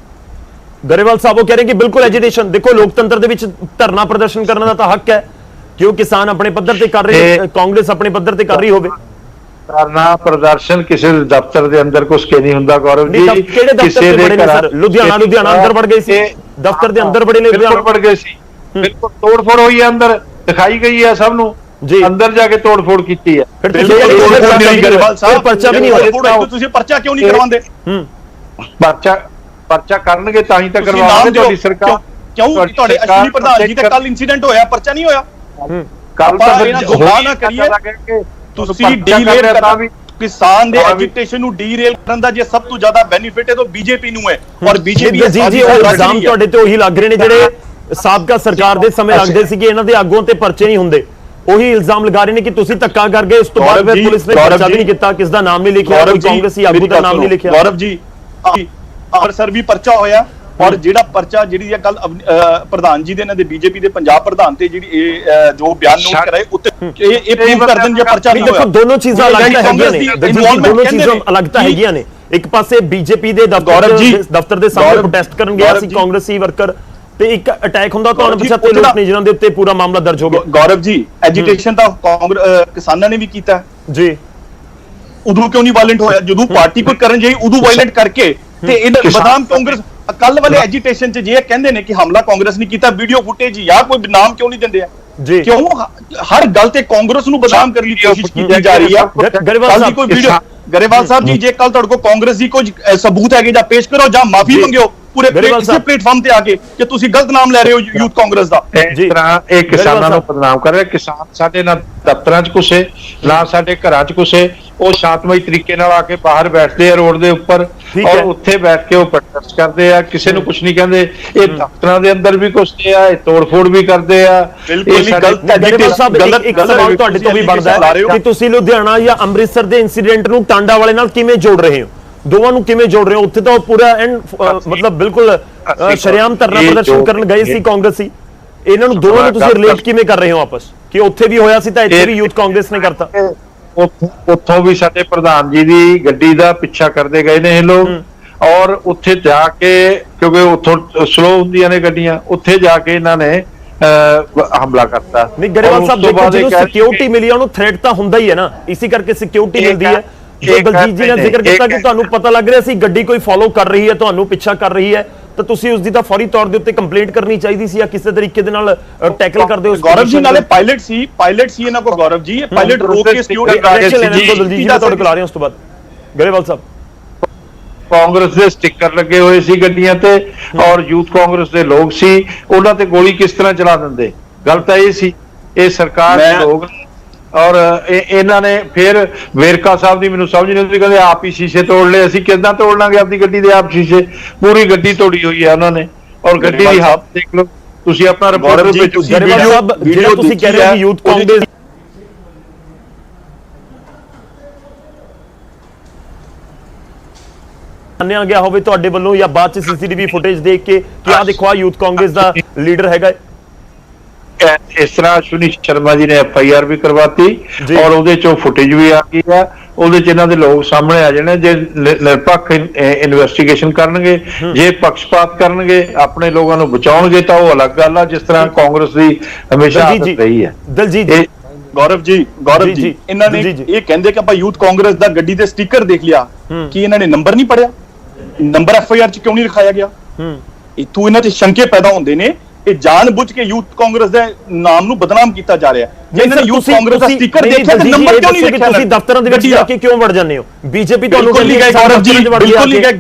ਗਰੇਵਾਲ ਸਾਹਿਬ ਉਹ ਕਹਿ ਰਹੇ ਕਿ ਬਿਲਕੁਲ ਐਜੀਟੇਸ਼ਨ, ਦੇਖੋ ਲੋਕਤੰਤਰ ਦੇ ਵਿੱਚ ਧਰਨਾ ਪ੍ਰਦਰਸ਼ਨ ਕਰਨ ਦਾ ਤਾਂ ਹੱਕ ਹੈ, ਕਿ ਉਹ ਕਿਸਾਨ ਆਪਣੇ ਪੱਧਰ ਤੇ ਕਰ ਰਹੇ, ਕਾਂਗਰਸ ਆਪਣੇ ਪੱਧਰ ਤੇ ਕਰ ਰਹੀ ਹੋਵੇ। ਧਰਨਾ ਪ੍ਰਦਰਸ਼ਨ ਕਿਸੇ ਦਫ਼ਤਰ ਦੇ ਅੰਦਰ ਕੁਛ ਕੇ ਨਹੀਂ ਹੁੰਦਾ ਗੌਰਵ ਜੀ। ਕਿਹੜੇ ਦਫ਼ਤਰ ਤੇ ਬੜੇ ਨੇ ਸਰ? ਲੁਧਿਆਣਾ ਅੰਦਰ ਵੜ ਗਏ ਸੀ, ਦਫ਼ਤਰ ਦੇ ਅੰਦਰ ਬੜੇ ਨੇ, ਲੁਧਿਆਣਾ ਵੜ ਗਏ ਸੀ। ਬਿਲਕੁਲ ਤੋੜਫੋੜ ਹੋਈ ਹੈ, ਅੰਦਰ ਦਿਖਾਈ ਗਈ ਹੈ ਸਭ ਨੂੰ ਜੀ, ਅੰਦਰ ਜਾ ਕੇ ਤੋੜਫੋੜ ਕੀਤੀ ਹੈ। ਫਿਰ ਪਰਚਾ ਵੀ ਨਹੀਂ ਹੋਇਆ, ਤੁਸੀਂ ਪਰਚਾ ਕਿਉਂ ਨਹੀਂ ਕਰਵਾਉਂਦੇ? ਪਰਚਾ ਕਰਨਗੇ ਤਾਂ ਹੀ ਤਾਂ ਕਰਵਾਵਾਂਗੇ। ਤੁਹਾਡੀ ਸਰਕਾਰ ਕਿਉਂ? ਤੁਹਾਡੇ ਅਸ਼ਵਨੀ ਪ੍ਰਧਾਨ ਜੀ ਦਾ ਕੱਲ ਇਨਸੀਡੈਂਟ ਹੋਇਆ, ਪਰਚਾ ਨਹੀਂ ਹੋਇਆ। ਕੱਲ ਤਾਂ ਨਾ ਕਰੀਏ, ਤੁਸੀਂ ਡੀਲੇਅਰ ਕਰਨਾ ਵੀ ਕਿਸਾਨ ਦੇ ਐਜੀਟੇਸ਼ਨ ਨੂੰ ਡੀਰੇਲ ਕਰਨ ਦਾ ਜੇ ਸਭ ਤੋਂ ਜ਼ਿਆਦਾ ਬੈਨੀਫਿਟ ਹੈ ਤਾਂ ਬੀਜੇਪੀ ਨੂੰ ਹੈ ਔਰ ਬੀਜੇਪੀ ਜੀ ਜੀ ਉਹ ਇਲਜ਼ਾਮ ਤੁਹਾਡੇ ਤੇ ਉਹੀ ਲੱਗ ਰਹੇ ਨੇ ਜਿਹੜੇ ਸਾਬਕਾ ਸਰਕਾਰ ਦੇ ਸਮੇਂ ਲੱਗਦੇ ਸੀ ਕਿ ਇਹਨਾਂ ਦੇ ਆਗੂਆਂ ਤੇ ਪਰਚੇ ਨਹੀਂ ਹੁੰਦੇ। ਉਹੀ ਇਲਜ਼ਾਮ ਲਗਾ ਰਹੇ ਨੇ ਕਿ ਤੁਸੀਂ ਧੱਕਾ ਕਰ ਗਏ, ਉਸ ਤੋਂ ਬਾਅਦ ਫਿਰ ਪੁਲਿਸ ਨੇ ਪਰਚਾ ਵੀ ਨਹੀਂ ਕੀਤਾ, ਕਿਸ ਦਾ ਨਾਮ ਨਹੀਂ ਲਿਖਿਆ, ਕੋਈ ਕਾਂਗਰਸੀ ਆਗੂ ਦਾ ਨਾਮ ਨਹੀਂ ਲਿਖਿਆ। ਗੌਰਵ ਜੀ ਅੰਮ੍ਰਿਤਸਰ ਵੀ ਪਰਚਾ ਹੋਇਆ ਔਰ ਜਿਹੜਾ ਪਰਚਾ ਜਿਹੜੀ ਇਹ ਗੱਲ ਪ੍ਰਧਾਨ ਜੀ ਦੇ ਇਹਨਾਂ ਦੇ ਬੀਜੇਪੀ ਦੇ ਪੰਜਾਬ ਪ੍ਰਧਾਨ ਤੇ ਜਿਹੜੀ ਇਹ ਜੋ ਬਿਆਨ ਨੋਟ ਕਰਾਏ ਉੱਤੇ ਇਹ ਪ੍ਰੂਵ ਕਰ ਦੇਣ ਜੇ ਪਰਚਾ ਨਹੀਂ ਹੋਇਆ। ਦੇਖੋ ਦੋਨੋਂ ਚੀਜ਼ਾਂ ਅਲੱਗ ਤਾਂ ਹੈਗੀਆਂ ਨੇ, ਦੋਨੋਂ ਚੀਜ਼ਾਂ ਅਲੱਗ ਤਾਂ ਹੈਗੀਆਂ ਨੇ। ਇੱਕ ਪਾਸੇ ਬੀਜੇਪੀ ਦੇ ਦਫ਼ਤਰ ਦੇ ਸਾਹਮਣੇ ਪ੍ਰੋਟੈਸਟ ਕਰਨ ਗਿਆ ਸੀ ਕਾਂਗਰਸੀ ਵਰਕਰ ਤੇ ਇੱਕ ਅਟੈਕ ਹੁੰਦਾ ਤਾਂ ਅਣਪਛਾਤੇ ਲੋਕ ਨੇ ਜਿਨ੍ਹਾਂ ਦੇ ਉੱਤੇ ਪੂਰਾ ਮਾਮਲਾ ਦਰਜ ਹੋ ਗਿਆ। ਗੌਰਵ ਜੀ ਐਜੀਟੇਸ਼ਨ ਤਾਂ ਕਿਸਾਨਾਂ ਨੇ ਵੀ ਕੀਤਾ ਜੀ, ਉਦੋਂ ਕਿਉਂ ਨਹੀਂ ਵਾਇਲੈਂਟ ਹੋਇਆ? ਜਦੋਂ ਪਾਰਟੀ ਕੋਈ ਕਰਨ ਜਾਈ ਉਦੋਂ ਵਾਇਲੈਂਟ ਕਰਕੇ ਤੇ ਇਹਨਾਂ ਬਦਾਮ ਕਾਂਗਰਸ ਕੱਲ ਵਾਲੇ ਐਜੀਟੇਸ਼ਨ ਚ ਜੇ ਕਹਿੰਦੇ ਨੇ ਕਿ ਹਮਲਾ ਕਾਂਗਰਸ ਨੇ ਕੀਤਾ, ਵੀਡੀਓ ਫੁਟੇਜ ਜਾਂ ਕੋਈ ਨਾਮ ਕਿਉਂ ਨਹੀਂ ਦਿੰਦੇ ਆ? ਕਿਉਂ ਹਰ ਗੱਲ ਤੇ ਕਾਂਗਰਸ ਨੂੰ ਬਦਨਾਮ ਕਰਨ ਦੀ ਕੋਸ਼ਿਸ਼ ਕੀਤੀ ਜਾ ਰਹੀ ਆ? ਗਰੇਵਾਲ ਸਾਹਿਬ ਜੀ, ਜੇ ਕੱਲ ਤੁਹਾਡੇ ਕੋਲ ਕਾਂਗਰਸ ਦੀ ਕੋਈ ਸਬੂਤ ਹੈਗੇ ਜਾਂ ਪੇਸ਼ ਕਰੋ ਜਾਂ ਮਾਫੀ ਮੰਗਿਓ ਪੂਰੇ ਪਲੇਟਫਾਰਮ ਤੇ ਆ ਕੇ ਕਿ ਤੁਸੀਂ ਗਲਤ ਨਾਮ ਲੈ ਰਹੇ ਹੋ ਯੂਥ ਕਾਂਗਰਸ ਦਾ। ਇਸ ਤਰ੍ਹਾਂ ਇਹ ਕਿਸਾਨਾਂ ਨੂੰ ਬਦਨਾਮ ਕਰ ਰਿਹਾ। ਕਿਸਾਨ ਸਾਡੇ ਨਾਲ ਦਫ਼ਤਰਾਂ 'ਚ ਘੁਸੇ ਨਾ ਸਾਡੇ ਘਰਾਂ 'ਚ ਘੁਸੇ, ਉਹ ਸ਼ਾਂਤਮਈ ਤਰੀਕੇ ਨਾਲ ਆ ਕੇ ਬਾਹਰ ਬੈਠਦੇ ਆ ਰੋਡ ਦੇ ਉੱਪਰ ਔਰ ਉੱਥੇ ਬੈਠ ਕੇ ਉਹ ਪ੍ਰੋਟੈਸਟ ਕਰਦੇ ਆ, ਕਿਸੇ ਨੂੰ ਕੁਝ ਨਹੀਂ ਕਹਿੰਦੇ। ਇਹ ਦਫ਼ਤਰਾਂ ਦੇ ਅੰਦਰ ਵੀ ਘੁਸਦੇ ਆ, ਇਹ ਤੋੜ-ਫੋੜ ਵੀ ਕਰਦੇ ਆ। ਬਿਲਕੁਲ ਗਲਤ ਹੈ। ਇੱਕ ਸਵਾਲ ਤੁਹਾਡੇ ਤੋਂ ਵੀ ਬਣਦਾ ਹੈ ਕਿ ਤੁਸੀਂ ਲੁਧਿਆਣਾ ਜਾਂ ਅੰਮ੍ਰਿਤਸਰ ਦੇ ਇਨਸੀਡੈਂਟ ਨੂੰ ਟਾਂਡਾ ਵਾਲੇ ਨਾਲ ਕਿਵੇਂ ਜੋੜ ਰਹੇ ਹੋ? ਦੋਵਾਂ ਨੂੰ ਕਿਵੇਂ ਜੋੜ ਰਹੇ ਹੋ? ਉੱਥੇ ਤਾਂ ਪੂਰਾ ਮਤਲਬ ਬਿਲਕੁਲ ਸ਼ਰੇਆਮ ਧਰਨਾ ਪ੍ਰਦਰਸ਼ਨ ਕਰਨ ਗਏ ਸੀ ਕਾਂਗਰਸੀ, ਇਹਨਾਂ ਨੂੰ ਦੋਵਾਂ ਨੂੰ ਤੁਸੀਂ ਰਿਲੇਟ ਕਿਵੇਂ ਕਰ ਰਹੇ ਹੋ ਆਪਸ ਕਿ ਉੱਥੇ ਵੀ ਹੋਇਆ ਸੀ ਤਾਂ ਇੱਥੇ ਵੀ ਯੂਥ ਕਾਂਗਰਸ ਨੇ ਕਰਤਾ? ਉੱਥੋਂ ਵੀ ਸਾਡੇ ਪ੍ਰਧਾਨ ਜੀ ਦੀ ਗੱਡੀ ਦਾ ਪਿੱਛਾ ਕਰਦੇ ਗਏ ਨੇ ਇਹ ਲੋਕ ਔਰ ਉੱਥੇ ਜਾ ਕੇ, ਕਿਉਂਕਿ ਉੱਥੋਂ ਸਲੋ ਹੁੰਦੀਆਂ ਨੇ ਗੱਡੀਆਂ, ਉੱਥੇ ਜਾ ਕੇ ਇਹਨਾਂ ਨੇ ਹਮਲਾ ਕਰਤਾ। ਨਹੀਂ ਗਰੇਵਾਲ ਸਾਹਿਬ, ਦੇਖੋ ਜਦੋਂ ਸਿਕਿਉਰਿਟੀ ਮਿਲੀ ਉਹਨੂੰ ਥ੍ਰੈਟ ਤਾਂ ਹੁੰਦਾ ਹੀ ਹੈ ਨਾ, ਇਸੇ ਕਰਕੇ ਸਿਕਿਉਰਿਟੀ ਮਿਲਦੀ ਹੈ। ਜੋ ਦਲਜੀਤ ਜੀ ਨੇ ਜ਼ਿਕਰ ਕੀਤਾ ਕਿ ਤੁਹਾਨੂੰ ਪਤਾ ਲੱਗ ਰਿਹਾ ਸੀ ਗੱਡੀ ਕੋਈ ਫੋਲੋ ਕਰ ਰਹੀ ਹੈ, ਤੁਹਾਨੂੰ ਪਿੱਛਾ ਕਰ ਰਹੀ ਹੈ, ਤਾਂ ਤੁਸੀਂ ਉਸ ਦੀ ਤਾਂ ਫੌਰੀ ਤੌਰ ਦੇ ਉੱਤੇ ਕੰਪਲੇਂਟ ਕਰਨੀ ਚਾਹੀਦੀ ਸੀ ਜਾਂ ਕਿਸੇ ਤਰੀਕੇ ਦੇ ਨਾਲ ਟੈਕਲ ਕਰਦੇ ਹੋ। ਗੌਰਵ ਜੀ ਨਾਲੇ ਪਾਇਲਟ ਸੀ ਇਹਨਾਂ ਕੋਲ। ਗੌਰਵ ਜੀ ਪਾਇਲਟ ਰੋਕ ਕੇ ਸਿਕਿਉਰਿਟੀ ਦਲਜੀਤ ਜੀ ਮੈਂ ਤੁਹਾਡੇ ਕੋਲ ਆ ਰਿਹਾ। ਉਸ ਤੋਂ ਬਾਅਦ ਗਰੇਵਾਲ ਸਾਹਿਬ, ਕਾਂਗਰਸ ਦੇ ਸਟicker ਲੱਗੇ ਹੋਏ ਸੀ ਗੱਡੀਆਂ ਤੇ ਔਰ ਯੂਥ ਕਾਂਗਰਸ ਦੇ ਲੋਕ ਸੀ, ਉਹਨਾਂ ਤੇ ਗੋਲੀ ਕਿਸ ਤਰ੍ਹਾਂ ਚਲਾ ਦਿੰਦੇ? ਗੱਲ ਤਾਂ ਇਹ ਸੀ, ਇਹ ਸਰਕਾਰ ਦੇ ਲੋਕ ਔਰ ਇਹਨਾਂ ਨੇ ਫਿਰ ਵੇਰਕਾ ਸਾਹਿਬ ਦੀ ਮੈਨੂੰ ਸਮਝ ਨਹੀਂ ਆਉਂਦੀ, ਕਹਿੰਦੇ ਆਪ ਹੀ ਸ਼ੀਸ਼ੇ ਤੋੜ ਲਏ। ਅਸੀਂ ਕਿੱਦਾਂ ਤੋੜ ਲਾਂਗੇ ਆਪਣੀ ਗੱਡੀ ਦੇ ਆਪ ਸ਼ੀਸ਼ੇ? ਪੂਰੀ ਗੱਡੀ ਤੋੜੀ ਹੋਈ ਹੈ ਉਹਨਾਂ ਨੇ ਔਰ ਗੱਡੀ ਦੀ ਹਾਲਤ ਦੇਖ ਲਓ ਤੁਸੀਂ ਆਪਣਾ ਰਿਪੋਰਟਰ ਵਿੱਚ। ਜਿਹੜਾ ਤੁਸੀਂ ਕਹਿ ਰਹੇ ਹੋ ਯੂਥ ਕਾਂਗਰਸ ਮੰਨਿਆ ਗਿਆ ਹੋਵੇ ਤੁਹਾਡੇ ਵੱਲੋਂ ਜਾਂ ਬਾਅਦ ਚ ਸੀਸੀਟੀਵੀ ਫੁਟੇਜ ਦੇਖ ਕੇ ਕਿ ਆਹ ਦੇਖੋ ਆ ਯੂਥ ਕਾਂਗਰਸ ਦਾ ਲੀਡਰ ਹੈਗਾ, ਇਸ ਤਰ੍ਹਾਂ ਅਸ਼ਵਨੀ ਸ਼ਰਮਾ ਜੀ ਨੇ FIR ਵੀ ਕਰਵਾਤੀ ਔਰ ਉਹਦੇ ਚੋਂ ਫੁਟੇਜ ਵੀ ਆ ਗਈ ਆ। ਉਹਦੇ ਚ ਇਹਨਾਂ ਦੇ ਲੋਕ ਸਾਹਮਣੇ ਆ ਜਾਣੇ। ਜੇ ਨਿਰਪੱਖ ਇਨਵੈਸਟੀਗੇਸ਼ਨ ਕਰਨਗੇ, ਜੇ ਪੱਖਪਾਤ ਕਰਨਗੇ, ਆਪਣੇ ਲੋਕਾਂ ਨੂੰ ਬਚਾਉਣਗੇ ਤਾਂ ਉਹ ਅਲੱਗ ਗੱਲ ਆ, ਜਿਸ ਤਰ੍ਹਾਂ ਕਾਂਗਰਸ ਦੀ ਹਮੇਸ਼ਾ ਆਦਤ ਰਹੀ ਹੈ। ਦਲਜੀਤ ਗੌਰਵ ਜੀ ਇਹਨਾਂ ਨੇ ਇਹ ਕਹਿੰਦੇ ਕਿ ਆਪਾਂ ਯੂਥ ਕਾਂਗਰਸ ਦਾ ਗੱਡੀ ਤੇ ਸਟicker ਦੇਖ ਲਿਆ, ਕਿ ਇਹਨਾਂ ਨੇ ਨੰਬਰ ਨਹੀਂ ਪੜਿਆ? ਨੰਬਰ FIR ਚ ਕਿਉਂ ਨਹੀਂ ਲਿਖਾਇਆ ਗਿਆ? ਇਥੋਂ ਇਹਨਾਂ ਤੇ ਸ਼ੰਕੇ ਪੈਦਾ ਹੁੰਦੇ ਨੇ। ਇਹ ਜਾਣਬੁੱਝ ਕੇ ਯੂਥ ਕਾਂਗਰਸ ਦੇ ਨਾਮ ਨੂੰ ਬਦਨਾਮ ਕੀਤਾ ਜਾ ਰਿਹਾ। ਜੇ ਇਹਨਾਂ ਨੇ ਯੂਥ ਕਾਂਗਰਸ ਦਾ ਸਟicker ਦੇਖਿਆ ਤਾਂ ਨੰਬਰ ਕਿਉਂ ਨਹੀਂ ਲਿਖਿਆ? ਤੁਸੀਂ ਦਫ਼ਤਰਾਂ ਦੇ ਵਿੱਚ ਜਾ ਕੇ ਕਿਉਂ ਵੜ ਜਾਂਦੇ ਹੋ? ਬੀਜੇਪੀ ਤੁਹਾਨੂੰ ਬਿਲਕੁਲ ਨਹੀਂ ਗਏ,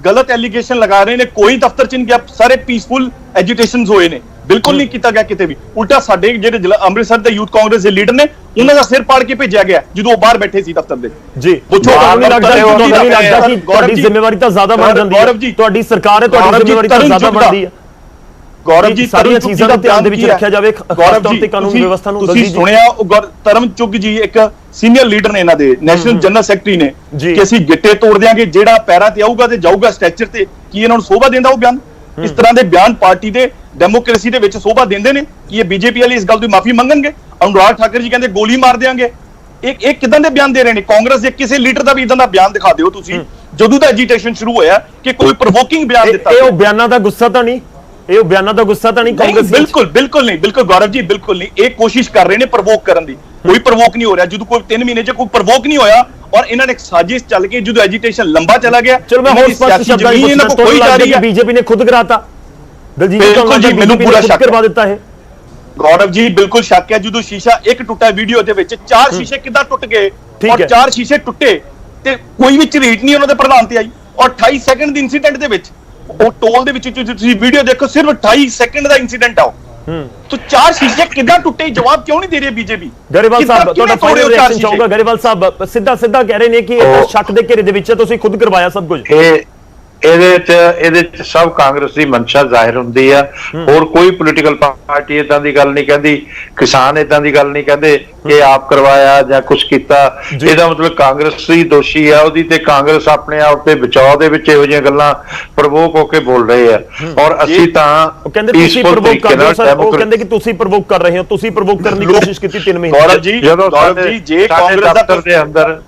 ਗਲਤ ਐਲੀਗੇਸ਼ਨ ਲਗਾ ਰਹੇ ਨੇ। ਕੋਈ ਦਫ਼ਤਰ ਚ ਨਹੀਂ ਗਿਆ, ਸਾਰੇ ਪੀਸਫੁਲ ਐਜੀਟੇਸ਼ਨਸ ਹੋਏ ਨੇ, ਬਿਲਕੁਲ ਨਹੀਂ ਕੀਤਾ ਗਿਆ ਕਿਤੇ ਵੀ। ਉਲਟਾ ਸਾਡੇ ਜਿਹੜੇ ਅੰਮ੍ਰਿਤਸਰ ਦੇ ਯੂਥ ਕਾਂਗਰਸ ਦੇ ਲੀਡਰ ਨੇ ਉਹਨਾਂ ਦਾ ਸਿਰ ਪਾੜ ਕੇ ਭੇਜਿਆ ਗਿਆ ਜਦੋਂ ਉਹ ਬਾਹਰ ਬੈਠੇ ਸੀ ਦਫ਼ਤਰ ਦੇ। ਜੀ ਪੁੱਛੋ, ਤੁਹਾਨੂੰ ਨਹੀਂ ਲੱਗਦਾ ਕਿ ਤੁਹਾਡੀ ਜ਼ਿੰਮੇਵਾਰੀ ਤਾਂ ਜ਼ਿਆਦਾ ਬਣ ਜਾਂਦੀ ਹੈ? ਤੁਹਾਡੀ ਸਰਕਾਰ ਹੈ, ਤੁਹਾਡੀ ਜ਼ਿੰਮੇਵਾਰੀ ਤਾਂ ਜ਼ਿਆਦਾ ਬਣਦੀ ਹੈ। ਗੌਰਵ ਜੀ ਸਾਰੀਆਂ ਚੀਜ਼ਾਂ ਦਾ ਧਿਆਨ ਦੇ ਵਿੱਚ ਰੱਖਿਆ ਜਾਵੇ, ਖਾਸ ਤੌਰ ਤੇ ਕਾਨੂੰਨ ਵਿਵਸਥਾ ਨੂੰ। ਤੁਸੀਂ ਸੁਣਿਆ ਧਰਮ ਚੁੱਗ ਜੀ ਇੱਕ ਸੀਨੀਅਰ ਲੀਡਰ ਨੇ ਇਹਨਾਂ ਦੇ, ਨੈਸ਼ਨਲ ਜਨਰਲ ਸੈਕਟਰੀ ਨੇ, ਕਿ ਅਸੀਂ ਗਿੱਟੇ ਤੋੜ ਦਿਆਂਗੇ ਜਿਹੜਾ ਪੈਰਾਂ ਤੇ ਆਊਗਾ ਤੇ ਜਾਊਗਾ ਸਟ੍ਰੈਚਰ ਤੇ। ਕੀ ਇਹਨਾਂ ਨੂੰ ਸੋਭਾ ਦਿੰਦਾ ਉਹ ਬਿਆਨ? ਇਸ ਤਰ੍ਹਾਂ ਦੇ ਬਿਆਨ ਪਾਰਟੀ ਦੇ ਡੈਮੋਕ੍ਰੇਸੀ ਦੇ ਵਿੱਚ ਸੋਭਾ ਦਿੰਦੇ ਨੇ? ਕਿ ਇਹ ਬੀਜੇਪੀ ਵਾਲੀ ਇਸ ਗੱਲ ਦੀ ਮਾਫੀ ਮੰਗਣਗੇ? ਅਨੁਰਾਗ ਠਾਕਰ ਜੀ ਕਹਿੰਦੇ ਗੋਲੀ ਮਾਰ ਦੇਾਂਗੇ। ਇਹ ਕਿਦਾਂ ਦੇ ਬਿਆਨ ਦੇ ਰਹੇ ਨੇ? ਕਾਂਗਰਸ ਦੇ ਕਿਸੇ ਲੀਡਰ ਦਾ ਵੀ ਇਦਾਂ ਦਾ ਬਿਆਨ ਦਿਖਾ ਦਿਓ ਤੁਸੀਂ ਜਦੋਂ ਦਾ ਐਜੀਟੇਸ਼ਨ ਸ਼ੁਰੂ ਹੋਇਆ ਕਿ ਕੋਈ ਪ੍ਰੋਵੋਕਿੰਗ ਬਿਆਨ ਦਿੱਤਾ। ਇਹ ਉਹ ਬਿਆਨਾਂ ਦਾ ਗੁੱਸਾ ਤਾਂ ਨਹੀਂ? ਇਹ ਉਹ ਬਿਆਨਾਂ ਦਾ ਗੁੱਸਾ ਤਾਂ ਨਹੀਂ ਕਾਂਗਰਸ? ਬਿਲਕੁਲ ਨਹੀਂ ਗੌਰਵ ਜੀ, ਬਿਲਕੁਲ ਨਹੀਂ। ਇਹ ਕੋਸ਼ਿਸ਼ ਕਰ ਰਹੇ ਨੇ ਪ੍ਰਵੋਕ ਕਰਨ ਦੀ, ਕੋਈ ਪ੍ਰਵੋਕ ਨਹੀਂ ਹੋ ਰਿਹਾ। ਜਦੋਂ ਕੋਈ 3 ਮਹੀਨੇ ਚ ਕੋਈ ਪ੍ਰਵੋਕ ਨਹੀਂ ਹੋਇਆ ਔਰ ਇਹਨਾਂ ਨੇ ਇੱਕ ਸਾਜ਼ਿਸ਼ ਚੱਲ ਕੇ ਜਦੋਂ ਐਜੀਟੇਸ਼ਨ ਲੰਬਾ ਚਲਾ ਗਿਆ। ਚਲੋ ਮੈਂ ਹੋਰ ਸਪਸ਼ਟ ਸ਼ਬਦਾਂ ਵਿੱਚ ਇਹਨਾਂ ਕੋਲ ਕੋਈ ਜਾ ਰਹੀ ਹੈ, ਬੀਜੇਪੀ ਨੇ ਖੁਦ ਕਰਾਤਾ। ਦਲਜੀਤ ਜੀ ਮੈਨੂੰ ਪੂਰਾ ਸ਼ੱਕ ਕਰਵਾ ਦਿੱਤਾ ਹੈ। ਗੌਰਵ ਜੀ ਬਿਲਕੁਲ ਸ਼ੱਕ ਹੈ। ਜਦੋਂ ਸ਼ੀਸ਼ਾ ਇੱਕ ਟੁੱਟਾ ਵੀਡੀਓ ਦੇ ਵਿੱਚ, 4 ਸ਼ੀਸ਼ੇ ਕਿੱਦਾਂ ਟੁੱਟ ਗਏ ਔਰ 4 ਸ਼ੀਸ਼ੇ ਟੁੱਟੇ ਤੇ ਕੋਈ ਵੀ ਝਰੀਟ ਨਹੀਂ ਉਹਨਾਂ ਦੇ ਪ੍ਰਧਾਨ ਤੇ ਆਈ। ਔਰ 28 ਸੈਕਿੰਡ ਦੇ ਇਨਸੀਡੈਂਟ ਦੇ ਵਿੱਚ ਉਹ ਟੋਲ ਦੇ ਵਿੱਚ ਤੁਸੀਂ ਵੀਡੀਓ ਦੇਖੋ, ਸਿਰਫ 28 ਸੈਕਿੰਡ ਦਾ ਇਨਸੀਡੈਂਟ ਆ तो 4 शीशे कितना टूटे, जवाब क्यों नहीं दे रही बीजेपी? ਗਰੇਵਾਲ ਸਾਹਿਬ ਤੁਹਾਡਾ ਫਾਈਨਲ ਰਿਐਕਸ਼ਨ ਚਾਹੂੰਗਾ। ਗਰੇਵਾਲ ਸਾਹਿਬ ਸਿੱਧਾ ਕਹਿ ਰਹੇ ਨੇ ਕਿ ਇਹ ਤਾਂ ਸ਼ੱਕ ਦੇ ਘੇਰੇ ਦੇ ਵਿੱਚ ਹੈ, ਤੁਸੀਂ ਖੁਦ ਕਰਵਾਇਆ ਸਭ ਕੁਝ। ਇਹਦੇ ਚ ਸਭ ਕਾਂਗਰਸ ਦੀ ਮਨਸ਼ਾ ਜ਼ਾਹਿਰ ਹੁੰਦੀ ਆ। ਹੋਰ ਕੋਈ ਪੋਲੀਟੀਕਲ ਪਾਰਟੀ ਇਦਾਂ ਦੀ ਗੱਲ ਨਹੀਂ ਕਹਿੰਦੀ, ਕਿਸਾਨ ਇਦਾਂ ਦੀ ਗੱਲ ਨਹੀਂ ਕਹਿੰਦੇ ਕਿ ਆਪ ਕਰਵਾਇਆ ਜਾਂ ਕੁਝ ਕੀਤਾ। ਇਹਦਾ ਮਤਲਬ ਕਾਂਗਰਸ ਹੀ ਦੋਸ਼ੀ ਆ ਉਹਦੀ, ਤੇ ਕਾਂਗਰਸ ਆਪਣੇ ਆਪ ਤੇ ਬਚਾਅ ਦੇ ਵਿੱਚ ਇਹੋ ਜਿਹੀਆਂ ਗੱਲਾਂ ਪ੍ਰਵੋਕ ਹੋ ਕੇ ਬੋਲ ਰਹੇ ਆ। ਔਰ ਅਸੀਂ ਤਾਂ ਕਹਿੰਦੇ ਤੁਸੀਂ ਪ੍ਰਵੋਕ ਕਰ ਰਹੇ ਹੋ ਸਰ, ਉਹ ਕਹਿੰਦੇ ਕਿ ਤੁਸੀਂ ਪ੍ਰਵੋਕ ਕਰ ਰਹੇ ਹੋ, ਤੁਸੀਂ ਪ੍ਰਵੋਕ ਕਰਨ ਦੀ ਕੋਸ਼ਿਸ਼ ਕੀਤੀ 3 ਮਹੀਨੇ। ਗੌਰਵ ਜੀ ਜੇ ਕਾਂਗਰਸ ਦਫ਼ਤਰ ਦੇ ਅੰਦਰ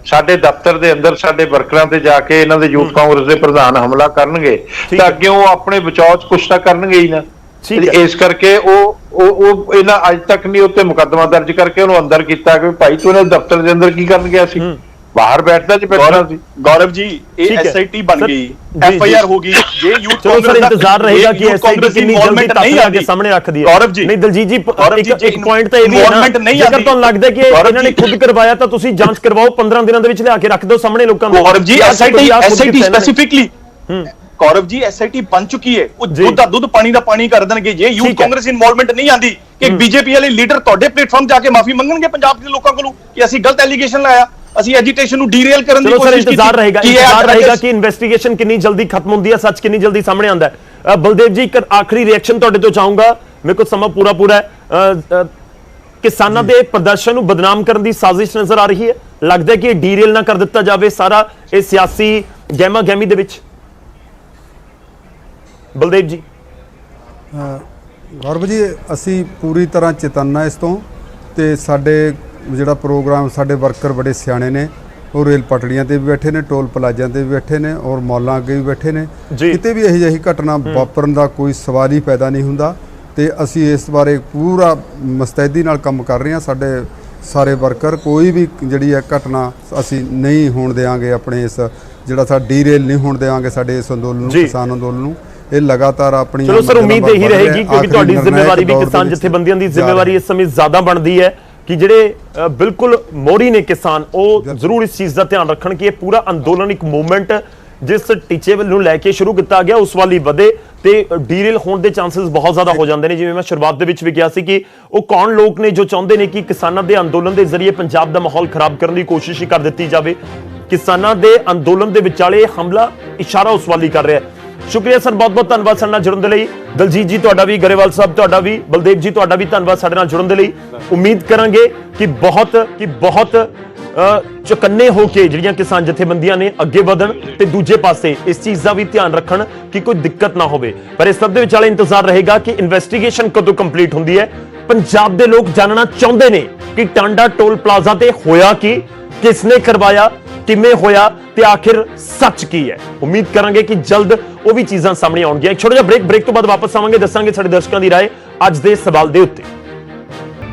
ਸਾਡੇ ਦਫ਼ਤਰ ਦੇ ਅੰਦਰ ਸਾਡੇ ਵਰਕਰਾਂ ਤੇ ਜਾ ਕੇ ਇਹਨਾਂ ਦੇ ਯੂਥ ਕਾਂਗਰਸ ਦੇ ਪ੍ਰਧਾਨ ਹਮਲਾ ਕਰਨਗੇ ਤਾਂ ਅੱਗੇ ਉਹ ਆਪਣੇ ਬਚਾਅ 'ਚ ਕੁਛ ਤਾਂ ਕਰਨਗੇ ਹੀ ਨਾ। ਇਸ ਕਰਕੇ ਉਹ ਇਹਨਾਂ ਅੱਜ ਤੱਕ ਨਹੀਂ ਉੱਤੇ ਮੁਕੱਦਮਾ ਦਰਜ ਕਰਕੇ ਉਹਨੂੰ ਅੰਦਰ ਕੀਤਾ ਕਿ ਭਾਈ ਤੂੰ ਇਹਨਾਂ ਦਫ਼ਤਰ ਦੇ ਅੰਦਰ ਕੀ ਕਰਨ ਗਿਆ ਸੀ, ਬਾਹਰ ਬੈਠਦਾ ਜੀ ਬੈਠਣਾ ਸੀ। गौरव जी ये एसआईटी बन गई, एफआईआर होगी, ये यूथ चलो सर इंतजार रहेगा कि एसआईटी कितनी जल्दी तथ्य आगे सामने रख दिया। गौरव जी नहीं दलजीत जी एक पॉइंट तो ये भी है ना, जेकर ਤੁਹਾਨੂੰ ਲੱਗਦਾ कि ਇਹਨਾਂ ਨੇ ਖੁਦ ਕਰਵਾਇਆ ਤਾਂ ਤੁਸੀਂ ਜਾਂਚ ਕਰਵਾਓ, 15 ਦਿਨਾਂ ਦੇ ਵਿੱਚ ਲਿਆ ਕੇ ਰੱਖ ਦਿਓ ਸਾਹਮਣੇ ਲੋਕਾਂ ਨੂੰ। Gaurav ji SIT specifically Gaurav ji SIT बन चुकी है, ਉਹ ਦੁੱਧ ਦਾ ਦੁੱਧ ਪਾਣੀ ਦਾ ਪਾਣੀ ਕਰ ਦੇਣਗੇ। ਜੇ ਯੂਥ ਕਾਂਗਰਸ ਇਨਵੋਲਵਮੈਂਟ ਨਹੀਂ ਆਂਦੀ ਕਿ ਬੀਜੇਪੀ ਵਾਲੇ ਲੀਡਰ ਤੁਹਾਡੇ ਪਲੇਟਫਾਰਮ ਜਾ ਕੇ ਮਾਫੀ ਮੰਗਣਗੇ ਪੰਜਾਬ ਦੇ ਲੋਕਾਂ ਕੋਲੋਂ ਕਿ ਅਸੀਂ ਗਲਤ ਐਲੀਗੇਸ਼ਨ ਲਾਇਆ, ਅਸੀਂ ਐਜੀਟੇਸ਼ਨ ਨੂੰ ਡੀਰੇਲ ਕਰਨ ਦੀ ਕੋਸ਼ਿਸ਼ ਕੀਤੀ। ਇੰਤਜ਼ਾਰ ਰਹੇਗਾ ਕਿ ਇਨਵੈਸਟੀਗੇਸ਼ਨ ਕਿੰਨੀ ਜਲਦੀ ਖਤਮ ਹੁੰਦੀ ਹੈ, ਸੱਚ ਕਿੰਨੀ ਜਲਦੀ ਸਾਹਮਣੇ ਆਉਂਦਾ ਹੈ। ਬਲਦੇਵ ਜੀ ਇੱਕ ਆਖਰੀ ਰਿਐਕਸ਼ਨ ਤੁਹਾਡੇ ਤੋਂ ਚਾਹੂੰਗਾ, ਮੇਰੇ ਕੋਲ ਸਮਾਂ ਪੂਰਾ ਹੈ। ਕਿਸਾਨਾਂ ਦੇ ਪ੍ਰਦਰਸ਼ਨ ਨੂੰ ਬਦਨਾਮ ਕਰਨ ਦੀ ਸਾਜ਼ਿਸ਼ ਨਜ਼ਰ ਆ ਰਹੀ ਹੈ, ਲੱਗਦਾ ਕਿ ਡੀਰੇਲ ਨਾ ਕਰ ਦਿੱਤਾ ਜਾਵੇ ਸਾਰਾ ਇਹ ਸਿਆਸੀ ਗਹਿਮਾ ਗਹਿਮੀ ਦੇ ਵਿੱਚ। ਬਲਦੇਵ ਜੀ। ਗੌਰਵ ਜੀ ਅਸੀਂ ਪੂਰੀ ਤਰ੍ਹਾਂ ਚੇਤੰਨਾ ਇਸ ਤੋਂ, ਤੇ ਸਾਡੇ ਜਿਹੜਾ ਪ੍ਰੋਗਰਾਮ ਸਾਡੇ ਵਰਕਰ ਬੜੇ ਸਿਆਣੇ ਨੇ, ਉਹ ਰੇਲ ਪਟੜੀਆਂ ਤੇ ਵੀ ਬੈਠੇ ਨੇ, ਟੋਲ ਪਲਾਜ਼ਿਆਂ ਤੇ ਵੀ ਬੈਠੇ ਨੇ, ਔਰ ਮੌਲਾਂ ਅੱਗੇ ਵੀ ਬੈਠੇ ਨੇ। ਕਿਤੇ ਵੀ ਇਹੋ ਜਿਹੀ ਘਟਨਾ ਵਾਪਰਨ ਦਾ ਕੋਈ ਸਵਾਲ ਹੀ ਪੈਦਾ ਨਹੀਂ ਹੁੰਦਾ, ਤੇ ਅਸੀਂ ਇਸ ਬਾਰੇ ਪੂਰਾ ਮੁਸਤੈਦੀ ਨਾਲ ਕੰਮ ਕਰ ਰਹੇ ਹਾਂ। ਸਾਡੇ ਸਾਰੇ ਵਰਕਰ ਕੋਈ ਵੀ ਜਿਹੜੀ ਹੈ ਘਟਨਾ ਅਸੀਂ ਨਹੀਂ ਹੋਣ ਦੇਵਾਂਗੇ, ਆਪਣੇ ਇਸ ਜਿਹੜਾ ਸਾਡਾ ਡੀਰੇਲ ਨਹੀਂ ਹੋਣ ਦੇਵਾਂਗੇ ਸਾਡੇ ਇਸ ਅੰਦੋਲਨ ਨੂੰ, ਕਿਸਾਨ ਅੰਦੋਲਨ ਨੂੰ। ਇਹ ਲਗਾਤਾਰ ਆਪਣੀ ਚਲੋ ਸਰ ਉਮੀਦ ਇਹੀ ਰਹੇਗੀ ਕਿਉਂਕਿ ਤੁਹਾਡੀ ਜ਼ਿੰਮੇਵਾਰੀ ਵੀ ਕਿਸਾਨ ਜਥੇਬੰਦੀਆਂ ਦੀ ਜ਼ਿੰਮੇਵਾਰੀ ਇਸ ਸਮੇਂ ਜ਼ਿਆਦਾ ਬਣਦੀ ਹੈ ਕਿ ਜਿਹੜੇ ਬਿਲਕੁਲ ਮੋਹਰੀ ਨੇ ਕਿਸਾਨ, ਉਹ ਜ਼ਰੂਰ ਇਸ ਚੀਜ਼ ਦਾ ਧਿਆਨ ਰੱਖਣ ਕਿ ਇਹ ਪੂਰਾ ਅੰਦੋਲਨ ਇੱਕ ਮੂਵਮੈਂਟ ਜਿਸ ਟੀਚੇ ਨੂੰ ਲੈ ਕੇ ਸ਼ੁਰੂ ਕੀਤਾ ਗਿਆ ਉਸ ਵੱਲ ਹੀ ਵਧੇ, ਤੇ ਡੀਰੇਲ ਹੋਣ ਦੇ ਚਾਂਸਸ ਬਹੁਤ ਜ਼ਿਆਦਾ ਹੋ ਜਾਂਦੇ ਨੇ। ਜਿਵੇਂ ਮੈਂ ਸ਼ੁਰੂਆਤ ਦੇ ਵਿੱਚ ਵੀ ਕਿਹਾ ਸੀ ਕਿ ਉਹ ਕੌਣ ਲੋਕ ਨੇ ਜੋ ਚਾਹੁੰਦੇ ਨੇ ਕਿ ਕਿਸਾਨਾਂ ਦੇ ਅੰਦੋਲਨ ਦੇ ਜ਼ਰੀਏ ਪੰਜਾਬ ਦਾ ਮਾਹੌਲ ਖਰਾਬ ਕਰਨ ਦੀ ਕੋਸ਼ਿਸ਼ ਹੀ ਕਰ ਦਿੱਤੀ ਜਾਵੇ। ਕਿਸਾਨਾਂ ਦੇ ਅੰਦੋਲਨ ਦੇ ਵਿਚਾਲੇ ਹਮਲਾ ਇਸ਼ਾਰਾ ਉਸ ਵੱਲ ਹੀ ਕਰ ਰਿਹਾ ਹੈ। ਸ਼ੁਕਰੀਆ ਸਰ, ਬਹੁਤ ਧੰਨਵਾਦ ਸਾਡੇ ਨਾਲ ਜੁੜਨ ਦੇ ਲਈ। ਦਲਜੀਤ ਜੀ ਤੁਹਾਡਾ ਵੀ, ਗਰੇਵਾਲ ਸਾਹਿਬ ਤੁਹਾਡਾ ਵੀ, ਬਲਦੇਵ ਜੀ ਤੁਹਾਡਾ ਵੀ ਧੰਨਵਾਦ ਸਾਡੇ ਨਾਲ ਜੁੜਨ ਦੇ ਲਈ। ਉਮੀਦ ਕਰਾਂਗੇ ਕਿ ਬਹੁਤ ਚੁਕੰਨੇ ਹੋ ਕੇ ਜਿਹੜੀਆਂ ਕਿਸਾਨ ਜਥੇਬੰਦੀਆਂ ਨੇ ਅੱਗੇ ਵਧਣ ਤੇ ਦੂਜੇ ਪਾਸੇ ਇਸ ਚੀਜ਼ ਦਾ ਵੀ ਧਿਆਨ ਰੱਖਣ ਕਿ ਕੋਈ ਦਿੱਕਤ ਨਾ ਹੋਵੇ। ਪਰ ਇਸ ਸਭ ਦੇ ਵਿਚਾਲੇ ਇੰਤਜ਼ਾਰ ਰਹੇਗਾ ਕਿ ਇਨਵੈਸਟੀਗੇਸ਼ਨ ਕਦੋਂ ਕੰਪਲੀਟ ਹੁੰਦੀ ਹੈ। ਪੰਜਾਬ ਦੇ ਲੋਕ ਜਾਣਨਾ ਚਾਹੁੰਦੇ ਨੇ ਕਿ ਟਾਂਡਾ ਟੋਲ ਪਲਾਜ਼ਾ ਤੇ ਹੋਇਆ ਕੀ, ਕਿਸਨੇ ਕਰਵਾਇਆ, ਕਿਵੇਂ ਹੋਇਆ ਤੇ ਆਖਿਰ ਸੱਚ ਕੀ ਹੈ। ਉਮੀਦ ਕਰਾਂਗੇ ਕਿ ਜਲਦ ਉਹ ਵੀ ਚੀਜ਼ਾਂ ਸਾਹਮਣੇ ਆਉਣਗੀਆਂ। ਇੱਕ ਛੋਟਾ ਜਿਹਾ ਬ੍ਰੇਕ ਤੋਂ ਬਾਅਦ ਵਾਪਸ ਆਵਾਂਗੇ, ਦੱਸਾਂਗੇ ਸਾਡੇ ਦਰਸ਼ਕਾਂ ਦੀ ਰਾਏ ਅੱਜ ਦੇ ਸਵਾਲ ਦੇ ਉੱਤੇ।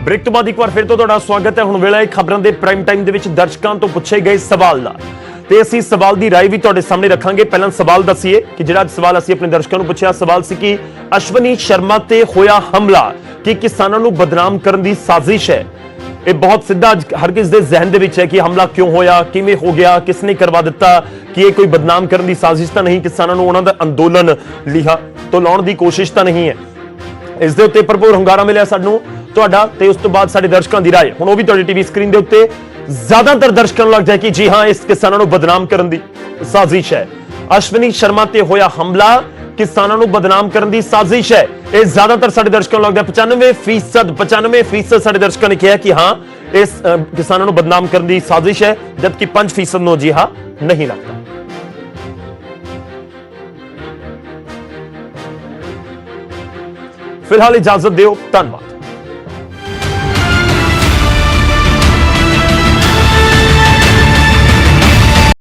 ਬ੍ਰੇਕ ਤੋਂ ਬਾਅਦ ਇੱਕ ਵਾਰ ਫਿਰ ਤੋਂ ਤੁਹਾਡਾ ਸਵਾਗਤ ਹੈ। ਹੁਣ ਵੇਲਾ ਹੈ ਖਬਰਾਂ ਦੇ ਪ੍ਰਾਈਮ ਟਾਈਮ ਦੇ ਵਿੱਚ ਦਰਸ਼ਕਾਂ ਤੋਂ ਪੁੱਛੇ ਗਏ ਸਵਾਲ ਦਾ, ਤੇ ਅਸੀਂ ਸਵਾਲ ਦੀ ਰਾਏ ਵੀ ਤੁਹਾਡੇ ਸਾਹਮਣੇ ਰੱਖਾਂਗੇ। ਪਹਿਲਾਂ ਸਵਾਲ ਦੱਸੀਏ ਕਿ ਜਿਹੜਾ ਸਵਾਲ ਅਸੀਂ ਆਪਣੇ ਦਰਸ਼ਕਾਂ ਨੂੰ ਪੁੱਛਿਆ, ਸਵਾਲ ਸੀ ਕਿ ਅਸ਼ਵਨੀ ਸ਼ਰਮਾ ਤੇ ਹੋਇਆ ਹਮਲਾ ਕਿ ਕਿਸਾਨਾਂ ਨੂੰ ਬਦਨਾਮ ਕਰਨ ਦੀ ਸਾਜ਼ਿਸ਼ ਹੈ। ਇਹ ਬਹੁਤ ਸਿੱਧਾ ਹਰ ਕਿਸ ਦੇ ਜ਼ਿਹਨ ਦੇ ਵਿੱਚ ਹੈ ਕਿ ਹਮਲਾ ਕਿਉਂ ਹੋਇਆ, ਕਿਵੇਂ ਹੋ ਗਿਆ, ਕਿਸਨੇ ਕਰਵਾ ਦਿੱਤਾ, ਕਿ ਇਹ ਕੋਈ ਬਦਨਾਮ ਕਰਨ ਦੀ ਸਾਜ਼ਿਸ਼ ਤਾਂ ਨਹੀਂ, ਕਿਸਾਨਾਂ ਨੂੰ ਉਹਨਾਂ ਦਾ ਅੰਦੋਲਨ ਲਿਹਾ ਤੋਂ ਲਾਉਣ ਦੀ ਕੋਸ਼ਿਸ਼ ਤਾਂ ਨਹੀਂ ਹੈ। ਇਸ ਦੇ ਉੱਤੇ ਭਰਪੂਰ ਹੁੰਗਾਰਾ ਮਿਲਿਆ ਸਾਨੂੰ ਤੁਹਾਡਾ, ਤੇ ਉਸ ਤੋਂ ਬਾਅਦ ਸਾਡੇ ਦਰਸ਼ਕਾਂ ਦੀ ਰਾਏ ਹੁਣ ਉਹ ਵੀ ਤੁਹਾਡੀ ਟੀਵੀ ਸਕਰੀਨ ਦੇ ਉੱਤੇ। ਜ਼ਿਆਦਾਤਰ ਦਰਸ਼ਕਾਂ ਨੂੰ ਲੱਗਦਾ ਹੈ ਕਿ ਜੀ ਹਾਂ ਇਸ ਕਿਸਾਨਾਂ ਨੂੰ ਬਦਨਾਮ ਕਰਨ ਦੀ ਸਾਜ਼ਿਸ਼ ਹੈ। ਅਸ਼ਵਨੀ ਸ਼ਰਮਾ ਤੇ ਹੋਇਆ ਹਮਲਾ ਕਿਸਾਨਾਂ ਨੂੰ ਬਦਨਾਮ ਕਰਨ ਦੀ ਸਾਜ਼ਿਸ਼ ਹੈ। ਇਹ ਜ਼ਿਆਦਾਤਰ ਸਾਡੇ ਦਰਸ਼ਕਾਂ ਨੂੰ ਲੱਗਦਾ 95% ਸਾਡੇ ਦਰਸ਼ਕਾਂ ਨੇ ਕਿਹਾ ਕਿ ਹਾਂ ਇਸ ਕਿਸਾਨਾਂ ਨੂੰ ਬਦਨਾਮ ਕਰਨ ਦੀ ਸਾਜ਼ਿਸ਼ ਹੈ, ਜਦਕਿ 5% ਨੂੰ ਅਜਿਹਾ ਨਹੀਂ ਲੱਗਦਾ। ਫਿਲਹਾਲ ਇਜਾਜ਼ਤ ਦਿਓ, ਧੰਨਵਾਦ।